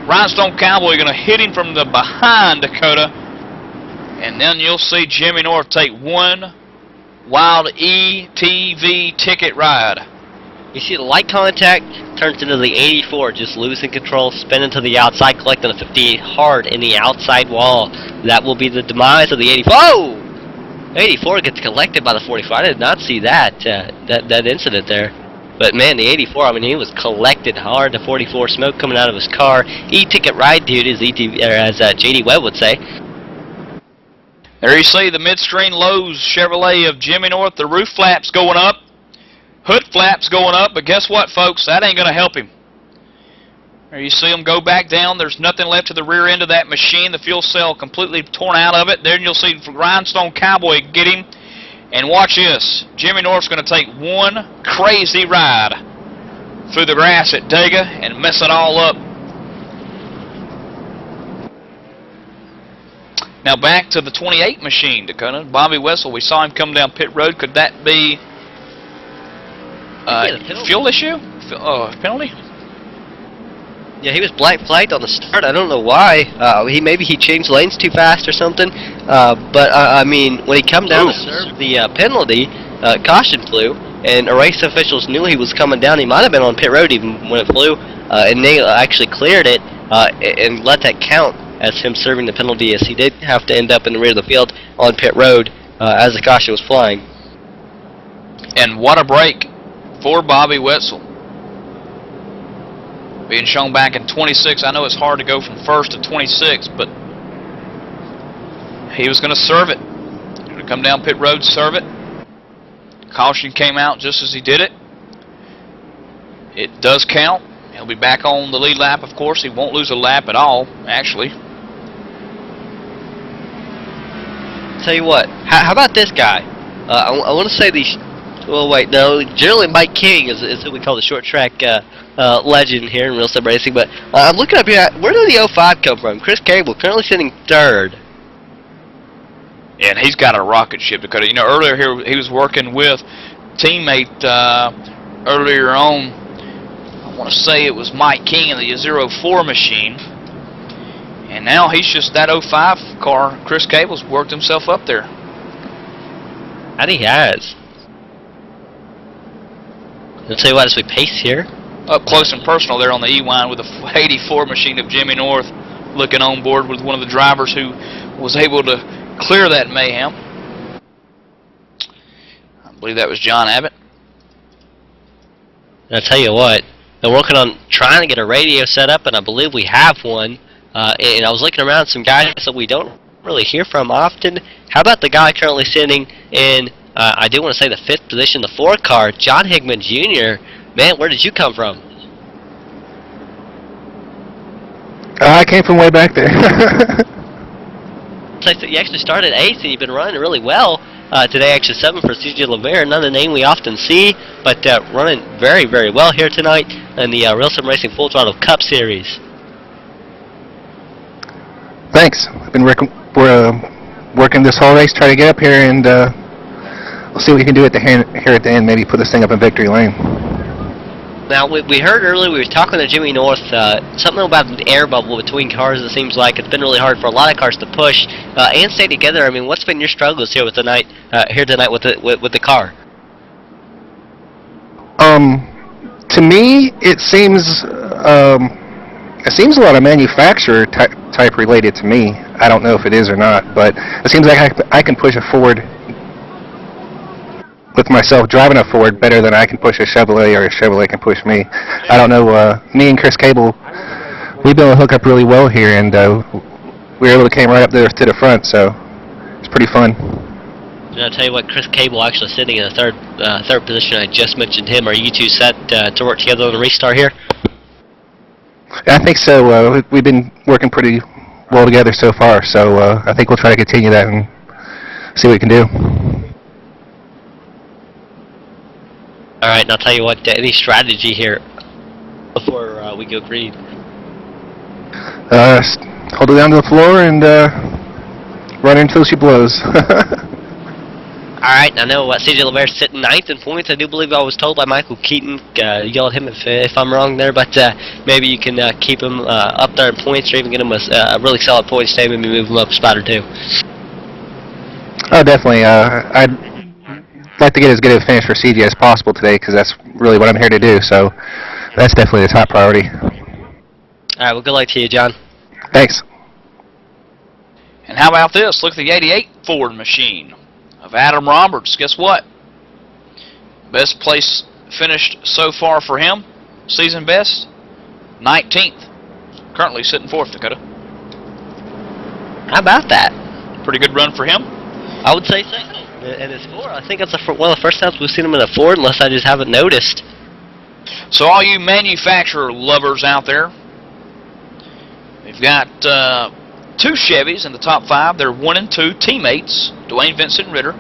Rhinestone Cowboy going to hit him from the behind, Dakota. And then you'll see Jimmy North take one wild ETV ticket ride. You see the light contact turns into the 84, just losing control, spinning to the outside, collecting a 58 hard in the outside wall. That will be the demise of the 84. Whoa! 84 gets collected by the 45. I did not see that incident there. But man, the 84, I mean, he was collected hard. The 44, smoke coming out of his car. E-ticket ride, dude, as J.D. Webb would say. There you see the mid-screen Lowe's Chevrolet of Jimmy North. The roof flaps going up. Hood flaps going up, but guess what, folks? That ain't going to help him. There you see him go back down. There's nothing left to the rear end of that machine. The fuel cell completely torn out of it. Then you'll see Rhinestone Cowboy get him. And watch this. Jimmy North's going to take one crazy ride through the grass at Dega and mess it all up. Now back to the 28 machine, Dakota. Bobby Wetzel, we saw him come down pit road. Could that be fuel issue? Penalty? Yeah, he was black flagged on the start. I don't know why. Maybe he changed lanes too fast or something. But I mean, when he come down to serve the penalty, caution flew, and race officials knew he was coming down. He might have been on pit road even when it flew, and they actually cleared it and let that count as him serving the penalty, as he did have to end up in the rear of the field on pit road as the caution was flying. And what a break for Bobby Wetzel. Being shown back in 26. I know it's hard to go from 1st to 26, but he was going to serve it. Going to come down pit road, serve it. Caution came out just as he did it. It does count. He'll be back on the lead lap, of course. He won't lose a lap at all, actually. Tell you what, how about this guy? I want to say these. Well, wait, no. Generally, Mike King is who we call the short track legend here in Real Sim Racing. But I'm looking up here. Where did the 05 come from? Chris Cable, currently sitting 3rd. Yeah, and he's got a rocket ship, Dakota. You know, earlier here he was working with teammate earlier on. I want to say it was Mike King in the 04 machine. And now he's just that 05 car. Chris Cable's worked himself up there. And he has. I'll tell you what, as we pace here. Up close and personal there on the E-Line with the 84 machine of Jimmy North, looking on board with one of the drivers who was able to clear that mayhem. I believe that was John Abbott. And I'll tell you what, they're working on trying to get a radio set up, and I believe we have one. And I was looking around some guys that we don't really hear from often. How about the guy currently sitting in, I do want to say the 5th position, the 4 car, John Higman Jr. Man, where did you come from? I came from way back there. So you actually started 8th, and you've been running really well. Today, actually 7 for CJ LeVere, not a name we often see, but running very, very well here tonight in the Real Sim Racing Full Throttle Cup Series. Thanks. I've been working this whole race, trying to get up here, and we'll see what we can do at here at the end. Maybe put this thing up in victory lane. Now, we heard earlier, we were talking to Jimmy North, something about the air bubble between cars, it seems like. It's been really hard for a lot of cars to push and stay together. I mean, what's been your struggles here tonight with the car? To me, it seems a lot of manufacturer type related to me. I don't know if it is or not, but it seems like I can push a Ford with myself driving a Ford better than I can push a Chevrolet, or a Chevrolet can push me. I don't know. Me and Chris Cable, we've been able to hook up really well here, and we were able to came right up there to the front, so it's pretty fun. And I'll tell you what, Chris Cable actually sitting in the third position. I just mentioned him. Are you two set to work together on the restart here? I think so. We've been working pretty well together so far, so I think we'll try to continue that and see what we can do. All right, and I'll tell you what, any strategy here before we go green? Hold it down to the floor and run until she blows. All right, I know CJ LeVere sitting 9th in points. I do believe I was told by Michael Keaton, yell at him if I'm wrong there, but maybe you can keep him up there in points, or even get him a really solid point stay, maybe move him up a spot or 2. Oh, definitely. I'd like to get as good a finish for CJ as possible today, because that's really what I'm here to do, so that's definitely the top priority. All right, well, good luck to you, John. Thanks. And how about this? Look at the 88 Ford machine of Adam Roberts. Guess what? Best place finished so far for him, season best, 19th. Currently sitting 4th, Dakota. How about that? Pretty good run for him. I would say so. And his 4, I think that's one of the first times we've seen him in a Ford, unless I just haven't noticed. So all you manufacturer lovers out there, we've got 2 Chevys in the top 5. They're 1 and 2 teammates, Dwayne Vincent Ritter.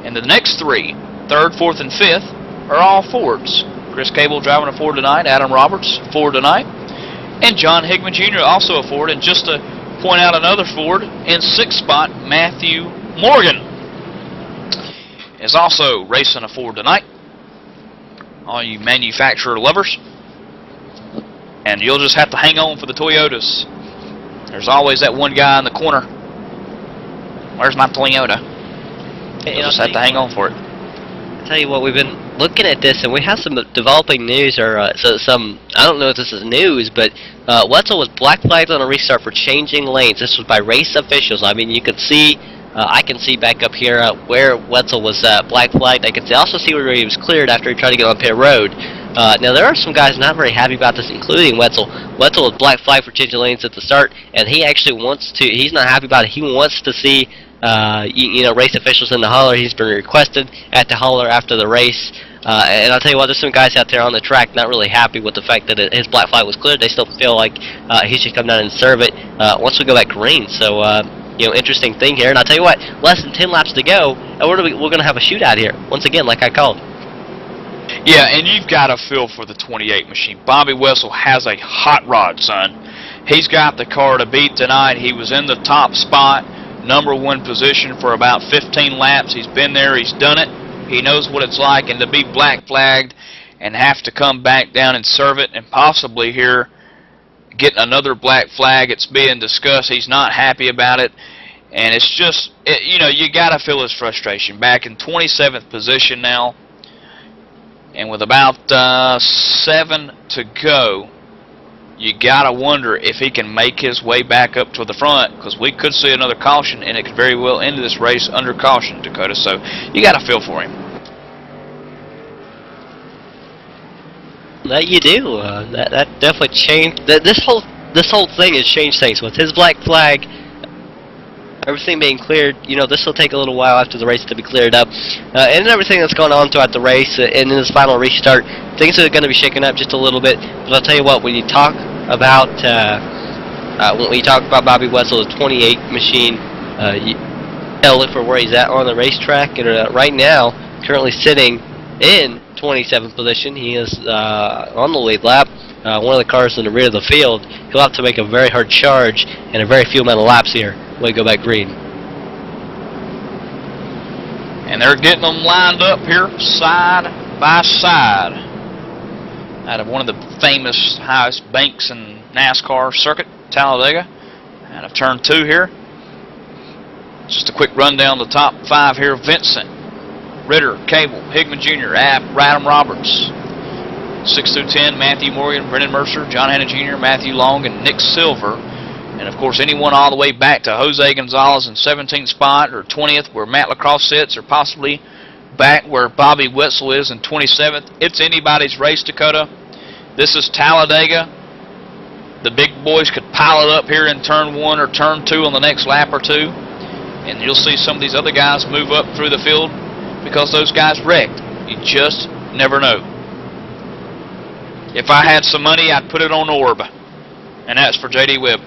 And the next 3, 3rd, 4th, and 5th, are all Fords. Chris Cable driving a Ford tonight, Adam Roberts, Ford tonight, and John Higman Jr., also a Ford. And just to point out another Ford, in 6th spot, Matthew Morgan is also racing a Ford tonight. All you manufacturer lovers. And you'll just have to hang on for the Toyotas. There's always that one guy in the corner. Where's my Toyota? You'll just have to hang on for it. I'll tell you what, we've been looking at this, and we have some developing news, or I don't know if this is news, but Wetzel was black flagged on a restart for changing lanes. This was by race officials. I mean, you can see, I can see back up here where Wetzel was black flagged. I can also see where he was cleared after he tried to get on pit road. Now, there are some guys not very happy about this, including Wetzel. Wetzel was black flagged for changing lanes at the start, and he actually wants to, he's not happy about it. He wants to see race officials in the hauler. He's been requested at the hauler after the race. And I'll tell you what, there's some guys out there on the track not really happy with the fact that his black flag was cleared. They still feel like he should come down and serve it once we go back green. So, interesting thing here. And I'll tell you what, less than 10 laps to go, and we're going to have a shootout here, once again, like I called. Yeah, and you've got a feel for the 28 machine. Bobby Wetzel has a hot rod, son. He's got the car to beat tonight. He was in the top spot, #1 position for about 15 laps. He's been there. He's done it. He knows what it's like. And to be black flagged and have to come back down and serve it, and possibly here getting another black flag, it's being discussed. He's not happy about it. And it's just, you know, you got to feel his frustration. Back in 27th position now, and with about 7 to go, you got to wonder if he can make his way back up to the front, because we could see another caution, and it could very well end this race under caution, Dakota. So you got to feel for him. That you do. That definitely changed. This whole thing has changed things with his black flag. Everything being cleared, you know, this will take a little while after the race to be cleared up. And everything that's going on throughout the race and in this final restart, things are going to be shaken up just a little bit. But I'll tell you what, when you talk about Bobby Wetzel, the 28 machine, you gotta look for where he's at on the racetrack. And right now, currently sitting in 27th position, he is on the lead lap. One of the cars in the rear of the field. He'll have to make a very hard charge and a very few amount of laps here when we go back green. And they're getting them lined up here side by side out of one of the famous highest banks in NASCAR circuit, Talladega, out of turn 2 here. Just a quick rundown of the top 5 here. Vincent, Ritter, Cable, Higman Jr., Adam Roberts. 6 through 10, Matthew Morgan, Brendan Mercer, John Hanna Jr., Matthew Long, and Nick Silver. And of course, anyone all the way back to Jose Gonzalez in 17th spot, or 20th where Matt Lacrosse sits, or possibly back where Bobby Wetzel is in 27th. It's anybody's race, Dakota. This is Talladega. The big boys could pile it up here in turn 1 or turn 2 on the next lap or 2. And you'll see some of these other guys move up through the field because those guys wrecked. You just never know. If I had some money, I'd put it on Orb. And that's for J.D. Webb.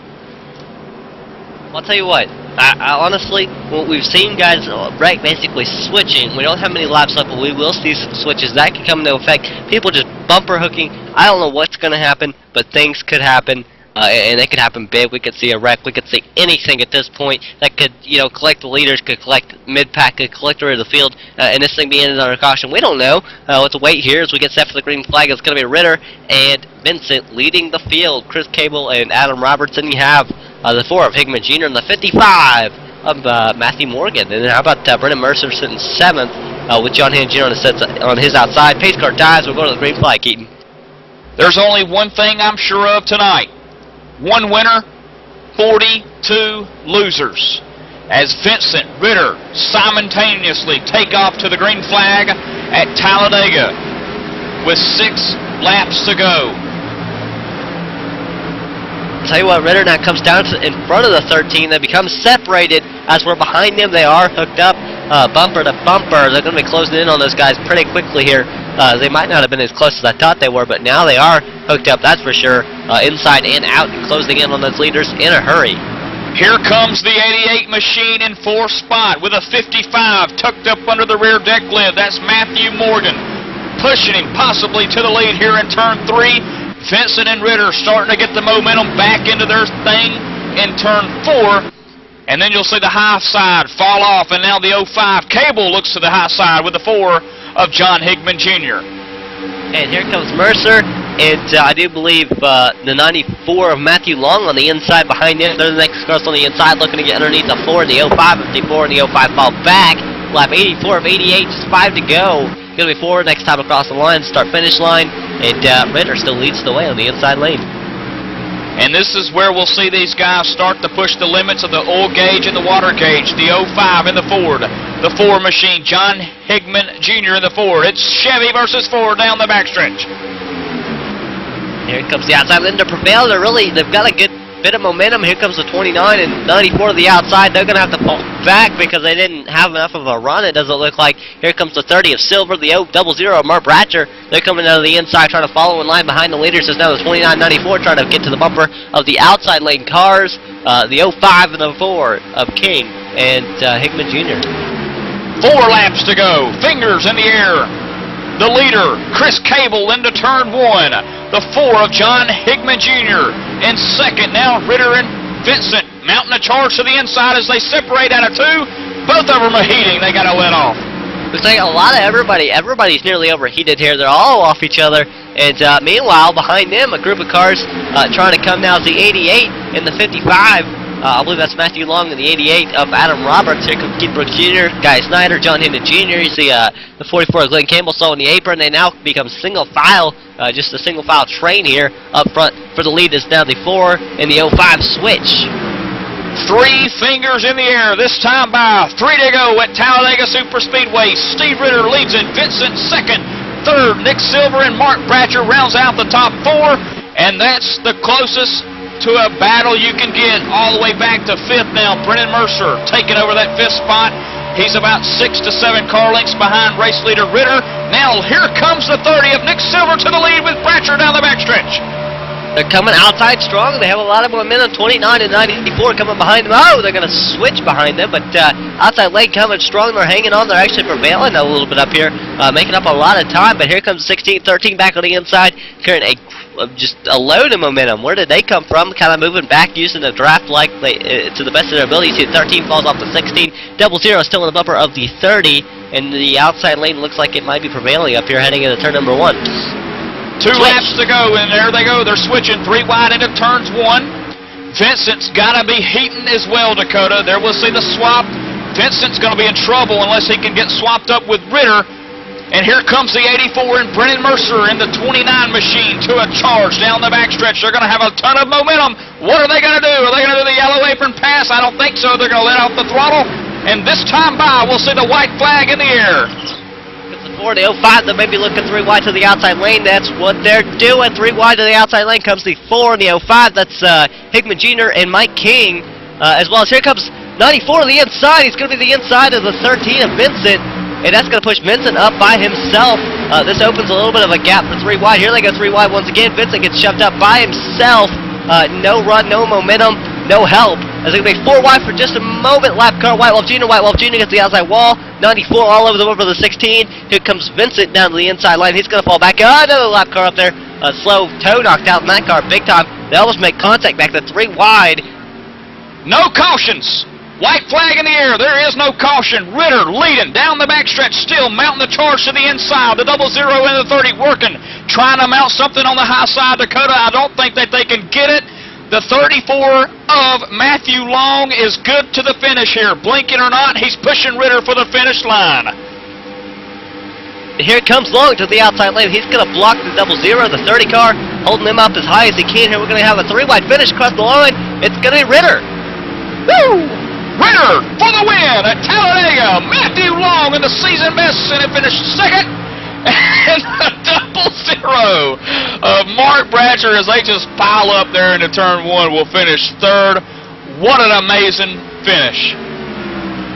I'll tell you what, I honestly, we've seen guys wreck basically switching. We don't have many laps left, but we will see some switches. That could come into effect. People just bumper hooking. I don't know what's going to happen, but things could happen. And it could happen big. We could see a wreck. We could see anything at this point that could, you know, collect the leaders, could collect mid-pack, could collect the rear of the field, and this thing be ended under caution. We don't know. Let's wait here as we get set for the green flag. It's going to be Ritter and Vincent leading the field. Chris Cable and Adam Robertson. You have the 4 of Higman Jr. and the 55 of Matthew Morgan. And then how about Brendan Mercer sitting 7th with John Hanna Jr. on his outside. Pace car dives. We'll go to the green flag, Keaton. There's only one thing I'm sure of tonight. 1 winner, 42 losers. As Vincent, Ritter simultaneously take off to the green flag at Talladega with 6 laps to go. Tell you what, Ritter now comes down in front of the 13. They become separated as we're behind them. They are hooked up bumper to bumper. They're going to be closing in on those guys pretty quickly here. They might not have been as close as I thought they were, but now they are hooked up, that's for sure. Inside and out and closing in on those leaders in a hurry. Here comes the 88 machine in 4th spot with a 55 tucked up under the rear deck lid. That's Matthew Morgan pushing him possibly to the lead here in turn 3. Vincent and Ritter starting to get the momentum back into their thing in turn 4. And then you'll see the high side fall off, and now the 05 Cable looks to the high side with the 4 of John Higman Jr. And here comes Mercer, and I do believe the 94 of Matthew Long on the inside behind him. They're the next cars on the inside looking to get underneath the 4 and the 05 of D4, and the 05 fall back. Lap 84 of 88, just 5 to go. Going to be 4 next time across the line, start-finish line, and Ritter still leads the way on the inside lane. And this is where we'll see these guys start to push the limits of the oil gauge and the water gauge. The 05 in the Ford. The 4 machine, John Higman Jr. in the Ford. It's Chevy versus Ford down the backstretch. Here comes the outside. Then to prevail, they've got a good bit of momentum. Here comes the 29 and 94 to the outside. They're going to have to pull back because they didn't have enough of a run, it doesn't look like. Here comes the 30 of Silver, the 00 of Mark Bratcher. They're coming out of the inside trying to follow in line behind the leaders. There's now the 29-94 trying to get to the bumper of the outside lane cars. The 05 and the 4 of King and Higman Jr. 4 laps to go. Fingers in the air. The leader, Chris Cable, into turn 1. The 4 of John Higman Jr. in second. Now Ritter and Vincent mounting a charge to the inside as they separate out of 2. Both of them are heating. They got to let off. Looks like a lot of everybody's nearly overheated here. They're all off each other. And meanwhile, behind them, a group of cars trying to come now is the 88 and the 55 I believe that's Matthew Long in the 88 of Adam Roberts. Here comes Keith Brooks Jr., Guy Snyder, John Hinton Jr. You see the 44 of Glenn Campbell still in the apron. They now become single file, just a single file train here up front. For the lead is now the 4 and the 05 switch. 3 fingers in the air, this time by 3 to go at Talladega Superspeedway. Steve Ritter leads in, Vincent second, third, Nick Silver and Mark Bratcher rounds out the top 4, and that's the closest to a battle you can get. All the way back to 5th now, Brennan Mercer taking over that 5th spot. He's about 6 to 7 car lengths behind race leader Ritter. Now here comes the 30 of Nick Silver to the lead with Bratcher down the backstretch. They're coming outside strong. They have a lot of momentum. 29 and 94 coming behind them. Oh, they're going to switch behind them, but outside lane coming strong. They're hanging on. They're actually prevailing a little bit up here, making up a lot of time. But here comes 16, 13 back on the inside, carrying just a load of momentum. Where did they come from? Kind of moving back, using the draft like to the best of their ability. You see 13 falls off the 16. 00 still in the bumper of the 30, and the outside lane looks like it might be prevailing up here heading into turn number 1. 2 laps to go, and there they go. They're switching 3 wide into turns 1. Vincent's got to be heating as well, Dakota. There we'll see the swap. Vincent's going to be in trouble unless he can get swapped up with Ritter. And here comes the 84 and Brennan Mercer in the 29 machine to a charge down the backstretch. They're going to have a ton of momentum. What are they going to do? Are they going to do the yellow apron pass? I don't think so. They're going to let off the throttle. And this time by, we'll see the white flag in the air. 4 to 05, they may be looking 3 wide to the outside lane. That's what they're doing. 3 wide to the outside lane comes the 4 and the 05. That's Hickman Jr. and Mike King, as well as here comes 94 on the inside. He's going to be the inside of the 13 of Vincent, and that's going to push Vincent up by himself. This opens a little bit of a gap for 3 wide. Here they go 3 wide once again. Vincent gets shoved up by himself. No run, no momentum, no help. As it's going to be 4 wide for just a moment. Lap car, White Wolf Jr. White Wolf Jr. gets the outside wall. 94 all over the 16. Here comes Vincent down to the inside line. He's going to fall back. Another lap car up there. A slow toe knocked out in that car big time. They almost make contact back to 3 wide. No cautions. White flag in the air. There is no caution. Ritter leading down the backstretch, still mounting the charge to the inside. The 00 and the 30 working, trying to mount something on the high side. Dakota, I don't think that they can get it. The 34 of Matthew Long is good to the finish here. Blinking or not, he's pushing Ritter for the finish line. Here comes Long to the outside lane. He's going to block the 00, the 30 car, holding him up as high as he can. Here we're going to have a 3 wide finish across the line. It's going to be Ritter. Woo! Ritter for the win at Talladega. Matthew Long in the season best, and it finished second. And the 00 of Mark Bratcher, as they just pile up there into turn 1, will finish 3rd. What an amazing finish.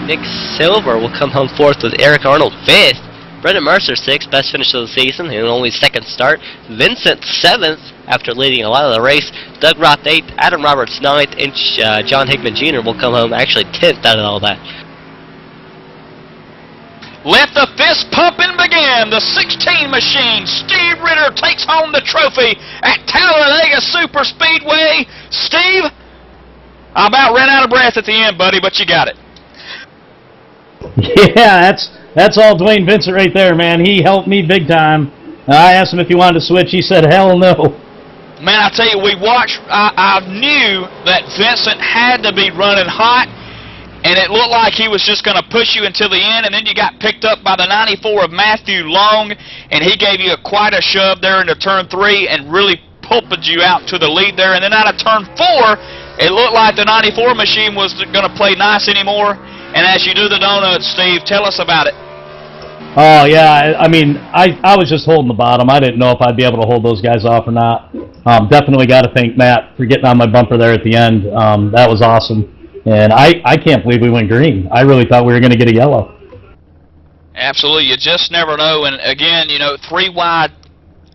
Nick Silver will come home 4th with Eric Arnold 5th. Brendan Mercer 6th, best finish of the season, and only 2nd start. Vincent 7th after leading a lot of the race. Doug Roth 8th, Adam Roberts 9th, and John Hickman Jr. will come home actually 10th out of all that. Let the fist pumping begin. The 16 machine. Steve Ritter takes home the trophy at Talladega Superspeedway. Steve, I about ran out of breath at the end, buddy, but you got it. Yeah, that's all Dwayne Vincent right there, man. He helped me big time. I asked him if he wanted to switch. He said, hell no. Man, I tell you, we watched. I knew that Vincent had to be running hot. And it looked like he was just going to push you until the end, and then you got picked up by the 94 of Matthew Long, and he gave you quite a shove there into turn 3 and really pulped you out to the lead there. And then out of turn 4, it looked like the 94 machine was going to play nice anymore. And as you do the donuts, Steve, tell us about it. Oh, yeah, I mean, I was just holding the bottom. I didn't know if I'd be able to hold those guys off or not. Definitely got to thank Matt for getting on my bumper there at the end. That was awesome. And I can't believe we went green. I really thought we were going to get a yellow. Absolutely. You just never know. And, again, you know, 3 wide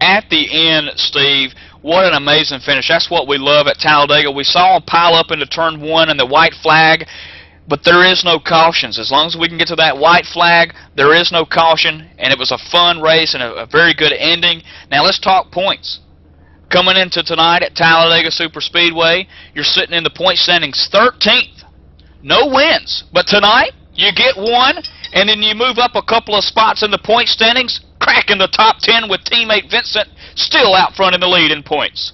at the end, Steve. What an amazing finish. That's what we love at Talladega. We saw them pile up into turn 1 and the white flag, but there is no cautions. As long as we can get to that white flag, there is no caution, and it was a fun race and a very good ending. Now let's talk points. Coming into tonight at Talladega Superspeedway, you're sitting in the point standings 13th. No wins, but tonight you get 1, and then you move up a couple of spots in the point standings, cracking the top 10 with teammate Vincent still out front in the lead in points.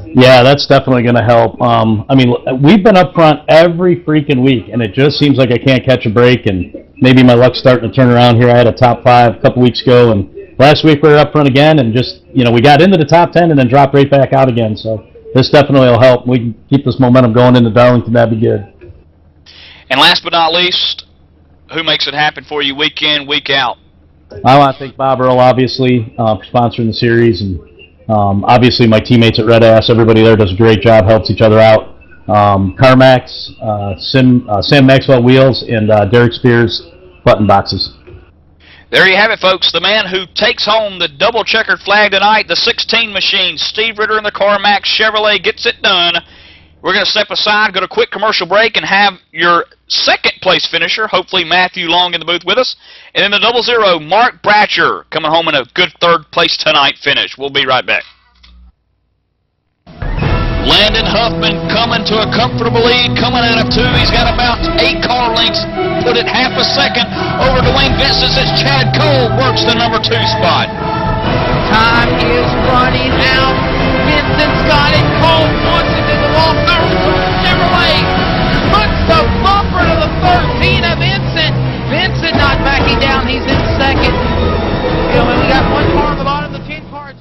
Yeah, that's definitely going to help. I mean, we've been up front every freaking week, and it just seems like I can't catch a break, and maybe my luck's starting to turn around here. I had a top 5 a couple weeks ago, and last week we were up front again, and just, we got into the top 10 and then dropped right back out again. So this definitely will help. We can keep this momentum going into Darlington. That'd be good. And last but not least, who makes it happen for you week in, week out? I want to thank Bob Earl, obviously, for sponsoring the series, and obviously my teammates at Red Ass. Everybody there does a great job, helps each other out. CarMax, Sam Maxwell Wheels, and Derek Spears Button Boxes. There you have it, folks. The man who takes home the double checkered flag tonight, the 16 machine, Steve Ritter in the CarMax Chevrolet, gets it done. We're going to step aside, go to a quick commercial break, and have your second place finisher, hopefully Matthew Long in the booth with us. And then the 00, Mark Bratcher, coming home in a good third place tonight finish. We'll be right back. Landon Huffman coming to a comfortable lead, coming out of 2. He's got about 8 car lengths, put it half a second over Dwayne Vincent as Chad Cole works the number 2 spot. Time is running out. Vincent's got it. Cole wants it in the wall. Chevrolet puts the bumper to the 13 of Vincent. Vincent not backing down. He's in second. We got 1 car on the bottom of the 10 cars.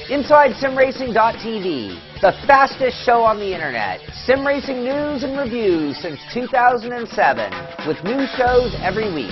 Inside SimRacing.tv, the fastest show on the internet. Sim racing news and reviews since 2007, with new shows every week.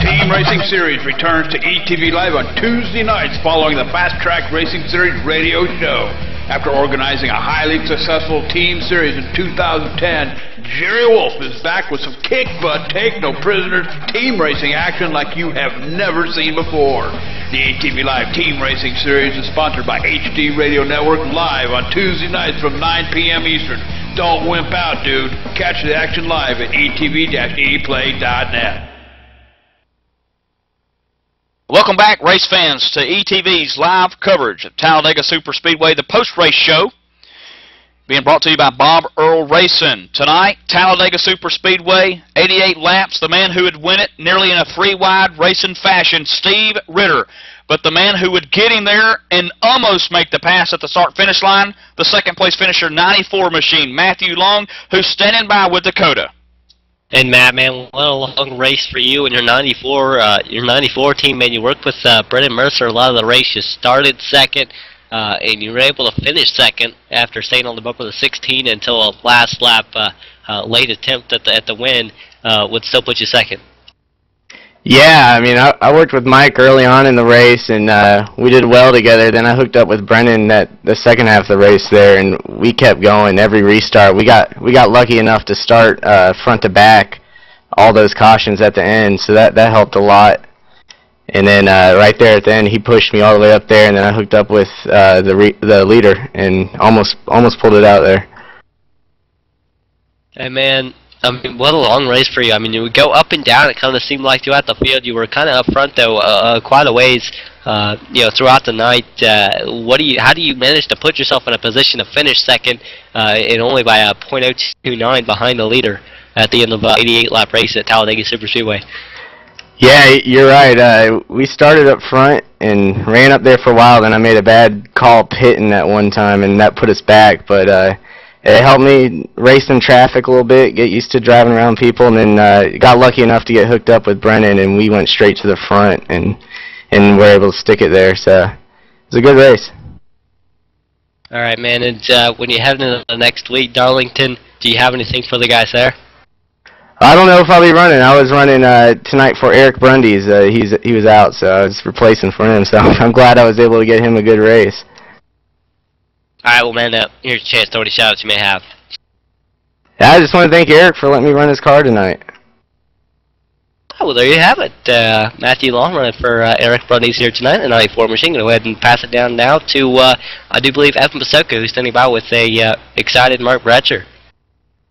Team Racing Series returns to ETV Live on Tuesday nights following the Fast Track Racing Series radio show. After organizing a highly successful team series in 2010, Jerry Wolf is back with some kick butt, take no prisoners, team racing action like you have never seen before. The ETV Live Team Racing Series is sponsored by HD Radio Network, live on Tuesday nights from 9 p.m. Eastern. Don't wimp out, dude. Catch the action live at etv-eplay.net. Welcome back, race fans, to ETV's live coverage of Talladega Superspeedway, the post-race show, being brought to you by Bob Earl Racing. Tonight, Talladega Superspeedway, 88 laps, the man who would win it nearly in a 3-wide racing fashion, Steve Ritter. But the man who would get him there and almost make the pass at the start-finish line, the second-place finisher, 94 machine, Matthew Long, who's standing by with Dakota. And Matt, man, what a long race for you and your 94 team, man. You worked with Brendan Mercer a lot of the race. You started second, and you were able to finish second after staying on the bumper of the 16 until a last lap late attempt at the win would still put you second. Yeah, I mean, I worked with Mike early on in the race, and we did well together. Then I hooked up with Brendan the second half of the race there, and we kept going every restart. We got lucky enough to start front to back, all those cautions at the end, so that helped a lot. And then right there at the end, he pushed me all the way up there, and then I hooked up with the leader and almost pulled it out there. Hey, man. I mean, what a long race for you. I mean, you would go up and down. It kind of seemed like throughout the field you were kind of up front, though, quite a ways, throughout the night. How do you manage to put yourself in a position to finish second and only by a .029 behind the leader at the end of 88-lap race at Talladega Superspeedway? Yeah, you're right. We started up front and ran up there for a while. Then I made a bad call pitting that one time, and that put us back. But it helped me race in traffic a little bit, get used to driving around people, and then got lucky enough to get hooked up with Brennan, and we went straight to the front and were able to stick it there. So it was a good race. All right, man. And when you head into the next week, Darlington, do you have anything for the guys there? I don't know if I'll be running. I was running tonight for Eric Brundy's. He was out, so I was replacing for him. So I'm glad I was able to get him a good race. All right, well, man, here's a chance to throw any shout-outs you may have. Yeah, I just want to thank Eric for letting me run his car tonight. Well, well, there you have it. Matthew Long running for Eric Brundys here tonight in the 94 machine. Go ahead and pass it down now to, I do believe, Evan Pasoko, who's standing by with a excited Mark Bratcher.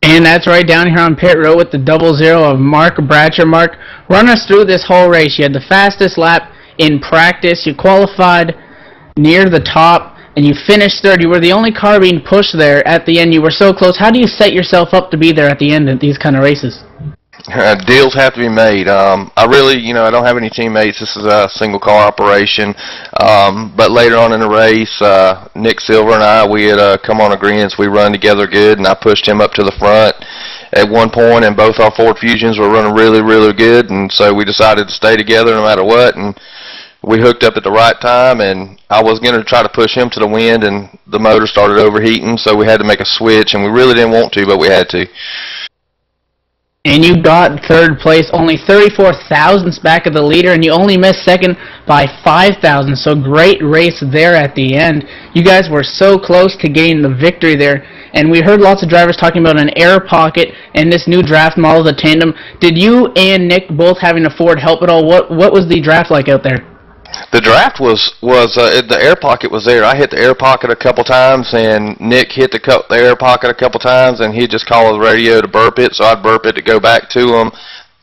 And that's right down here on pit road with the 00 of Mark Bratcher. Mark, run us through this whole race. You had the fastest lap in practice. You qualified near the top, and you finished third. You were the only car being pushed there at the end. You were so close. How do you set yourself up to be there at the end of these kind of races? Deals have to be made. I really, I don't have any teammates. This is a single car operation. But later on in the race, Nick Silver and I, we had come on agreements. We run together good, and I pushed him up to the front at one point, and both our Ford Fusions were running really, really good, and so we decided to stay together no matter what, and we hooked up at the right time, and I was going to try to push him to the wind, and the motor started overheating, so we had to make a switch, and we really didn't want to, but we had to. And you got third place, only 34 thousandths back of the leader, and you only missed second by 5,000. So great race there at the end. You guys were so close to getting the victory there. And we heard lots of drivers talking about an air pocket and this new draft model, the Tandem. Did you and Nick both having a Ford help at all? What was the draft like out there? The draft was the air pocket was there. I hit the air pocket a couple times, and Nick hit the air pocket a couple times, and he'd just call the radio to burp it, so I'd burp it to go back to him,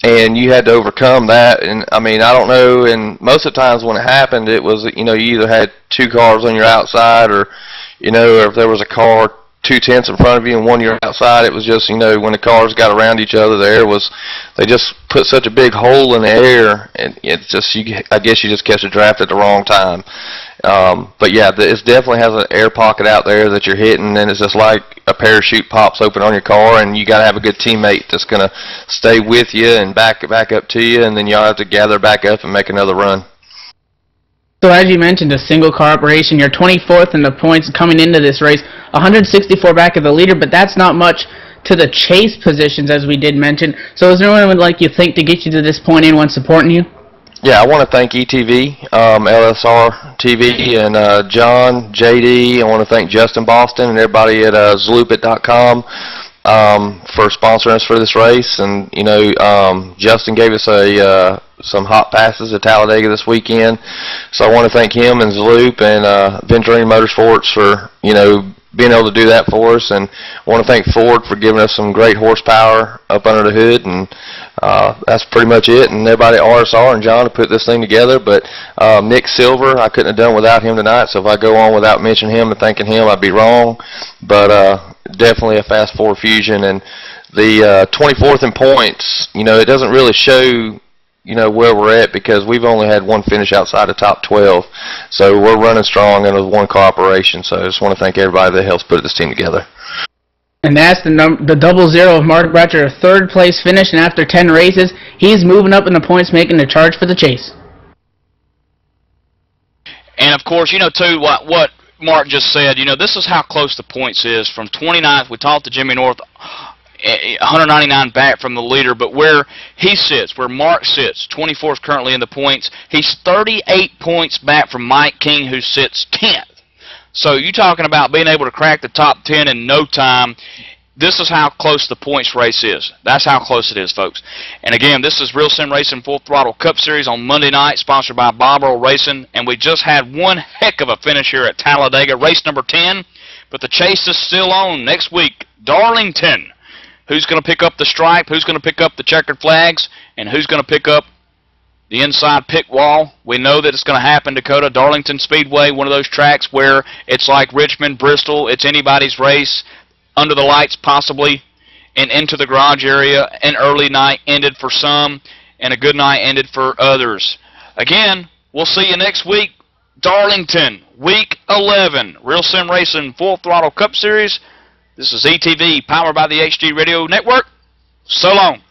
and you had to overcome that. And I mean, I don't know, and most of the times when it happened, it was, you either had two cars on your outside, or, or if there was a car 2 tenths in front of you and one you're outside, it was just, when the cars got around each other, the air was, they just put such a big hole in the air, and it's just, I guess you just catch a draft at the wrong time. But yeah, it definitely has an air pocket out there that you're hitting, and it's just like a parachute pops open on your car, and you got to have a good teammate that's going to stay with you and back up to you, and then y'all have to gather back up and make another run. So as you mentioned, a single car operation, you're 24th in the points coming into this race, 164 back of the leader, but that's not much to the chase positions, as we did mention. So is there anyone like you think to get you to this point, anyone supporting you? Yeah, I want to thank ETV, LSR TV, and John, JD. I want to thank Justin Boston and everybody at Zloopit.com for sponsoring us for this race. And Justin gave us some hot passes at Talladega this weekend, so I want to thank him and Zloop and Venturini Motorsports for being able to do that for us, and I want to thank Ford for giving us some great horsepower up under the hood, and that's pretty much it. And everybody at RSR and John to put this thing together. But Nick Silver, I couldn't have done without him tonight, so if I go on without mentioning him and thanking him, I'd be wrong. But definitely a fast Ford Fusion, and the 24th in points, it doesn't really show where we're at, because we've only had one finish outside the top 12, so we're running strong in a one-car operation. So I just want to thank everybody that helps put this team together. And that's the 00 of Mark Bratcher, a third place finish, and after 10 races, he's moving up in the points, making the charge for the chase. And of course, too, what Mark just said, this is how close the points is. From 29th, we talked to Jimmy North, 199 back from the leader, but where he sits, where Mark sits, 24th currently in the points, he's 38 points back from Mike King, who sits 10th. So you're talking about being able to crack the top 10 in no time. This is how close the points race is. That's how close it is, folks. And again, this is Real Sim Racing Full Throttle Cup Series on Monday night, sponsored by Bob Earl Racing, and we just had one heck of a finish here at Talladega, race number 10, but the chase is still on next week. Darlington. Who's going to pick up the stripe? Who's going to pick up the checkered flags? And who's going to pick up the inside pit wall? We know that it's going to happen, Dakota. Darlington Speedway, one of those tracks where it's like Richmond, Bristol. It's anybody's race. Under the lights, possibly, and into the garage area. An early night ended for some, and a good night ended for others. Again, we'll see you next week. Darlington, week 11. Real Sim Racing Full Throttle Cup Series. This is ETV, powered by the HD Radio Network. So long.